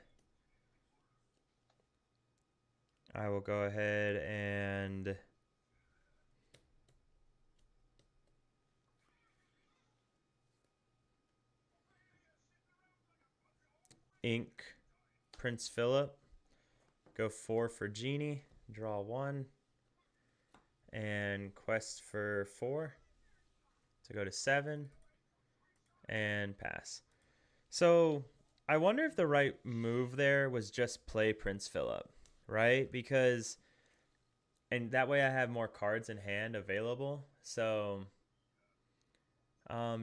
I will go ahead and ink Prince Philip. Go 4 for Genie. Draw 1. And quest for 4 to go to 7. And pass. So I wonder if the right move there was just play Prince Philip, right? Because and that way I have more cards in hand available. So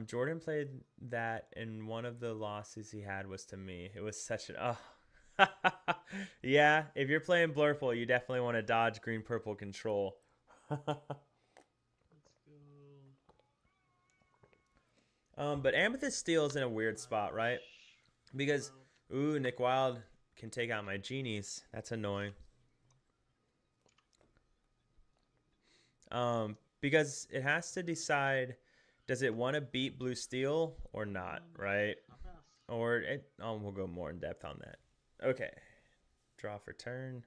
Jordan played that, and one of the losses he had was to me. It was such an yeah, if you're playing Blurple, you definitely want to dodge green purple control. Let's go. But Amethyst Steel is in a weird spot, right? Because ooh, Nick Wild can take out my genies. That's annoying. Because it has to decide, does it want to beat Blue Steel or not, right? I'll pass. Or it, we'll go more in depth on that. Okay. Draw for turn.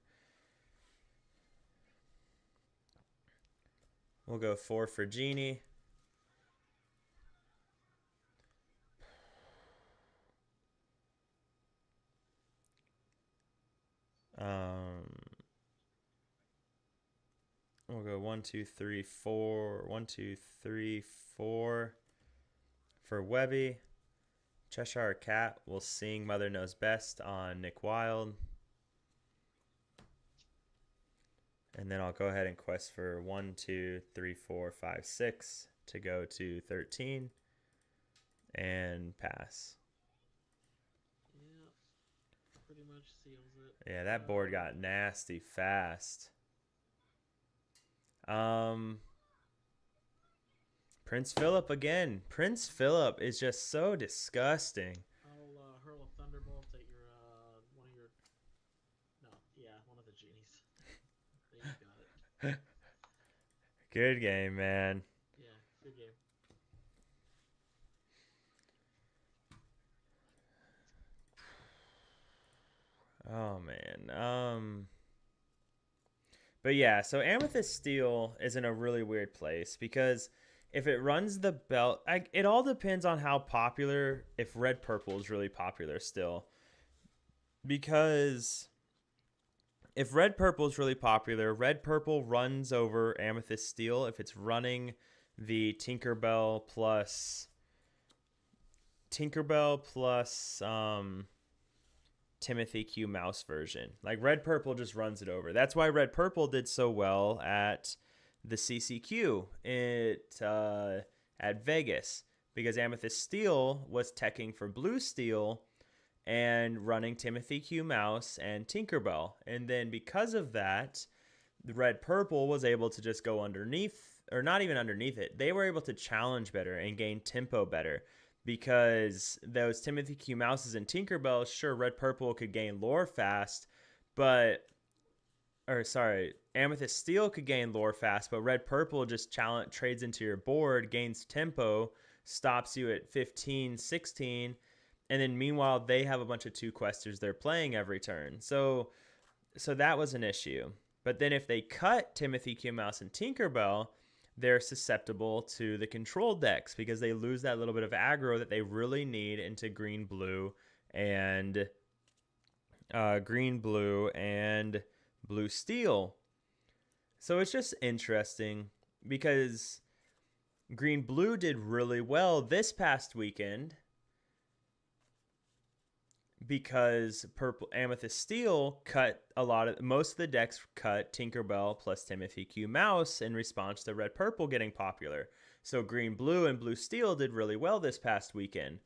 We'll go 4 for Genie. We'll go 1, 2, 3, 4. 1, 2, 3, 4 for Webby. Cheshire Cat will sing Mother Knows Best on Nick Wild. And then I'll go ahead and quest for 1, 2, 3, 4, 5, 6 to go to 13 and pass. Yeah, pretty much seals it. Yeah, that board got nasty fast. Prince Philip again. Prince Philip is just so disgusting. I'll hurl a thunderbolt at your one of your. No, yeah, one of the genies. There you got it. Good game, man. Yeah, good game. Oh man. But yeah, so Amethyst Steel is in a really weird place because if it runs the belt, it all depends on how popular, if Red Purple is really popular still. Because if Red Purple is really popular, Red Purple runs over Amethyst Steel if it's running the Tinkerbell plus Timothy Q Mouse version. Like Red Purple just runs it over. That's why Red Purple did so well at the CCQ at Vegas, because Amethyst Steel was teching for Blue Steel and running Timothy Q Mouse and Tinkerbell. And then because of that, the Red Purple was able to just go underneath, or not even underneath it. They were able to challenge better and gain tempo better. Because those Timothy Q Mouses and Tinkerbell, sure, Red Purple could gain lore fast, Amethyst Steel could gain lore fast, but Red Purple just trades into your board, gains tempo, stops you at 15, 16, and then meanwhile they have a bunch of 2 questers they're playing every turn. So that was an issue. But then if they cut Timothy Q Mouse and Tinkerbell, they're susceptible to the control decks because they lose that little bit of aggro that they really need into green blue and blue steel. So it's just interesting because green blue did really well this past weekend because purple Amethyst Steel most of the decks cut Tinkerbell plus Timothy Q Mouse in response to Red Purple getting popular. So green blue and blue steel did really well this past weekend.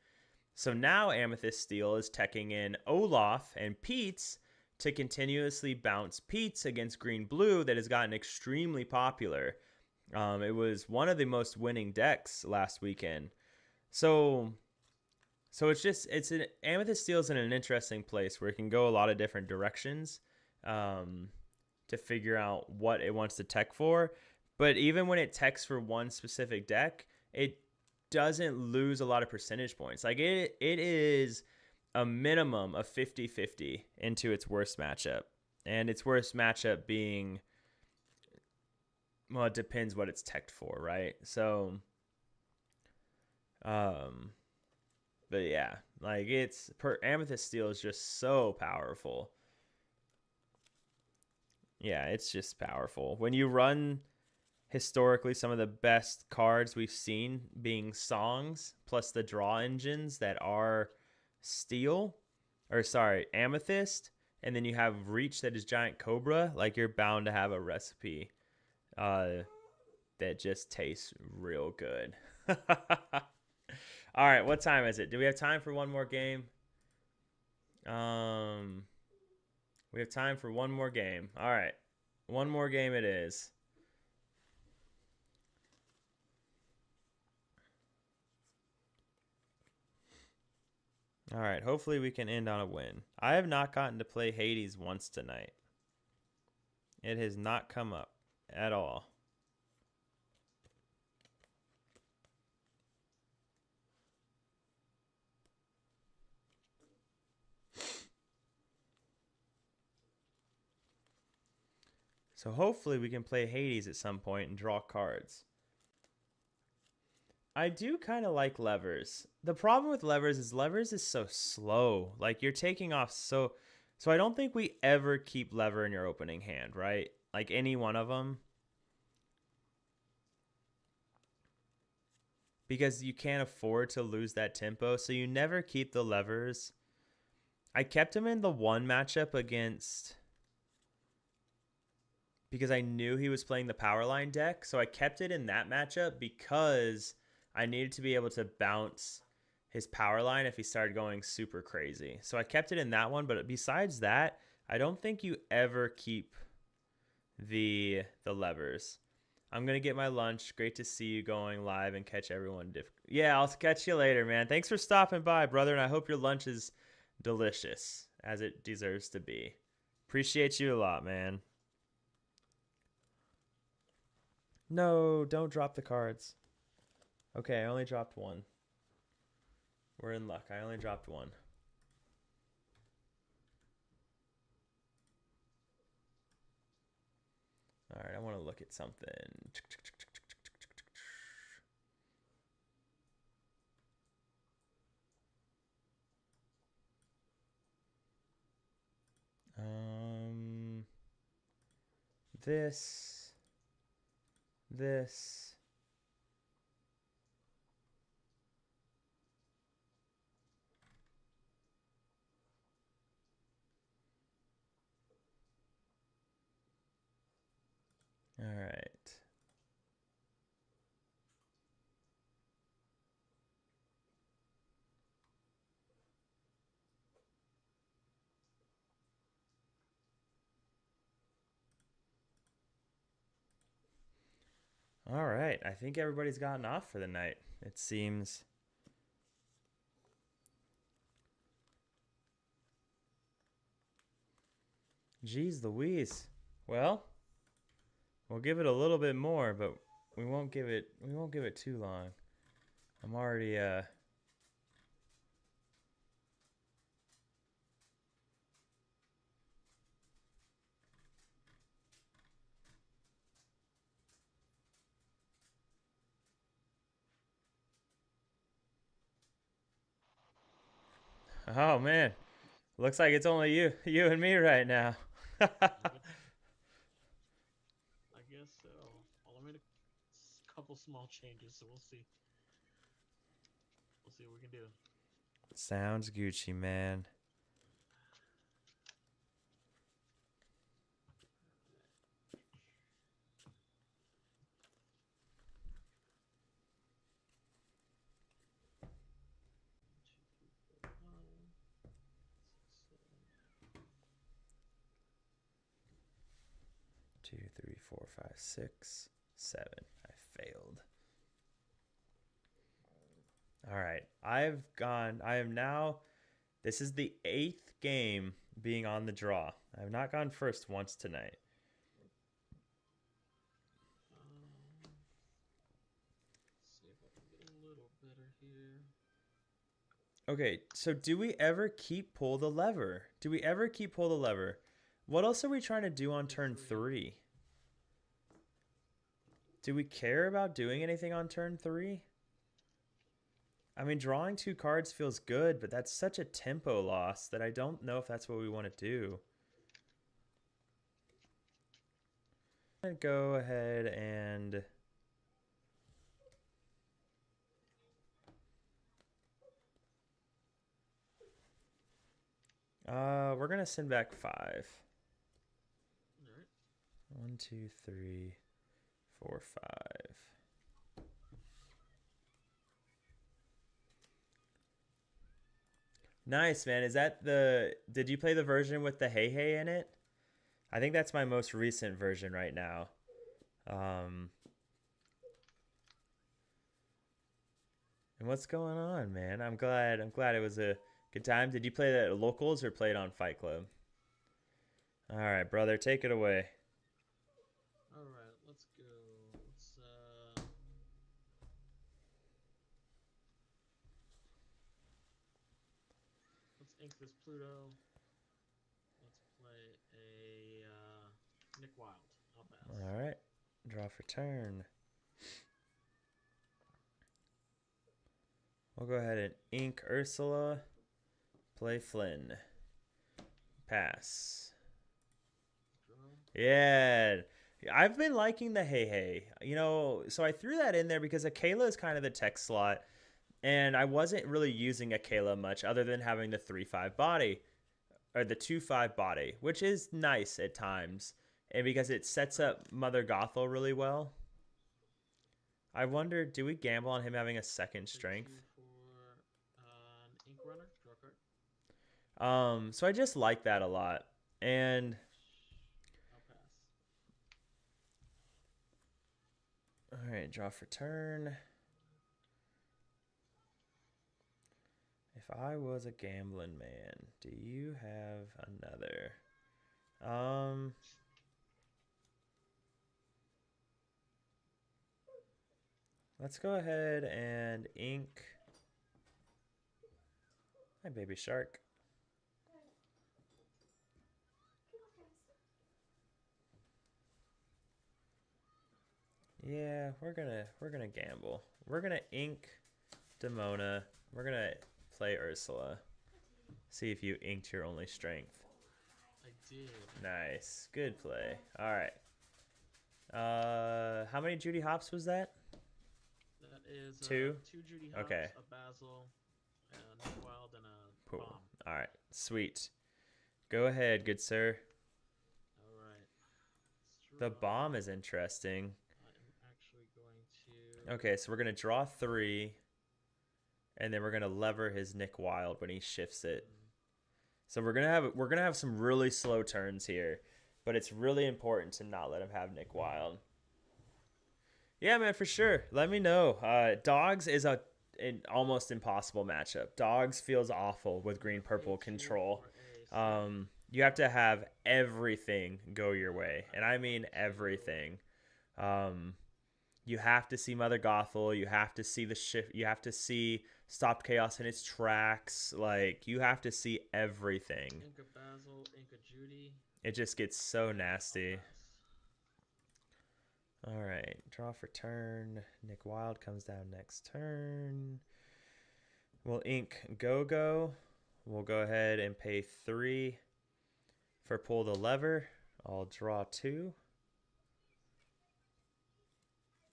So now Amethyst Steel is teching in Olaf and Pete's to continuously bounce Pete's against green blue that has gotten extremely popular. It was one of the most winning decks last weekend. So Amethyst Steel's in an interesting place where it can go a lot of different directions to figure out what it wants to tech for. But even when it techs for one specific deck, it doesn't lose a lot of percentage points. Like it is a minimum of 50-50 into its worst matchup. And its worst matchup being, well, it depends what it's teched for, right? So, but yeah, like Amethyst Steel is just so powerful. Yeah, it's just powerful. When you run historically some of the best cards we've seen being songs plus the draw engines that are Amethyst, and then you have Reach that is Giant Cobra, like you're bound to have a recipe that just tastes real good. All right, what time is it? Do we have time for one more game? We have time for one more game. All right, one more game it is. All right, hopefully we can end on a win. I have not gotten to play Hades once tonight. It has not come up at all. So hopefully we can play Hades at some point and draw cards. I do kind of like levers. The problem with levers is so slow. Like you're taking off so I don't think we ever keep lever in your opening hand, right? Like any one of them. Because you can't afford to lose that tempo, so you never keep the levers. I kept him in the one matchup against, because I knew he was playing the Powerline deck, so I kept it in that matchup because I needed to be able to bounce his Powerline if he started going super crazy. So I kept it in that one, but besides that, I don't think you ever keep the levers. I'm going to get my lunch. Great to see you going live and catch everyone. Yeah, I'll catch you later, man. Thanks for stopping by, brother, and I hope your lunch is delicious, as it deserves to be. Appreciate you a lot, man. No, don't drop the cards. Okay, I only dropped one. We're in luck. I only dropped one. All right, I want to look at something. This. All right. All right. I think everybody's gotten off for the night. It seems. Jeez Louise. Well, we'll give it a little bit more, but we won't give it too long. I'm already Oh man. Looks like it's only you and me right now. I guess so. Well, I made a couple small changes, so we'll see. We'll see what we can do. Sounds Gucci, man. Two, 3, 4, 5, 6, 7. I failed. All right. I am now, this is the 8th game being on the draw. I have not gone first once tonight. See if I can get a little better here. Okay, so do we ever keep pull the lever? What else are we trying to do on turn 3? Do we care about doing anything on turn 3? I mean, drawing 2 cards feels good, but that's such a tempo loss that I don't know if that's what we want to do. I'm going to go ahead and... we're going to send back 5. All right. 1, 2, 3, 4, 5. Nice, man. Is that the... Did you play the version with the Hey Hey in it? I think that's my most recent version right now. And what's going on, man? I'm glad it was a good time. Did you play that at locals or play it on Fight Club? All right, brother, take it away. All right, let's go. Let's ink this Pluto. Let's play a Nick Wild. I'll pass. All right, draw for turn. We'll go ahead and ink Ursula. Play Flynn. Pass. Draw. Yeah. I've been liking the Hey Hey. You know, so I threw that in there because Akela is kind of the tech slot. And I wasn't really using Akela much other than having the 3-5 body. Or the 2-5 body. Which is nice at times. And because it sets up Mother Gothel really well. I wonder, do we gamble on him having a second strength? For an ink runner. Draw card. So I just like that a lot. And I'll pass. all right, draw for turn. If I was a gambling man, do you have another? Let's go ahead and ink. Hi, baby shark. Yeah, we're gonna gamble. We're gonna ink Demona. We're gonna play Ursula. See if you inked your only strength. I did. Nice, good play. All right. How many Judy Hops was that? That is 2? 2 Judy Hops, Okay. a Basil, a Nick Wild, and a Cool. bomb. All right, sweet. Go ahead, good sir. All right. The Let's bomb draw. is interesting. I'm actually going to. Okay, so we're gonna draw 3, and then we're gonna lever his Nick Wild when he shifts it. So we're gonna have some really slow turns here, but it's really important to not let him have Nick Wild. Yeah, man, for sure. Let me know. Dogs is an almost impossible matchup. Dogs feels awful with green purple control. You have to have everything go your way, and I mean everything. You have to see Mother Gothel. You have to see the shift. You have to see Stopped Chaos in its tracks. Like, you have to see everything. Ink a Basil, ink a Judy. It just gets so nasty. I'll pass. All right, draw for turn. Nick Wild comes down next turn. We'll ink Go-Go. We'll go ahead and pay 3 for pull the lever. I'll draw 2.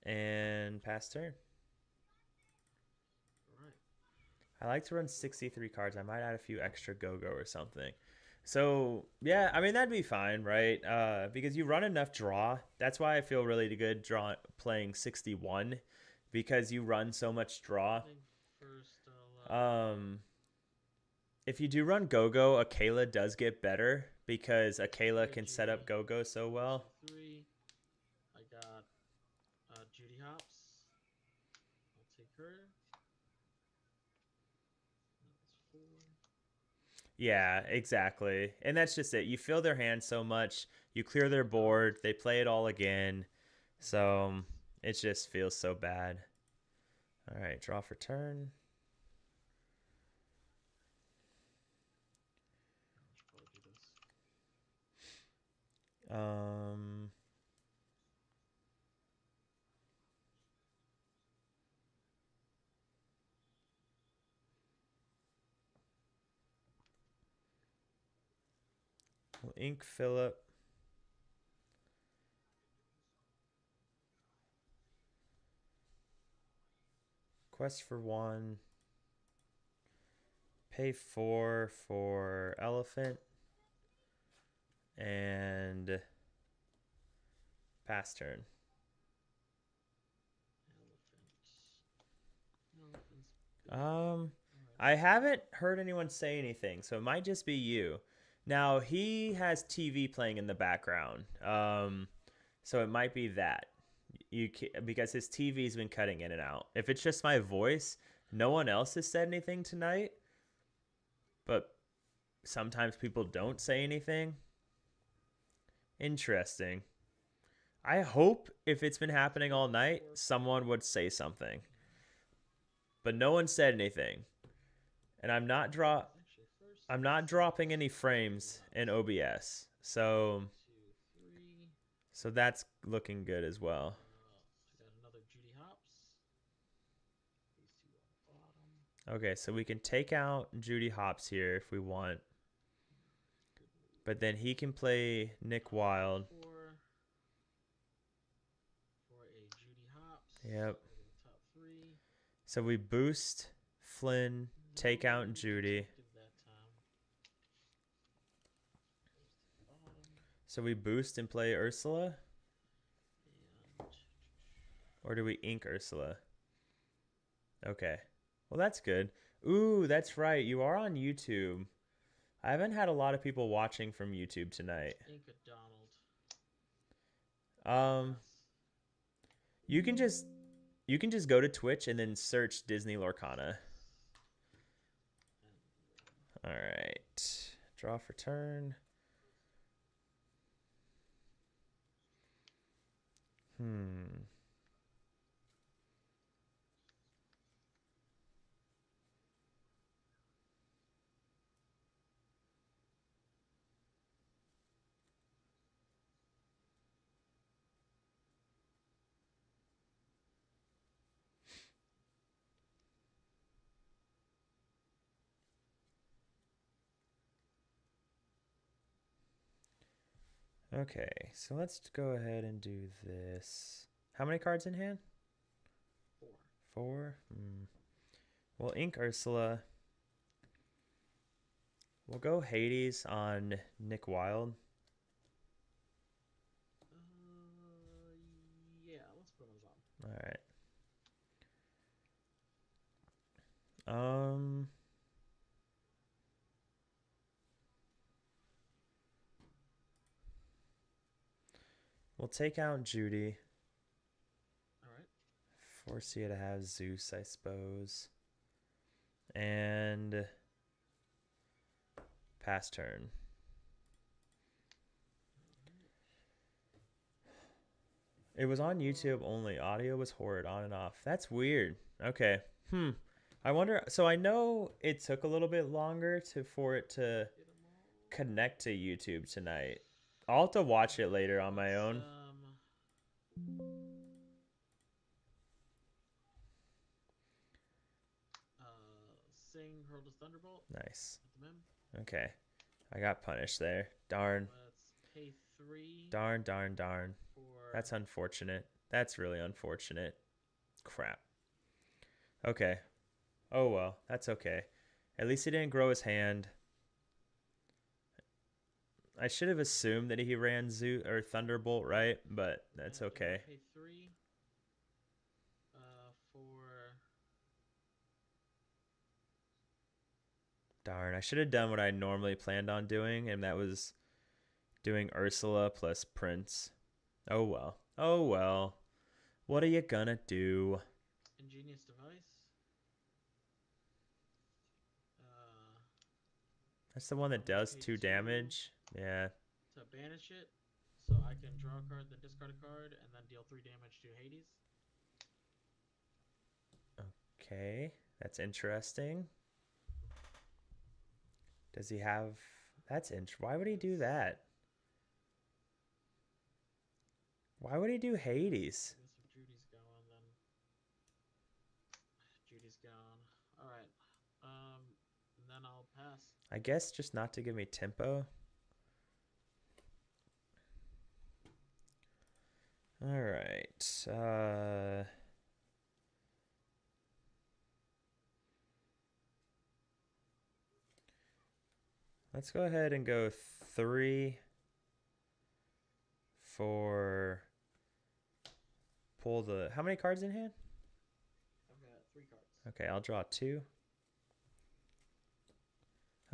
And pass turn. All right. I like to run 63 cards. I might add a few extra Go-Go or something. So, yeah, I mean, that'd be fine, right? Because you run enough draw. That's why I feel really good playing 61, because you run so much draw. I think first I'll, If you do run Go-Go, Akela does get better, because Akela can set up Go-Go so well. 3. I got Judy Hops. I'll take her. That's 4. Yeah, exactly. And that's just it. You fill their hand so much. You clear their board. They play it all again. So it just feels so bad. All right, draw for turn. I'll do this. We'll ink Philip. Quest for 1. Pay 4 for Elephant. And pass turn. I haven't heard anyone say anything, so it might just be you. Now he has TV playing in the background, so it might be that because his TV's been cutting in and out. If it's just my voice, no one else has said anything tonight, but sometimes people don't say anything. Interesting. I hope if it's been happening all night, someone would say something, but no one said anything. And I'm not dropping any frames in OBS, so that's looking good as well. I got another Judy Hopps. These two on the bottom. Okay, so we can take out Judy Hopps here if we want, but then he can play Nick Wilde. For a Judy Hopps. Yep. Top 3. So we boost Flynn, take out Judy. So we boost and play Ursula? Or do we ink Ursula? Okay. Well, that's good. Ooh, that's right. You are on YouTube. I haven't had a lot of people watching from YouTube tonight. Ink a Donald. You can just go to Twitch and then search Disney Lorcana. All right. Draw for turn. Okay, so let's go ahead and do this. How many cards in hand? 4. 4? We'll ink Ursula. We'll go Hades on Nick Wilde. Yeah, let's put those on. All right. We'll take out Judy. All right. Force you to have Zeus, I suppose. And pass turn. It was on YouTube only. Audio was horrid on and off. That's weird. Okay. I wonder. So I know it took a little bit longer for it to connect to YouTube tonight. I'll have to watch it later on my own. Sing Hurled Thunderbolt. Nice. Okay. I got punished there. Darn. Let's pay 3. Darn. That's unfortunate. That's really unfortunate. Crap. Okay. Oh well. That's okay. At least he didn't grow his hand. I should have assumed that he ran Zeus or Thunderbolt, right? But that's okay. Pay 3. For Darn, I should have done what I normally planned on doing, and that was doing Ursula plus Prince. Oh well. Oh well. What are you gonna do? Ingenious Device. That's the one that does 2 damage. Yeah. To banish it, so I can draw a card, then discard a card, and then deal 3 damage to Hades. Okay, that's interesting. Does he have... That's why would he do that? Why would he do Hades? I guess if Judy's gone, then... Judy's gone. Alright. And then I'll pass. I guess just not to give me tempo. Alright. Let's go ahead and go 3 for pull the... How many cards in hand? I've got 3 cards. Okay, I'll draw 2.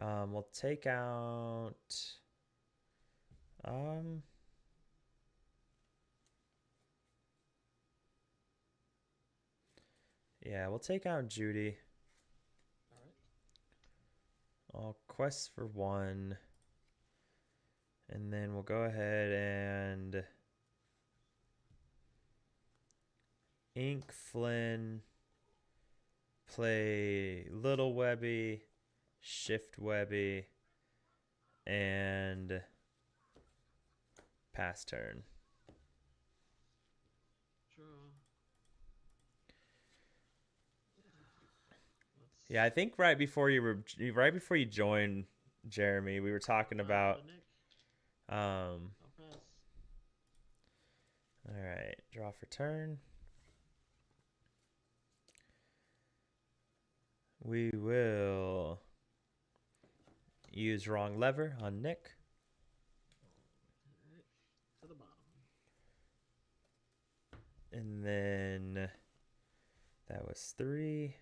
We'll take out. Yeah, we'll take out Judy. All right. I'll quest for 1. And then we'll go ahead and ink Flynn, play Little Webby, Shift Webby, and pass turn. Draw. Yeah, I think right before you joined, Jeremy, we were talking about Nick, All I'll pass. right, draw for turn. We will use wrong lever on Nick. All right. To the bottom. And then that was 3.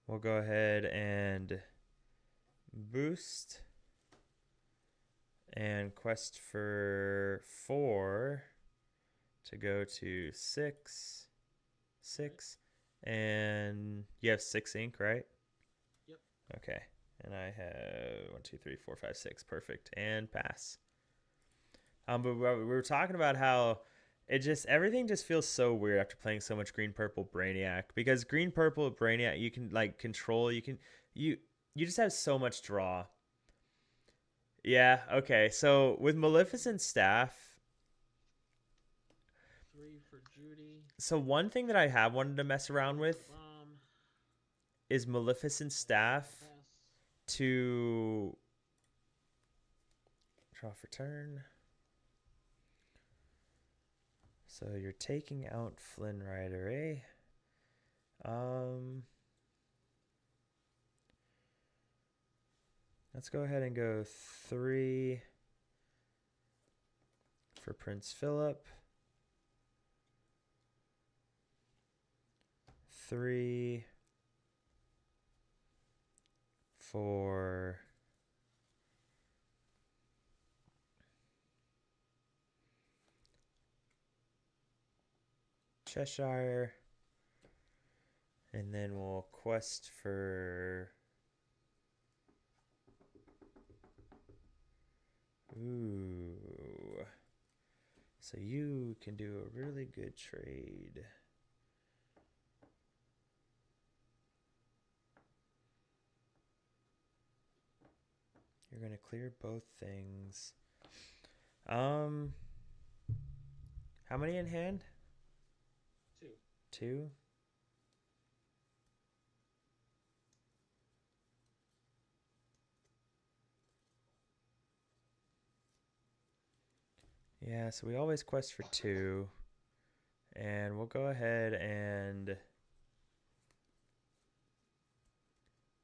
We'll go ahead and boost and quest for 4 to go to 6. 6. And you have 6 ink, right? Yep. Okay. And I have 1, 2, 3, 4, 5, 6. Perfect. And pass. But we were talking about how everything just feels so weird after playing so much green purple Brainiac, because green purple Brainiac you can like control, you just have so much draw. Yeah, okay. So with Maleficent Staff, 3 for Judy. so one thing that I have wanted to mess around with Bomb. is Maleficent Staff Pass. to draw for turn. So you're taking out Flynn Rider, eh? Let's go ahead and go 3 for Prince Philip. 3 for Cheshire, and then we'll quest for so you can do a really good trade. You're gonna clear both things. How many in hand? 2. 2. Yeah, so we always quest for 2. And we'll go ahead and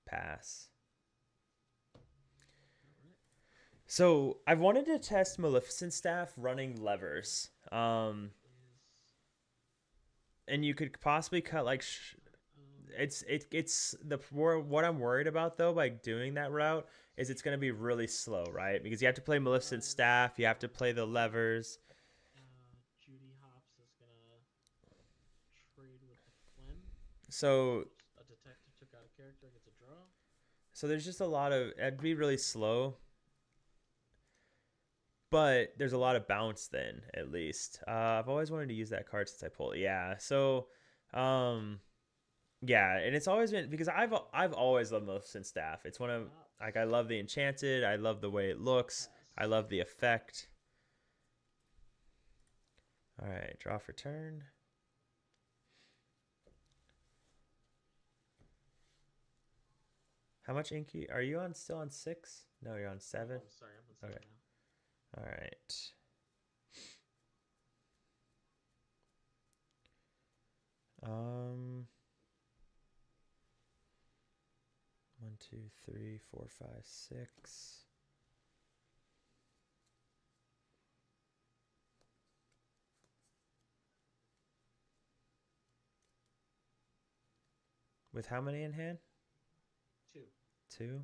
pass. So I've wanted to test Maleficent Staff running levers. And you could possibly cut like it's what I'm worried about though by doing that route is it's going to be really slow, right? Because you have to play Maleficent Staff, you have to play the levers. Judy Hopps is gonna trade with the Flynn. So A detective took out a character, gets a draw. so there's just a lot of, it'd be really slow. But there's a lot of bounce then, at least. I've always wanted to use that card since I pulled it. Yeah, so, yeah, and it's always been, because I've always loved Maleficent Staff. It's one of, like, I love the Enchanted. I love the way it looks. I love the effect. All right, draw for turn. How much ink are you on? Still on 6? No, you're on 7. I'm sorry, I'm on 7 Okay. now. All right. One, 2, 3, 4, 5, 6. With how many in hand? 2. 2.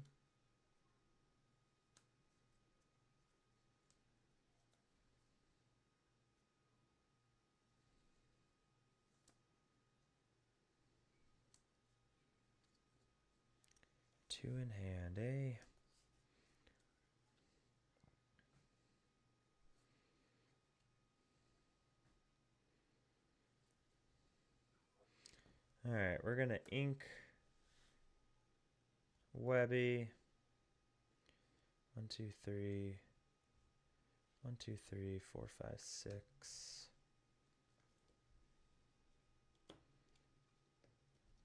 Two in hand, eh? All right, we're gonna ink Webby. 1, 2, 3. 1, 2, 3, 4, 5, 6.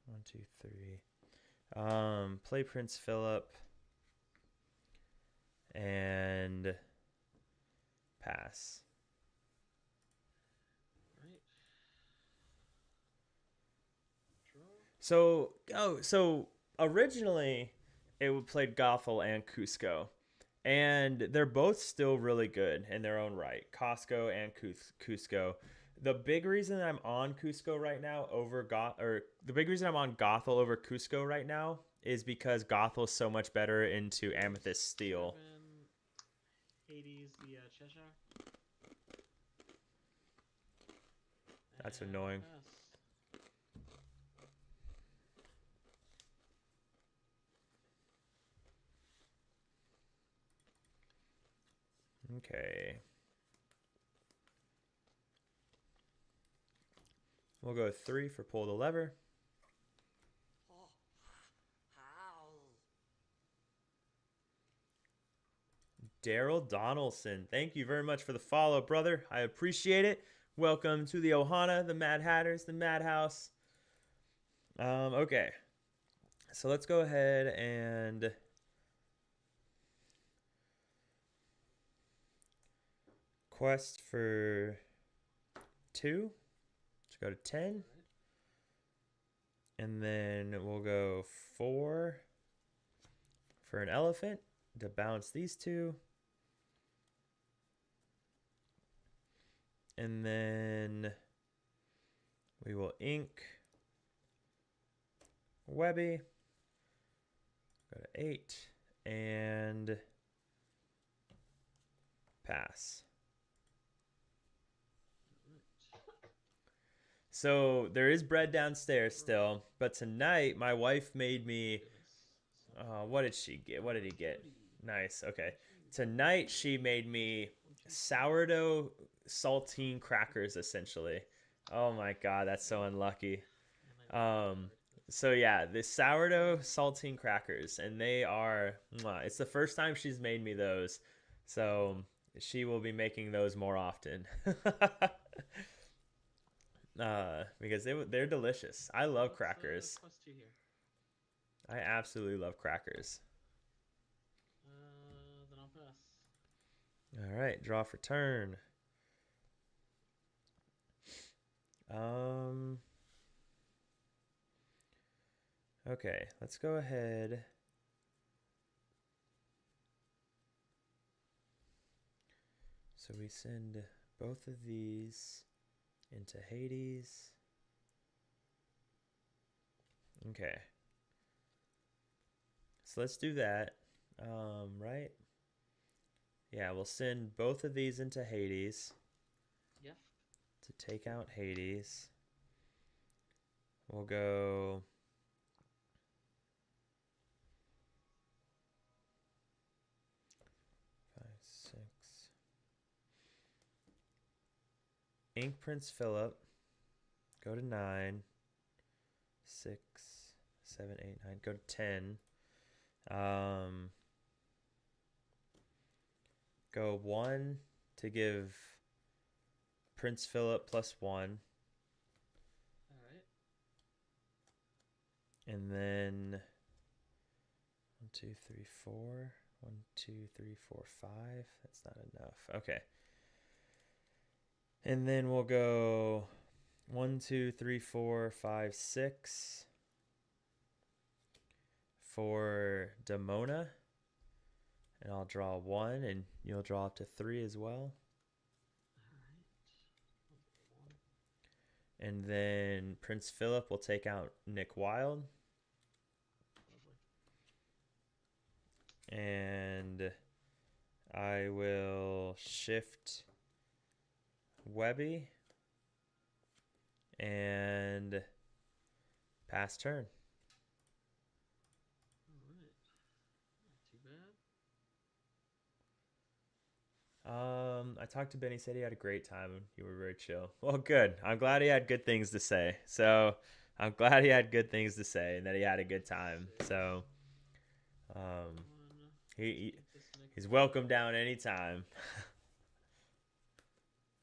1, 2, 3. Play Prince Philip and pass. Right. Draw. So originally it played Gothel and Cusco, and they're both still really good in their own right. Costco and Cusco. The big reason I'm on Cusco right now the big reason I'm on Gothel over Cusco right now is because Gothel is so much better into Amethyst Steel. 7, Hades via Cheshire. That's And annoying. pass. Okay. We'll go 3 for pull the lever. Daryl Donaldson, thank you very much for the follow, brother. I appreciate it. Welcome to the Ohana, the Mad Hatters, the Madhouse. Okay. So let's go ahead and quest for 2. Let's go to 10. And then we'll go 4 for an elephant to bounce these 2. And then we will ink Webby. Go to 8 and pass. So there is bread downstairs still, but tonight my wife made me. What did she get? What did he get? Nice. Okay. Tonight she made me sourdough saltine crackers, essentially. Oh my god, that's so unlucky. So yeah, the sourdough saltine crackers, and they are. It's the first time she's made me those, so she will be making those more often. Because they're delicious. I love crackers. Quest 2 here. I absolutely love crackers. Then I'll pass. All right, draw for turn. Okay, let's go ahead. So we send both of these into Hades. Okay. So let's do that. Right? Yeah, we'll send both of these into Hades. Yep. To take out Hades. We'll go 5, 6. Ink Prince Philip. Go to 9. 6, 7, 8, 9. Go to 10. Go 1 to give Prince Philip +1. Alright. And then 1, 2, 3, 4. 1, 2, 3, 4, 5. That's not enough. Okay. And then we'll go 1, 2, 3, 4, 5, 6 for Demona. And I'll draw 1, and you'll draw up to 3 as well. Alright. And then Prince Philip will take out Nick Wilde. And I will shift Webby and pass turn. All right. Not too bad. I talked to Benny, said he had a great time and you were very chill. Well, good. I'm glad he had good things to say. So I'm glad he had good things to say and that he had a good time. So One. he This next he's welcome down anytime.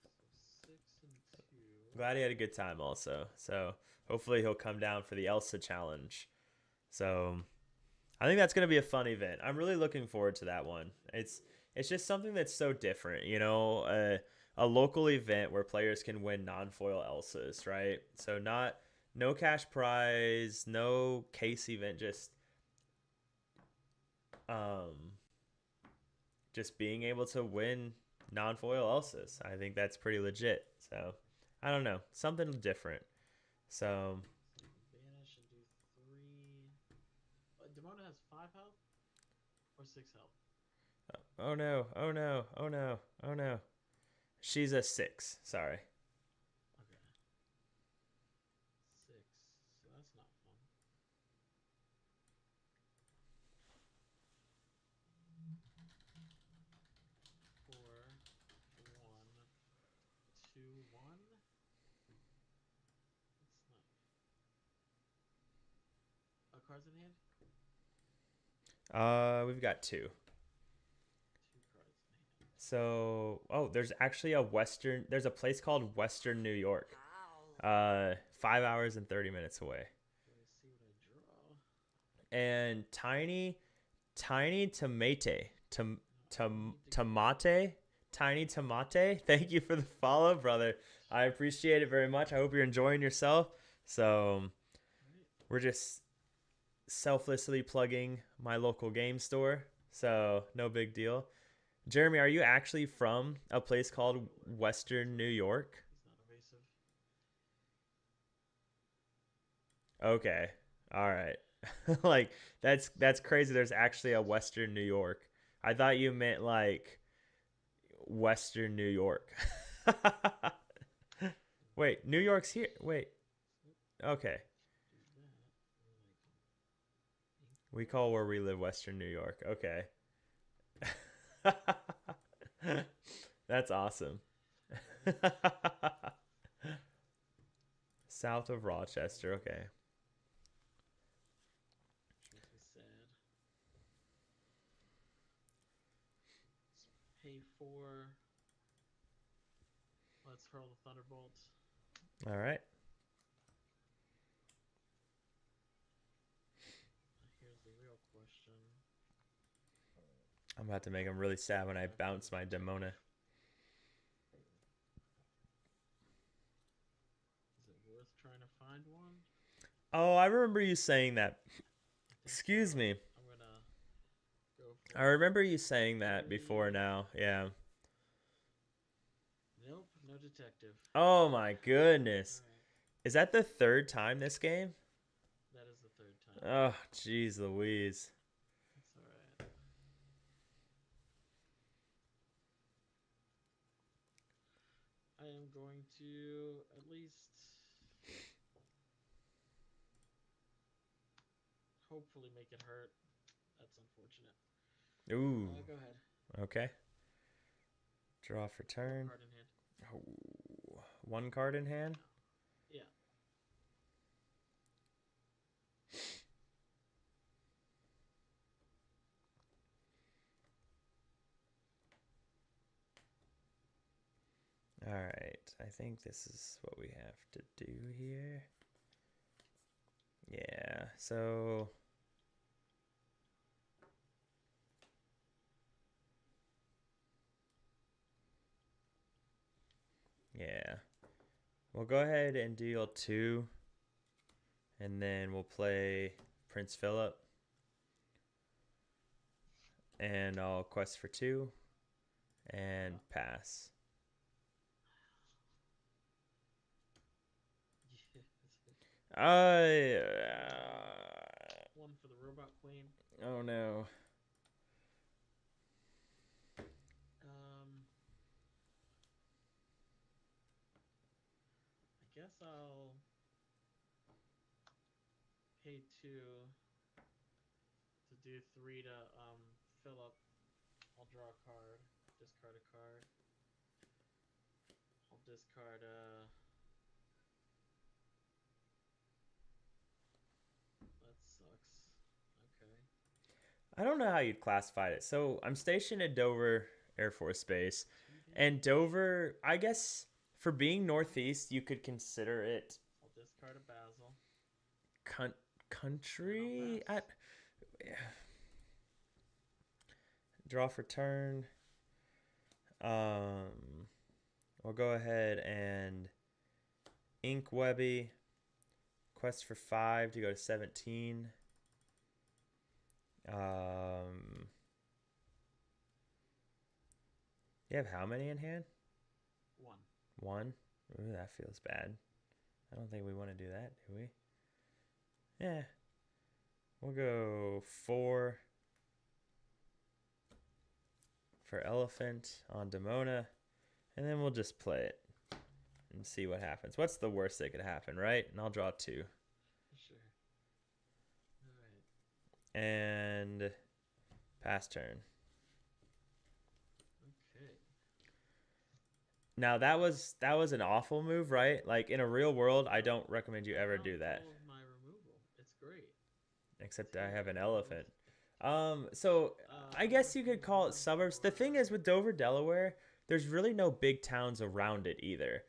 so 6 and 2. Glad he had a good time also. So hopefully he'll come down for the Elsa challenge. So I think that's gonna be a fun event. I'm really looking forward to that one. It's just something that's so different, you know, a local event where players can win non-foil Elsas, right? So no cash prize, no case event, just being able to win non-foil Elsas. I think that's pretty legit. So I don't know, something different. So Vanish and do 3. Demona has 5 health or 6 health. oh no, oh no, oh no, oh no. She's a 6. Sorry. Okay. 6. So that's not fun. 4, 1, 2, 1. That's not. Cards in hand. We've got 2. 2 cards in hand. So, there's actually there's a place called Western New York. 5 hours and 30 minutes away. Let me see what I draw. And Tiny Tomate, Tomate, Tiny Tomate. Thank you for the follow, brother. I appreciate it very much. I hope you're enjoying yourself. So, we're just selflessly plugging my local game store. So, no big deal. Jeremy, are you actually from a place called Western New York? He's not evasive. Okay. All right. Like that's crazy. There's actually a Western New York. I thought you meant like Western New York. Wait, New York's here. Wait. Okay. We call where we live Western New York. Okay. That's awesome. South of Rochester. Okay. Makes me sad. Let's pay 4. Let's hurl the Thunderbolt. All right. Here's the real question. I'm about to make him really sad when I bounce my Demona. Is it worth trying to find one? Oh, I remember you saying that. I think Excuse so. me. I'm gonna go for I remember you saying that before now. Yeah. Nope, no detective. Oh my goodness. Alright, Is that the 3rd time this game? that is the 3rd time. Oh, jeez Louise. That's alright. I am going to at least hopefully make it hurt. That's unfortunate. Ooh. Go ahead. Okay. Draw for turn. Card in hand. Oh, 1 card in hand. Yeah. All right. I think this is what we have to do here. Yeah. So yeah. We'll go ahead and deal 2. And then we'll play Prince Philip. And I'll quest for 2. And pass. One for the Robot Queen. Oh no. guess I'll pay 2 to do 3 to fill up. I'll draw a card, discard a card. I'll discard that sucks. Okay. I don't know how you'd classify it. So I'm stationed at Dover Air Force Base, 2D. and Dover, I guess, for being northeast, you could consider it I'll discard a Basil. country. pass. Draw for turn. We'll go ahead and Ink Webby. Quest for 5 to go to 17. You have how many in hand? 1. 1? Ooh, that feels bad. I don't think we want to do that, do we? Yeah. We'll go 4 for Elephant on Demona, and then we'll just play it and see what happens. What's the worst that could happen, right? And I'll draw 2. Sure. Alright. And pass turn. Okay. Now that was an awful move, right? Like in a real world, I don't recommend you ever Count do that. all of my removal. It's great. Except I have an elephant. So I guess you could call it suburbs. The thing is with Dover, Delaware, there's really no big towns around it either.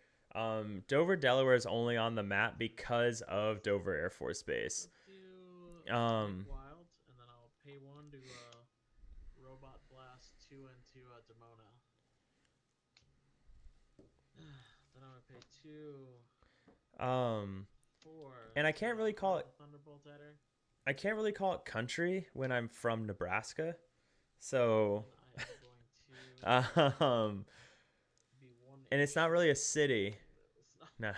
Dover, Delaware is only on the map because of Dover Air Force Base. Let's do Wild, and then I'll pay 1 to Robot Blast 2 into Demona. Then I'm gonna pay 2, 4. And I can't really call it Thunderbolt at her. I can't really call it country when I'm from Nebraska. So And I am going to be 1. and it's not really a city. Nice.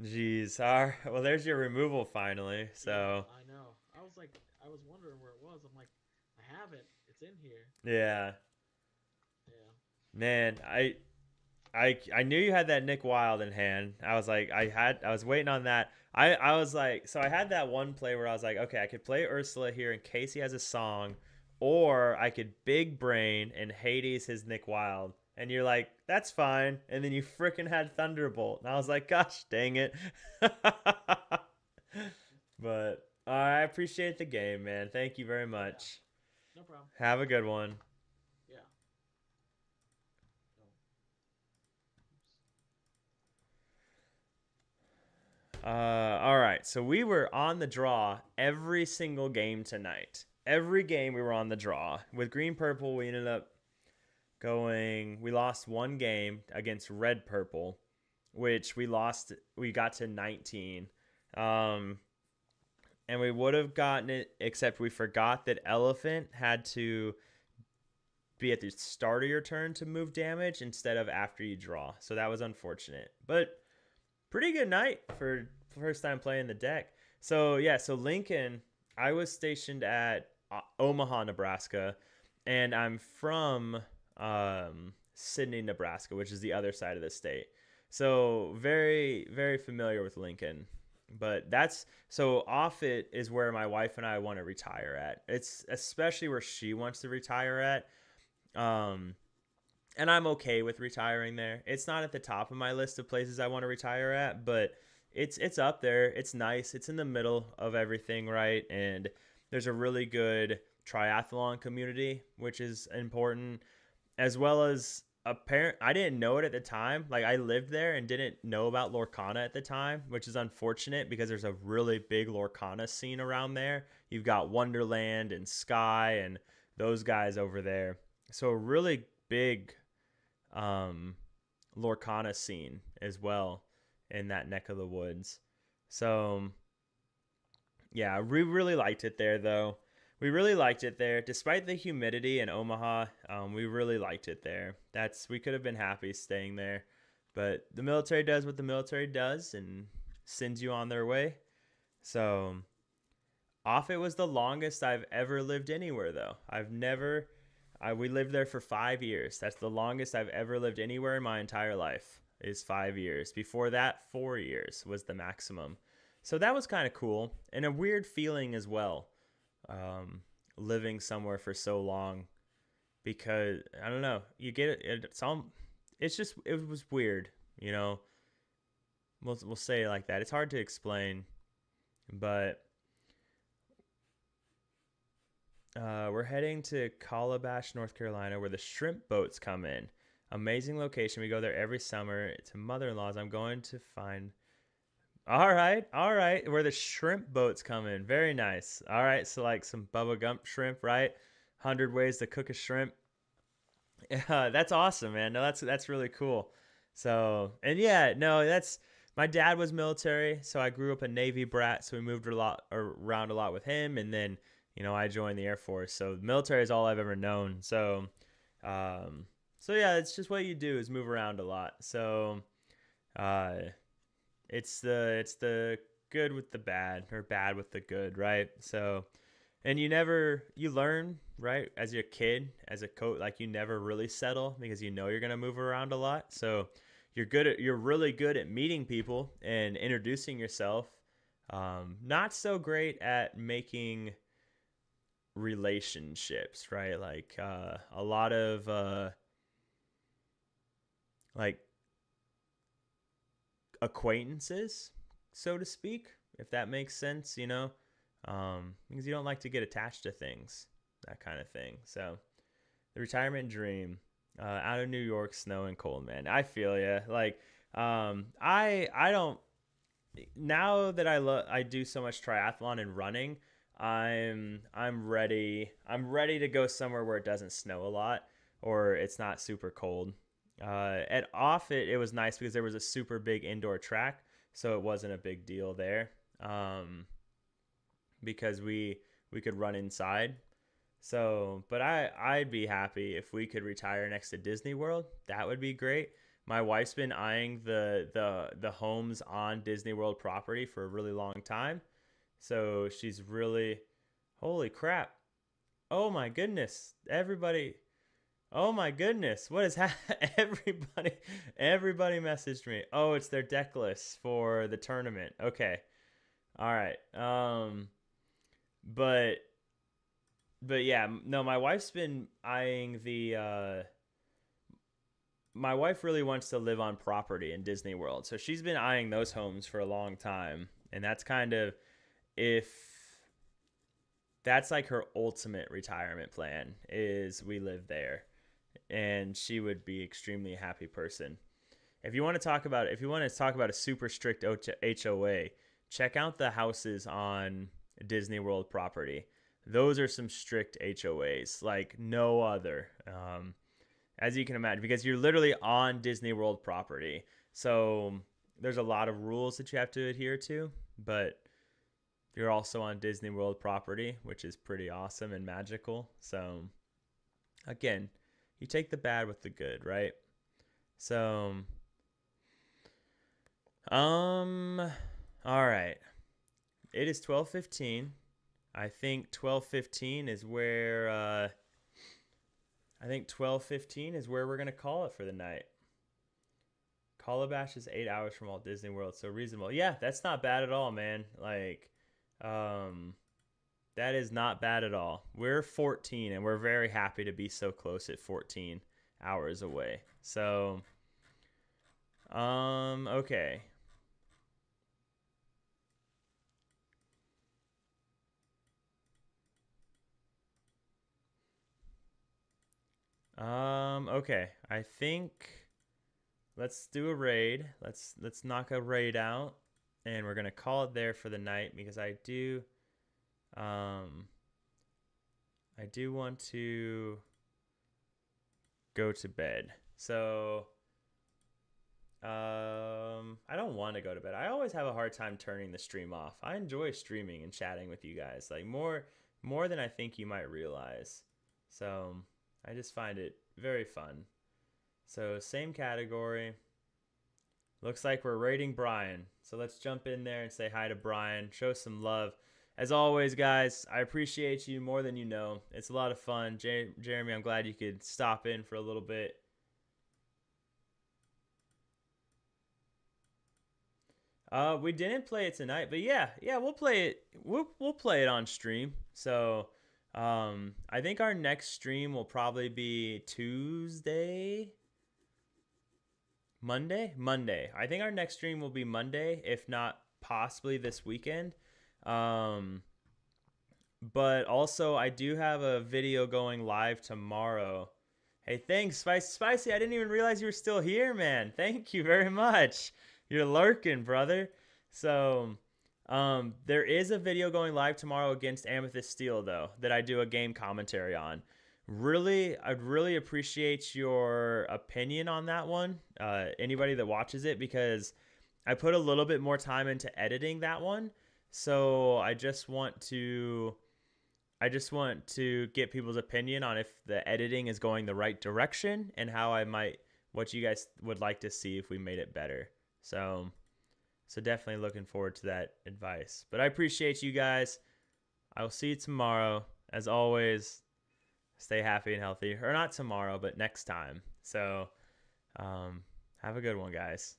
Jeez. Well, there's your removal finally. So I know. I was wondering where it was. I'm like, I have it. It's in here. yeah. Yeah. Man, I knew you had that Nick Wilde in hand. I was like, I was waiting on that. I was like, so I had that one play where I was like, okay, I could play Ursula here in case he has a song, or I could big brain and Hades his Nick Wilde. And you're like, that's fine. And then you freaking had Thunderbolt. And I was like, gosh, dang it. But I appreciate the game, man. Thank you very much. No problem. Have a good one. Yeah. Oh. All right. So we were on the draw every single game tonight. Every game we were on the draw. With Green Purple, we ended up we lost 1 game against Red Purple, which we got to 19. And we would have gotten it, except we forgot that Elephant had to be at the start of your turn to move damage instead of after you draw. So that was unfortunate. But pretty good night for first time playing the deck. So yeah, so Lincoln, I was stationed at Omaha, Nebraska, and I'm from Sidney, Nebraska, which is the other side of the state. So very, very familiar with Lincoln. But Offutt is where my wife and I want to retire at. It's especially where she wants to retire at. And I'm okay with retiring there. It's not at the top of my list of places I want to retire at, but it's up there. It's nice. It's in the middle of everything, right? And there's a really good triathlon community, which is important, as well as I didn't know it at the time. Like, I lived there and didn't know about Lorcana at the time, which is unfortunate because there's a really big Lorcana scene around there. You've got Wonderland and Sky and those guys over there. So a really big Lorcana scene as well in that neck of the woods. So yeah, we really liked it there though. We really liked it there. Despite the humidity in Omaha, we really liked it there. We could have been happy staying there. But the military does what the military does and sends you on their way. So Offutt was the longest I've ever lived anywhere though. We lived there for 5 years. That's the longest I've ever lived anywhere in my entire life, is 5 years. Before that, 4 years was the maximum. So that was kind of cool and a weird feeling as well, living somewhere for so long, because I don't know, you get it. It was weird, you know. We'll say it like that. It's hard to explain, but we're heading to Calabash, North Carolina, where the shrimp boats come in. Amazing location. We go there every summer. It's a mother-in-law's. I'm going to find. All right. Where the shrimp boats come in. Very nice. All right. So like some Bubba Gump shrimp, right? 100 ways to cook a shrimp. Yeah, that's awesome, man. No, that's really cool. So, and yeah, no, that's my dad was military, so I grew up a Navy brat. So we moved around a lot with him, and then I joined the Air Force. So military is all I've ever known. So, so yeah, it's just what you do is move around a lot. So, it's the good with the bad, or bad with the good, right? So, and you learn, right? As a kid, as a coach, like you never really settle because you're gonna move around a lot. So you're really good at meeting people and introducing yourself. Not so great at making relationships, right? Like a lot of like acquaintances, so to speak, if that makes sense, because you don't like to get attached to things, that kind of thing. So the retirement dream, out of New York, snow and cold, man. I feel ya. Like, I don't, now that I do so much triathlon and running, I'm ready to go somewhere where it doesn't snow a lot or it's not super cold. At Offutt, it was nice because there was a super big indoor track, so it wasn't a big deal there. Because we could run inside. So, but I'd be happy if we could retire next to Disney World. That would be great. My wife's been eyeing the homes on Disney World property for a really long time. So she's really, holy crap. Oh my goodness. Everybody. Oh my goodness. What is everybody messaged me. Oh, it's their deck list for the tournament. Okay. All right. But yeah, no, my wife's been eyeing my wife really wants to live on property in Disney World. So she's been eyeing those homes for a long time. And that's kind of, that's like her ultimate retirement plan, is we live there. And she would be extremely happy person. If you want to talk about a super strict HOA, check out the houses on Disney World property. Those are some strict HOAs, like no other, as you can imagine, because you're literally on Disney World property. So there's a lot of rules that you have to adhere to, but you're also on Disney World property, which is pretty awesome and magical. So again, you take the bad with the good, right? So, all right. It is 12:15. I think 12:15 is where we're gonna call it for the night. Calabash is 8 hours from Walt Disney World, so reasonable. Yeah, that's not bad at all, man. Like, that is not bad at all. We're 14, and we're very happy to be so close at 14 hours away. So, okay. Okay. I think let's do a raid. Let's knock a raid out, and we're gonna call it there for the night because I do want to go to bed. So I don't want to go to bed. I always have a hard time turning the stream off. I enjoy streaming and chatting with you guys, like more than I think you might realize. So I just find it very fun. So same category. Looks like we're rating Brian. So let's jump in there and say hi to Brian. Show some love. As always, guys, I appreciate you more than you know. It's a lot of fun. Jeremy, I'm glad you could stop in for a little bit. We didn't play it tonight, but yeah, we'll play it. We'll play it on stream. So, I think our next stream will probably be Tuesday, Monday. I think our next stream will be Monday, if not possibly this weekend. But also I do have a video going live tomorrow. Hey, thanks, Spicy. I didn't even realize you were still here, man. Thank you very much. You're lurking, brother. So, there is a video going live tomorrow against Amethyst Steel, though, that I do a game commentary on. I'd really appreciate your opinion on that one. Anybody that watches it, because I put a little bit more time into editing that one. So I just want to get people's opinion on if the editing is going the right direction and what you guys would like to see if we made it better. So definitely looking forward to that advice. But I appreciate you guys. I will see you tomorrow. As always, stay happy and healthy. Or not tomorrow, but next time. So have a good one, guys.